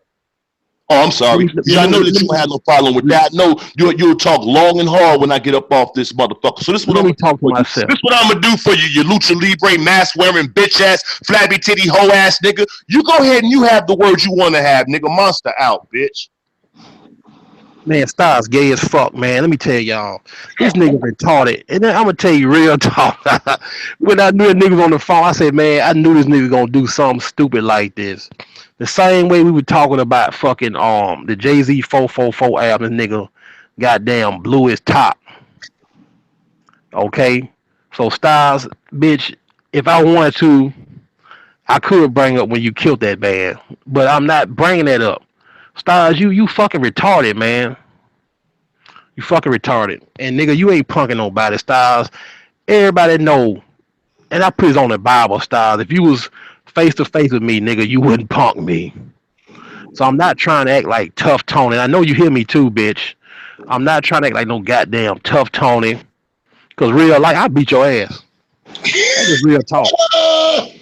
Oh, I'm Let sorry. me, let, Because I know let, that let you me, have no problem with that. I know you'll talk long and hard when I get up off this motherfucker. So this is what let I'm me gonna do talk to for you. myself. This is what I'm gonna do for you, you lucha libre mask wearing bitch ass, flabby titty hoe ass nigga. You go ahead and you have the words you want to have, nigga. Monster out, bitch. Man, Styles gay as fuck, man. Let me tell y'all. This nigga retarded. And then I'm gonna tell you real talk. When I knew a nigga was on the phone, I said, man, I knew this nigga gonna do something stupid like this. The same way we were talking about fucking the Jay-Z 444 album, this nigga goddamn blew his top. Okay? So Styles, bitch, if I wanted to, I could bring up when you killed that man. But I'm not bringing that up. Styles, you fucking retarded, man. You fucking retarded. And nigga, you ain't punking nobody, Styles. Everybody know. And I put it on the Bible, Styles. If you was face to face with me, nigga, you wouldn't punk me. So I'm not trying to act like tough Tony. I know you hear me too, bitch. I'm not trying to act like no goddamn tough Tony. Cause real like I beat your ass. That is real talk. I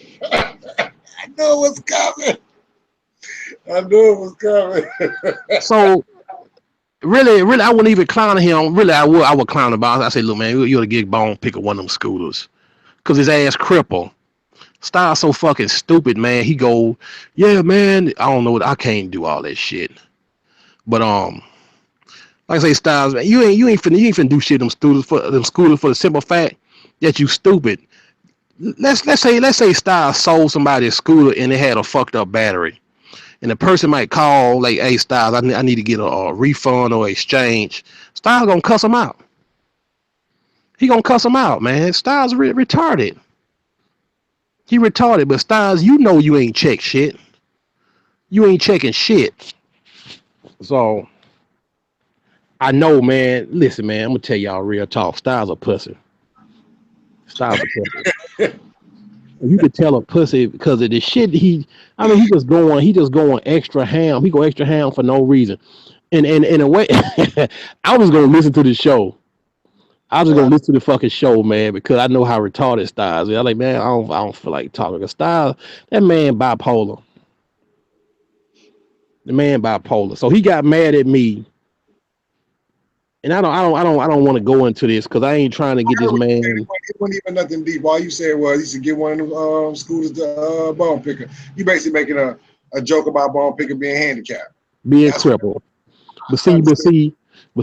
knew it was coming. I knew it was coming. So really, I wouldn't even clown him. Really, I would clown about. I say, look, man, you're a gig bone pick up one of them scooters. Cause his ass cripple. Styles so fucking stupid, man. He go, yeah, man. I don't know what I can't do all that shit. But like I say, Styles, man, you ain't finna do shit them scooters for the simple fact that you stupid. Let's say Styles sold somebody a scooter and it had a fucked up battery. And the person might call like, hey Styles, I need to get a refund or exchange. Styles gonna cuss him out. He gonna cuss him out, man. Styles retarded. He retarded, but Styles, you know you ain't check shit. You ain't checking shit. So I know, man. Listen, man, I'm gonna tell y'all real talk. Styles a pussy. Styles a pimpin'. You could tell a pussy because of the shit I mean, he just going extra ham. He go extra ham for no reason. And in a way, I was gonna listen to the show. I was just gonna listen to the fucking show, man, because I know how retarded Styles is. I'm like, man, I don't feel like talking. Cause Styles, that man bipolar. The man bipolar. So he got mad at me, and I don't want to go into this because I ain't trying to get this man. It wasn't even nothing deep. All you said was he should get one of them scooters to bone picker. You basically making a joke about bone picker being handicapped, being crippled. But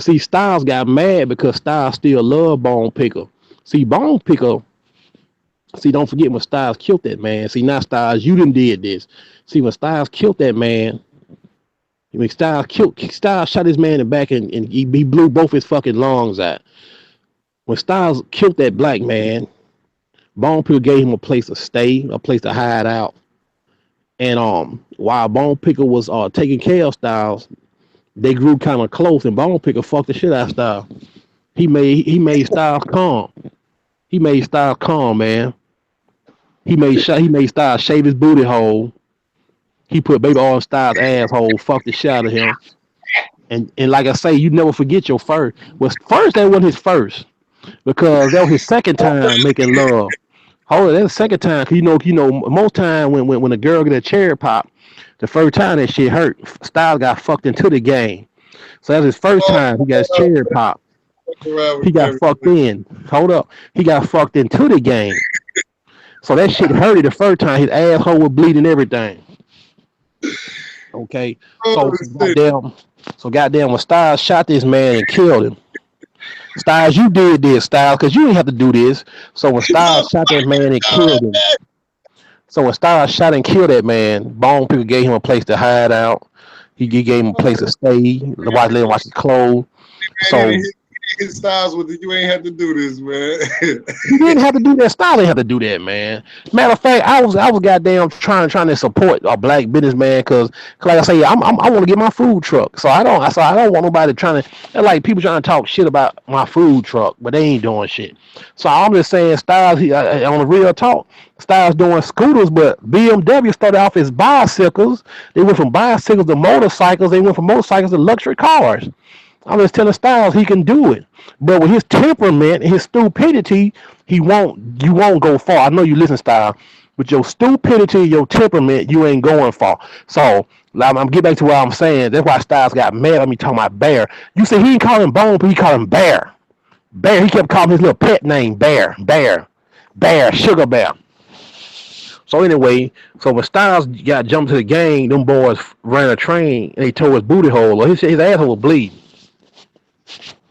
see, Styles got mad because Styles still love Bone Picker. See, Bone Picker. See, don't forget when Styles killed that man. See, now Styles, you done did this. See, when Styles killed that man, when Styles shot his man in the back and he blew both his fucking lungs out. When Styles killed that black man, Bone Picker gave him a place to stay, a place to hide out. And while Bone Picker was taking care of Styles, they grew kind of close, and Bone Picker fucked the shit out of Styles. He made Styles calm. He made Styles calm, man. He made Styles shave his booty hole. He put baby oil in Styles' asshole, fucked the shit out of him. And like I say, you never forget your first. Well, first that wasn't his first, because that was his second time making love. Hold on, that's the second time. You know, most time when a girl get a cherry pop, the first time that shit hurt, Styles got fucked into the game. So that's his first time he got his cherry pop. He got fucked in. Hold up. He got fucked into the game. So that shit hurted the first time. His asshole was bleeding everything. Okay. So goddamn when Styles shot this man and killed him. Styles, you did this, Styles, because you didn't have to do this. So when Styles shot that man and killed him. So when Styles shot and killed that man, Bone Picker gave him a place to hide out. He gave him a place to stay. Let him watch his clothes. So his Styles with you ain't have to do this, man. You didn't have to do that. Styles didn't have to do that, man. Matter of fact, I was goddamn trying to support a black businessman because like I say, I want to get my food truck. So I don't want nobody trying to like people trying to talk shit about my food truck, but they ain't doing shit. So I'm just saying, Styles on the real talk, Styles doing scooters, but BMW started off as bicycles. They went from bicycles to motorcycles. They went from motorcycles to luxury cars. I'm just telling Styles he can do it, but with his temperament and his stupidity, you won't go far. I know you listen, Styles, with your stupidity, your temperament, you ain't going far. So I'm get back to what I'm saying. That's why Styles got mad at me talking about Bear. You said he didn't call him Bone, but he called him Bear. Bear. He kept calling his little pet name Bear, Sugar Bear. So anyway, so when Styles got jumped to the game, them boys ran a train and they tore his booty hole, or his asshole was bleeding.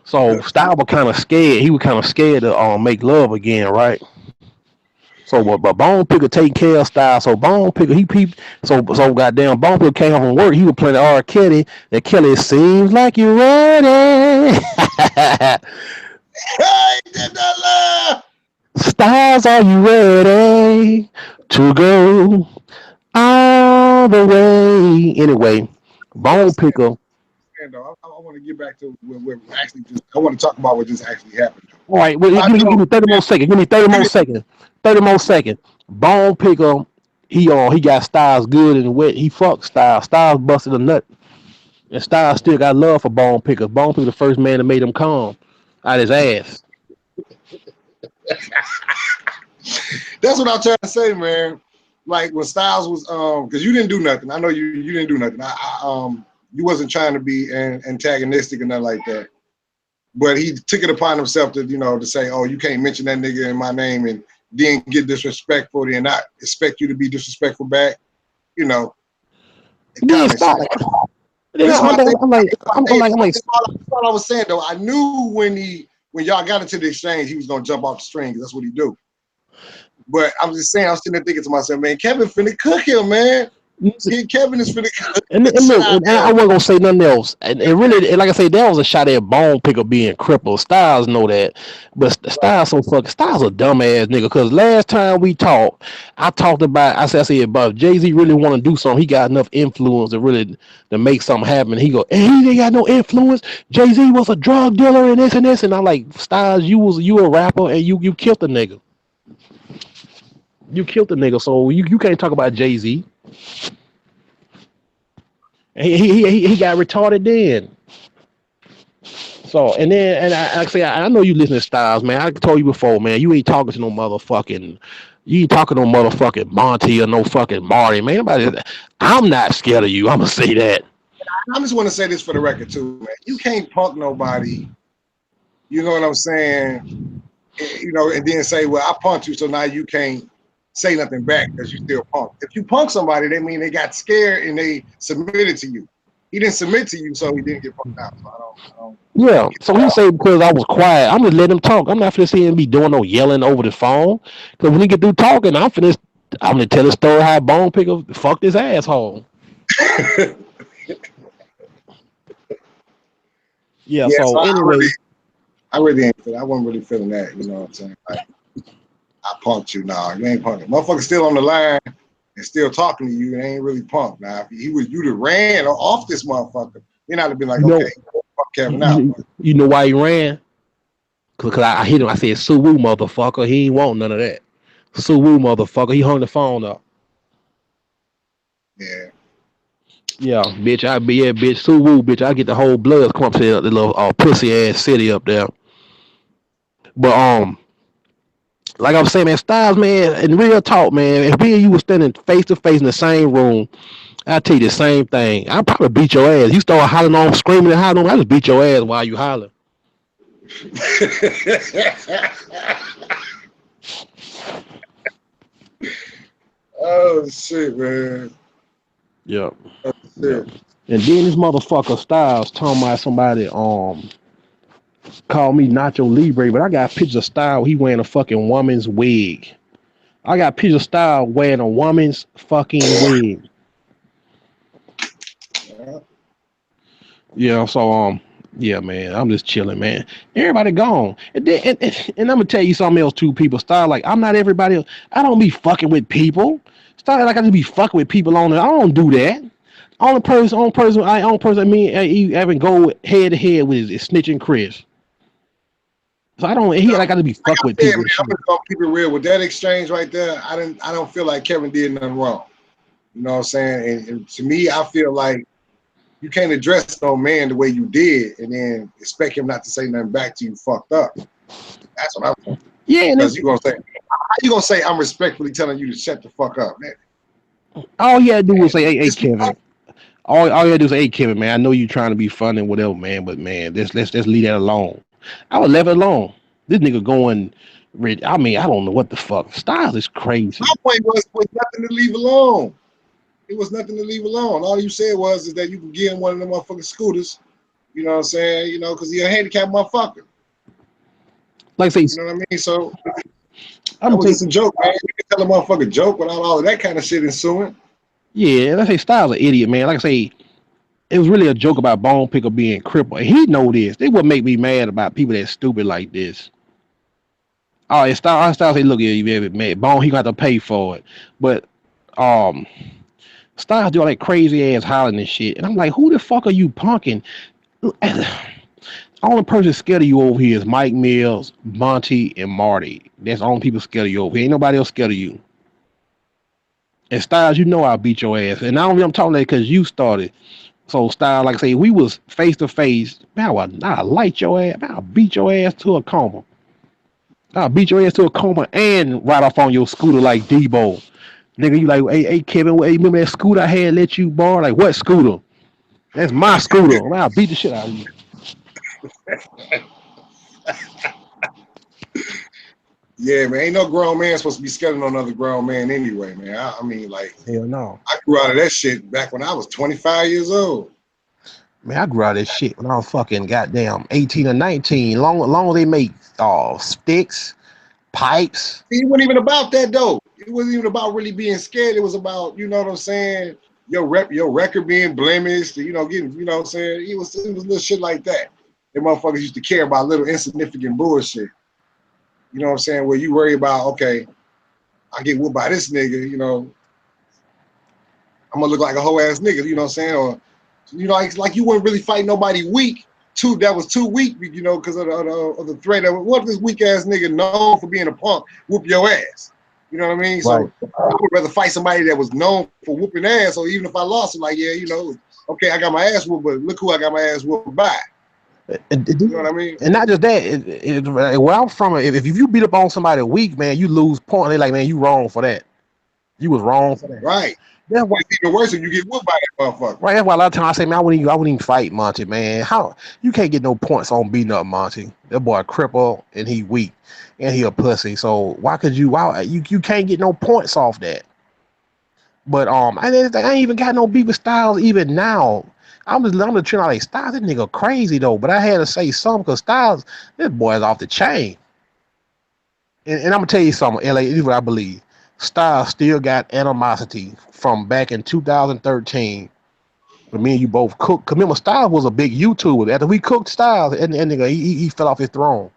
So Styles was kind of scared. He was kind of scared to make love again, right? So but Bone Picker taking care of Styles. So Bone Picker so goddamn Bone Picker came home from work. He was playing R. Kelly. That Kelly seems like you're ready. Styles, are you ready to go all the way? Anyway, Bone Picker. I want to get back to where actually I want to talk about what just actually happened. All right, well, give me 30 more seconds. Give me 30 more seconds. 30 more seconds. Bone Picker, he got Styles good and wet. He fucked Styles. Styles busted a nut. And Styles still got love for Bone Picker. Bone Picker the first man that made him calm out his ass. That's what I'm trying to say, man. Like when Styles was because you didn't do nothing. I know you didn't do nothing. You wasn't trying to be antagonistic or nothing like that. But he took it upon himself to, to say, oh, you can't mention that nigga in my name and then get disrespectful and not expect you to be disrespectful back. Yeah, stop. That's all I was saying though. I knew when y'all got into the exchange, he was gonna jump off the string because that's what he do. But I'm just saying, I'm sitting there thinking to myself, man, Kevin finna cook him, man. Kevin is finna cook. And look, I wasn't gonna say nothing else. And really, like I say, that was a shot at Bone Picker being crippled. Styles know that, but Styles a dumbass nigga. Because last time we talked, I said about Jay-Z really want to do something. He got enough influence to make something happen. He go, and he ain't got no influence. Jay-Z was a drug dealer and this and this. And I'm like, Styles, you a rapper and you killed the nigga. You killed the nigga, so you can't talk about Jay-Z. He got retarded then. So and then and I say I know you listen to Styles, man. I told you before, man. You ain't talking to no motherfucking. You ain't talking to no motherfucking Monty or no fucking Marty, man. I'm not scared of you. I'm gonna say that. I just want to say this for the record too, man. You can't punk nobody. You know what I'm saying? You know, and then say, "Well, I punked you, so now you can't say nothing back because you still punk." If you punk somebody, that mean they got scared and they submitted to you. He didn't submit to you, so he didn't get punked out. So I don't Yeah. So he say because I was quiet, I'm just letting him talk. I'm not finna see him be doing no yelling over the phone. Because when he get through talking, I'm gonna tell the story how Bone Picker fucked his asshole. Yeah. Yeah, So so anyway. I really ain't feeling. I wasn't really feeling that. You know what I'm saying? Like, I punked you. Nah, you ain't punked. Motherfucker still on the line and still talking to you and ain't really punked. Now, if he was you that ran off this motherfucker, then I'd have been like, okay, fuck Kevin out. You know why he ran? Cause I hit him. I said, "Suwu, motherfucker." He ain't want none of that. Suwu, motherfucker. He hung the phone up. Yeah. Yeah, bitch. Bitch. Suwu, bitch. I get the whole blood come up to the little pussy ass city up there. But like I was saying, man, Styles, man, in real talk, man, if me and you were standing face to face in the same room, I'd tell you the same thing. I'd probably beat your ass. You start hollering on, screaming and hollering on, I just beat your ass while you holler. Oh shit, man. Yep. Oh, Yep. And then this motherfucker Styles talking about somebody called me Nacho Libre, but I got pictures of Styles. He wearing a fucking woman's wig. I got pictures of Styles wearing a woman's fucking wig. Yeah, so yeah, man, I'm just chilling, man. Everybody gone, and I'm gonna tell you something else too. People start like I'm not everybody else. I don't be fucking with people. Start like I just be fucking with people on it. I don't do that. Only person I mean he ever go head to head with is snitching Chris. So I don't. He like I just be fucking with people. Man, I'm gonna keep it real with that exchange right there. I don't feel like Kevin did nothing wrong. You know what I'm saying? And to me, I feel like you can't address no man the way you did and then expect him not to say nothing back to you fucked up. That's what I'm saying. Yeah, because you gonna say I'm respectfully telling you to shut the fuck up, man. All he had to do was say, "Hey, Kevin." All you had to do is say, "Hey, Kevin, man, I know you trying to be funny and whatever, man, but man, let's leave that alone." I would left it alone. This nigga going, I mean, I don't know what the fuck. Styles is crazy. My point was nothing to leave alone. It was nothing to leave alone. All you said is that you can give him one of them motherfucking scooters. You know what I'm saying? You know, because he's a handicapped motherfucker. Like say, you know what I mean? So that was just a joke, man. You can tell a motherfucker joke without all of that kind of shit ensuing. Yeah, and I say Styles an idiot, man. Like I say, it was really a joke about Bone Picker being crippled. And he know this. They would make me mad about people that's stupid like this. Oh, and Styles say, look, yeah, man, Bone, he got to pay for it. But Styles do all that crazy ass hollering and shit. And I'm like, who the fuck are you punking? Only person scared of you over here is Mike Mills, Monty, and Marty. That's the only people scared of you over here. Ain't nobody else scared of you. And Styles, you know I'll beat your ass. And I don't I'm talking that because you started. So Styles, like I say, we was face to face. Man, I'll light your ass. Man, I'll beat your ass to a coma. I'll beat your ass to a coma and ride off on your scooter like Debo. Nigga, you like, hey, Kevin, hey, remember that scooter I had let you borrow? Like, what scooter? That's my scooter. Man, I'll beat the shit out of you. Yeah, man. Ain't no grown man supposed to be scared of another grown man anyway, man. I mean, like, hell no. I grew out of that shit back when I was 25 years old. Man, I grew out of this shit when I was fucking goddamn 18 or 19. Long as they make sticks, pipes. It wasn't even about that though. It wasn't even about really being scared. It was about, you know what I'm saying, your record being blemished, you know, getting, you know what I'm saying? It was little shit like that. Them motherfuckers used to care about little insignificant bullshit. You know what I'm saying? Where you worry about, okay, I get whooped by this nigga, you know, I'm gonna look like a whole ass nigga, you know what I'm saying? Or, you know, it's like you wouldn't really fight nobody weak. That was too weak, you know, because of the threat of what if this weak ass nigga known for being a punk whoop your ass? You know what I mean? Right. So I would rather fight somebody that was known for whooping ass. So even if I lost, I'm like, yeah, you know, okay, I got my ass whooped, but look who I got my ass whooped by. You know what I mean? And not just that, where I'm from, if you beat up on somebody weak, man, you lose point. They like, man, you wrong for that. You was wrong for that. Right. That's why. It's even worse if you get whooped by that motherfucker. Right. That's why a lot of times I say, man, I wouldn't even fight Monty, man. How you can't get no points on beating up Monty? That boy a cripple and he weak and he a pussy. So why could you? Why you can't get no points off that? But I ain't even got no beef with Styles even now. I'm just treating like Styles. This nigga crazy though. But I had to say something because Styles, this boy is off the chain. And I'm gonna tell you something, LA. This is what I believe. Styles still got animosity from back in 2013. When me and you both cooked. Cause remember, Styles was a big YouTuber. After we cooked Styles, and nigga, he fell off his throne.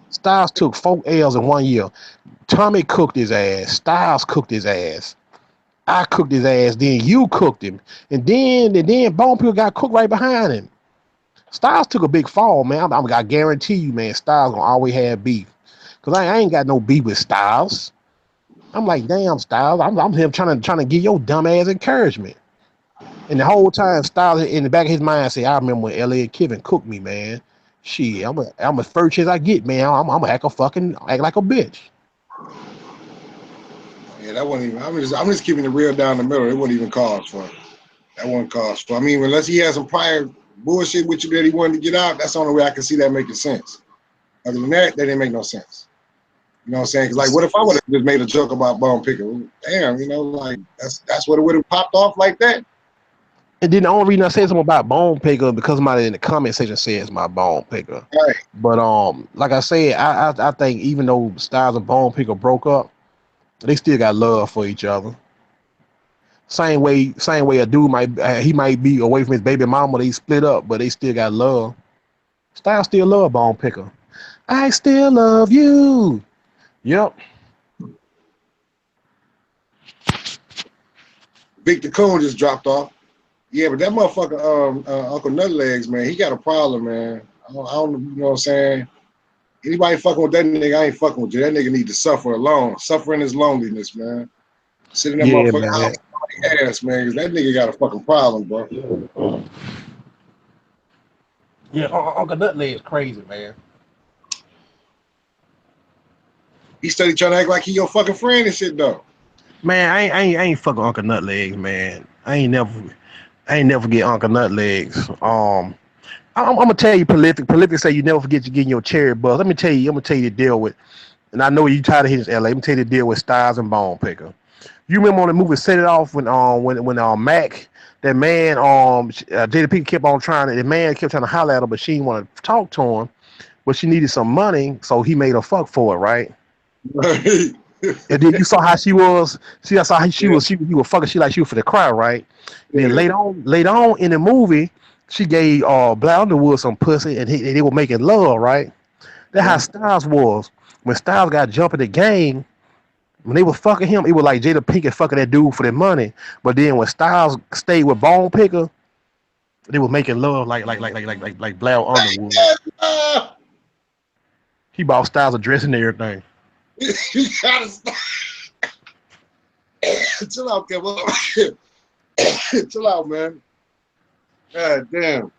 Styles took 4 L's in 1 year. Tommy cooked his ass. Styles cooked his ass. I cooked his ass. Then you cooked him, and then Bone Pill got cooked right behind him. Styles took a big fall, man. I guarantee you, man. Styles gonna always have beef, cause I ain't got no beef with Styles. I'm like, damn, Styles. I'm him trying to give your dumb ass encouragement. And the whole time, Styles in the back of his mind say, I remember when L.A. and Kevin cooked me, man. Shit, I'm a first chance I get, man. I'm gonna act like a bitch. Yeah, that wasn't even. I'm just keeping it real down the middle. It wasn't even cause for it. That wasn't cause for. I mean, unless he had some prior bullshit with you that he wanted to get out, that's the only way I can see that making sense. Other than that didn't make no sense. You know what I'm saying? Because like, what if I would have just made a joke about Bone Picker? Damn, you know, like that's what it would have popped off like that. And then the only reason I said something about Bone Picker because somebody in the comment section says my Bone Picker. Right. But like I said, I think even though Styles and Bone Picker broke up, they still got love for each other. Same way a dude might be away from his baby mama, they split up, but they still got love. Styles still love Bone Picker. I still love you. Yep. Victor Coon just dropped off. Yeah, but that motherfucker, Uncle Nutlegs, man, he got a problem, man. I don't, you know what I'm saying? Anybody fucking with that nigga, I ain't fucking with you. That nigga need to suffer alone. Suffering his loneliness, man. Sit in that motherfucker house, ass, man, because that nigga got a fucking problem, bro. Yeah, Uncle Nutleg is crazy, man. He steady trying to act like he your fucking friend and shit, though. Man, I ain't fucking Uncle Nutlegs, man. I ain't never get Uncle Nutlegs. I'm gonna tell you, Prolific say you never forget you getting your cherry buzz. I'm gonna tell you the deal with, and I know you tired of hitting LA. Let me tell you the deal with Styles and Bone Picker. You remember on the movie Set It Off when Mac, that man Jada Pinkett kept on the man kept trying to holler at her, but she didn't want to talk to him, but she needed some money, so he made her fuck for it, right? Right. And then you saw how she was. See, I saw how she was. You were fucking. She like she was for the crowd, right? Yeah. Then later on in the movie, she gave Black Underwood some pussy, and they were making love, right? That's how Styles was. When Styles got jumped in the game, when they were fucking him, it was like Jada Pinkett fucking that dude for their money. But then when Styles stayed with Bone Picker, they were making love like Black Underwood. He bought Styles a dress and everything. You gotta stop. Chill out, Kevin. Chill out, man. God damn.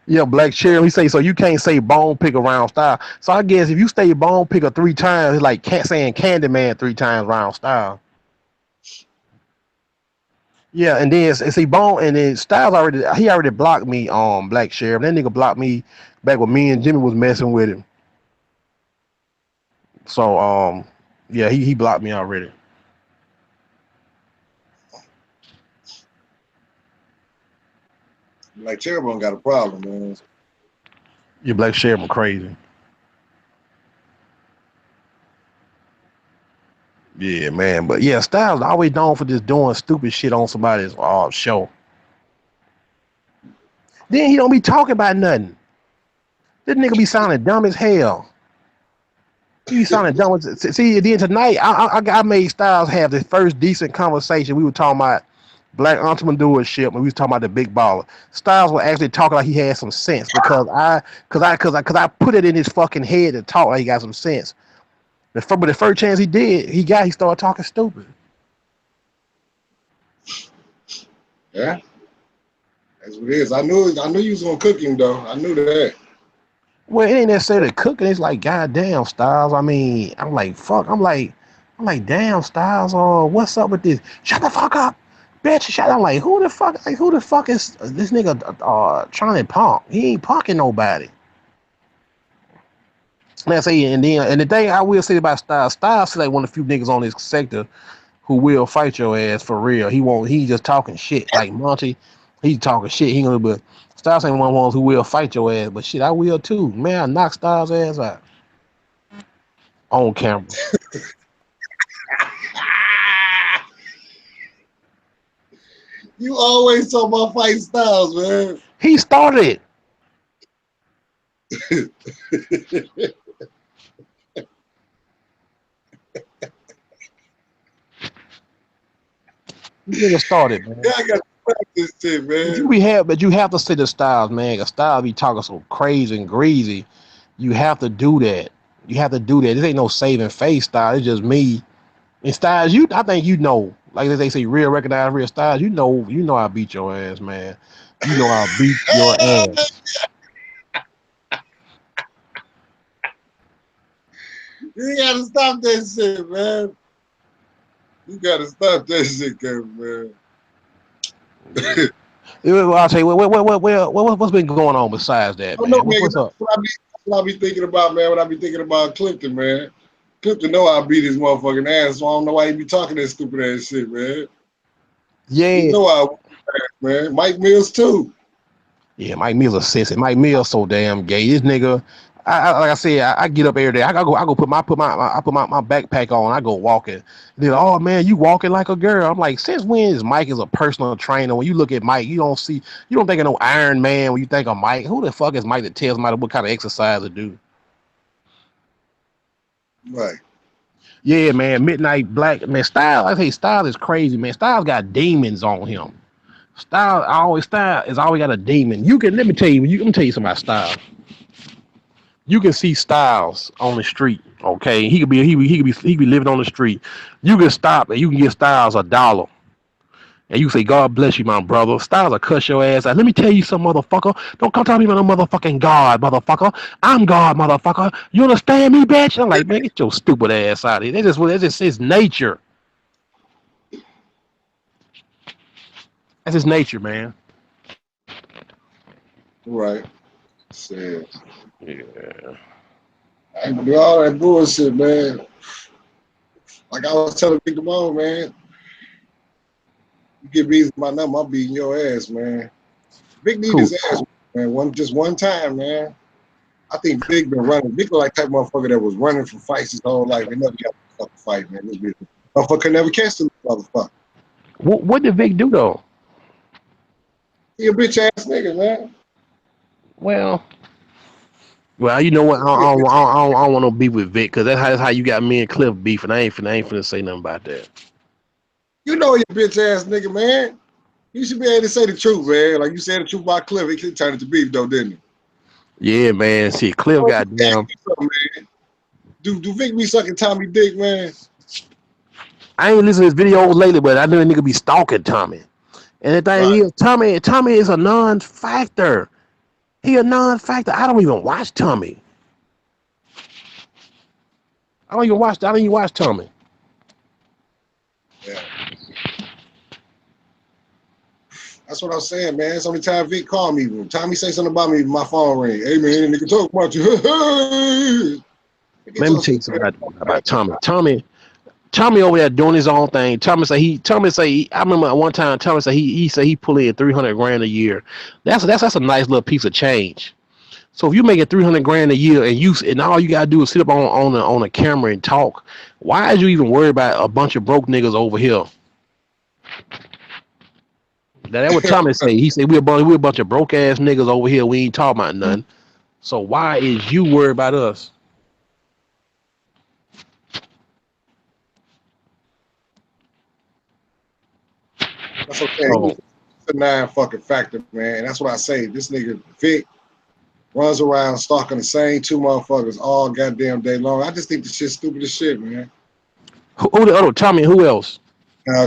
Yeah, Black Cherry. He say so. You can't say Bone Picker around Style. So I guess if you say Bone Picker 3 times, it's like saying Candyman 3 times around Style. Yeah, and then see Bone and then Styles already blocked me. Black Sheriff. That nigga blocked me back when me and Jimmy was messing with him. So yeah, he blocked me already. Like Cherubone got a problem, man. Yeah, Black Sheriff crazy. Yeah, man. But yeah, Styles always known for just doing stupid shit on somebody's show. Then he don't be talking about nothing. This nigga be sounding dumb as hell. He be sounding dumb. See, then tonight, I made Styles have the first decent conversation. We were talking about black entrepreneurship, and we was talking about the big baller. Styles was actually talking like he had some sense because I put it in his fucking head to talk like he got some sense. But the first chance he did, he started talking stupid. Yeah, that's what it is. I knew you was gonna cook him though. I knew that. Well, it ain't necessarily cooking. It's like, goddamn, Styles. I mean, I'm like, fuck. I'm like, damn, Styles. What's up with this? Shut the fuck up, bitch. Shut up. I'm like, who the fuck? Like, who the fuck is this nigga? Trying to punk. He ain't punking nobody. And I say, and the thing I will say about Styles is like one of the few niggas on this sector who will fight your ass for real. He just talking shit. Like Monty, he talking shit. He gonna but Styles ain't one of the ones who will fight your ass. But shit, I will too. Man, I knock Styles ass out on camera. You always talk about fight Styles, man. He started it. Nigga started, man. Yeah, I got to practice shit, man. But you have to say the Styles, man. Cause Styles be talking so crazy and greasy. You have to do that. You have to do that. This ain't no saving face, Styles. It's just me. And Styles, I think you know. Like they say, real recognize real Styles. You know I beat your ass, man. You know I beat your ass. You gotta stop that shit, man. You gotta stop that shit, Kevin, man. I'll tell you what's been going on besides that, I don't man. know, man. What's up? That's what I be thinking about, man. When I be thinking about Clifton, man. Clifton know I beat his motherfucking ass, so I don't know why he be talking that stupid ass shit, man. Yeah. You know I whoop his ass, man. Mike Mills too. Yeah, Mike Mills a sissy. Mike Mills so damn gay. This nigga, like I said, I get up every day. I go put my backpack on. I go walking. They're like, oh man, you walking like a girl. I'm like, since when is Mike is a personal trainer? When you look at Mike, you don't think of no Iron Man when you think of Mike. Who the fuck is Mike that tells somebody what kind of exercise to do? Right. Yeah, man. Midnight Black, man. Style is crazy, man. Styles got demons on him. Style is always got a demon. Let me tell you something about Style. You can see Styles on the street. Okay, he could be living on the street. You can stop and you can give Styles $1, and you say, "God bless you, my brother." Styles will cuss your ass out. Let me tell you some motherfucker. Don't come talk to me about no motherfucking God, motherfucker. I'm God, motherfucker. You understand me, bitch? I'm like, man, get your stupid ass out of here. That's just his nature. That's his nature, man. Right. Shit. Yeah. I ain't gonna do all that bullshit, man. Like I was telling Big Damone, man. You give me my number, I'm beating your ass, man. Big need Cool. his ass, man. One time, man. I think Big been running. Big like type of motherfucker that was running from fights his whole life. He never got a fucking fight, man. This bitch. Motherfucker never catch the motherfucker. What did Vic do though? He a bitch ass nigga, man. Well, you know what? I don't want to beef with Vic because that's how you got me and Cliff beef, and I ain't finna say nothing about that. You know you bitch ass nigga, man. You should be able to say the truth, man. Like you said the truth about Cliff, he could turn it to beef though, didn't he? Yeah, man. See, Cliff got down. Man. Do Vic be sucking Tommy dick, man? I ain't listened to his videos lately, but I know the nigga be stalking Tommy. And the thing is, Tommy is a non-factor. He a non-factor. I don't even watch Tommy. I don't even watch Tommy. Yeah. That's what I'm saying, man. It's only time Vic call me. When Tommy say something about me, my phone ring. Hey man, nigga talk about you. Let me tell you something about Tommy. Tommy over there doing his own thing. I remember one time Tommy said he pull in 300 grand a year. That's a nice little piece of change. So if you make it 300 grand a year and all you gotta do is sit up on a camera and talk, why is you even worried about a bunch of broke niggas over here? That's what Tommy say. He said we a bunch of broke ass niggas over here. We ain't talking about nothing. So why is you worried about us? That's okay. He's a 9 fucking factor, man. That's what I say. This nigga Vic, runs around stalking the same two motherfuckers all goddamn day long. I just think the shit's stupid as shit, man. Who the other? Tell me who else?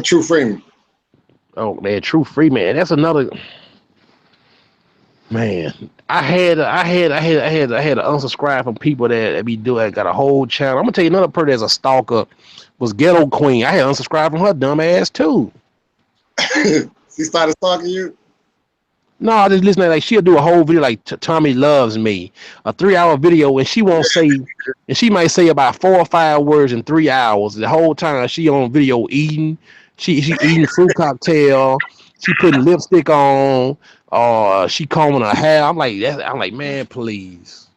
True Freeman. Oh man, True Free man. That's another man. I had to unsubscribe from people that be doing got a whole channel. I'm gonna tell you another person that's a stalker was Ghetto Queen. I had to unsubscribe from her dumb ass too. She started stalking you? No, I just listen to like she'll do a whole video like Tommy loves me, a 3 hour video, and she won't say, and she might say about 4 or 5 words in 3 hours. The whole time she on video eating, she eating fruit cocktail, she putting lipstick on, she combing her hair. I'm like, man, please.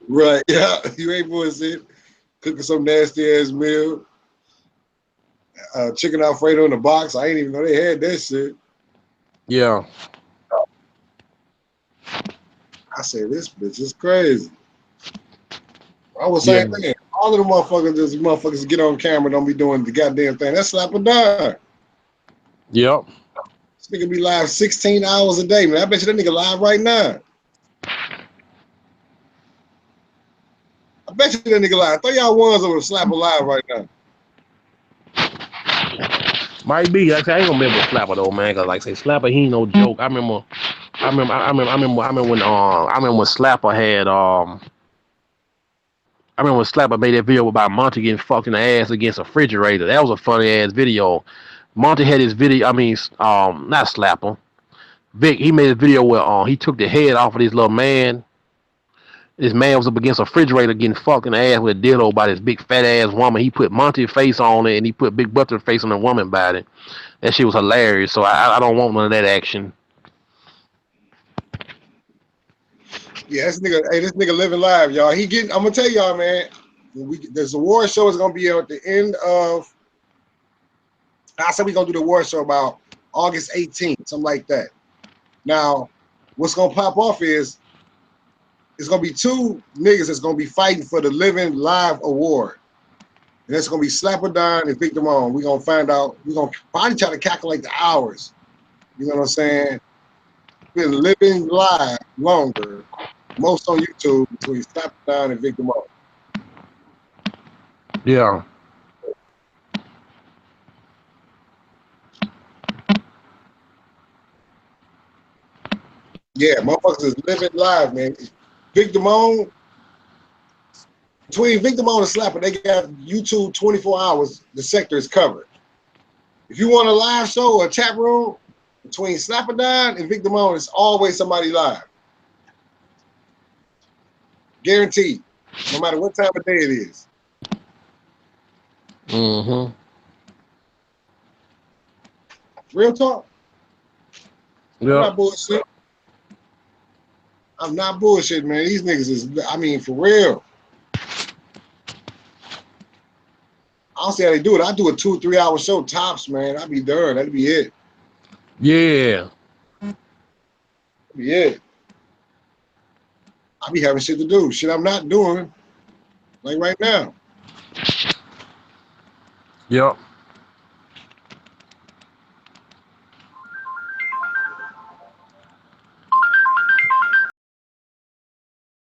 Right, yeah. You ain't bullshit. Cooking some nasty ass meal. Chicken Alfredo in the box. I ain't even know they had that shit. Yeah. I say this bitch is crazy. I was Yeah. saying, man, all of the motherfuckers get on camera, don't be doing the goddamn thing. That's slap or die. Yep. This nigga be live 16 hours a day, man. I bet you that nigga live right now. I bet you that nigga live. Throw y'all ones over to slap a live right now. Might be. Like I said, I ain't gonna remember Slapper though, man. Cause like I say, Slapper, he ain't no joke. I remember when Slapper had I remember when Slapper made that video about Monty getting fucked in the ass against a refrigerator. That was a funny ass video. Monty had his video. I mean, not Slapper. Vic. He made a video where he took the head off of this little man. This man was up against a refrigerator getting fucked in the ass with a dildo by this big fat ass woman. He put Monty's face on it and he put Big Butter's face on the woman body. That shit was hilarious. So I don't want none of that action. Yeah, this nigga living live, y'all. I'm gonna tell y'all, man. There's award show is gonna be at the end of. I said we're gonna do the award show about August 18th, something like that. Now, what's gonna pop off is it's gonna be two niggas that's gonna be fighting for the Living Live Award. And that's gonna be Slapper Don and Victim On. We're gonna find out, we're gonna probably try to calculate the hours. You know what I'm saying? Been living live longer, most on YouTube, between Slapper Don and Victim On. Yeah. Yeah, motherfuckers is living live, man. Victim On, between Victim On and Slapper, they got YouTube 24 hours. The sector is covered. If you want a live show or a chat room, between Slapper Don and Victim On, it's always somebody live. Guaranteed. No matter what time of day it is. Mm-hmm. Real talk. Yep. I'm not bullshit. I'm not bullshit, man. These niggas is, I mean, for real. I don't see how they do it. I do a 2 or 3 hour show tops, man. I'd be done. That'd be it. Yeah. That'd be it. I be having shit to do. Shit I'm not doing. Like right now. Yep.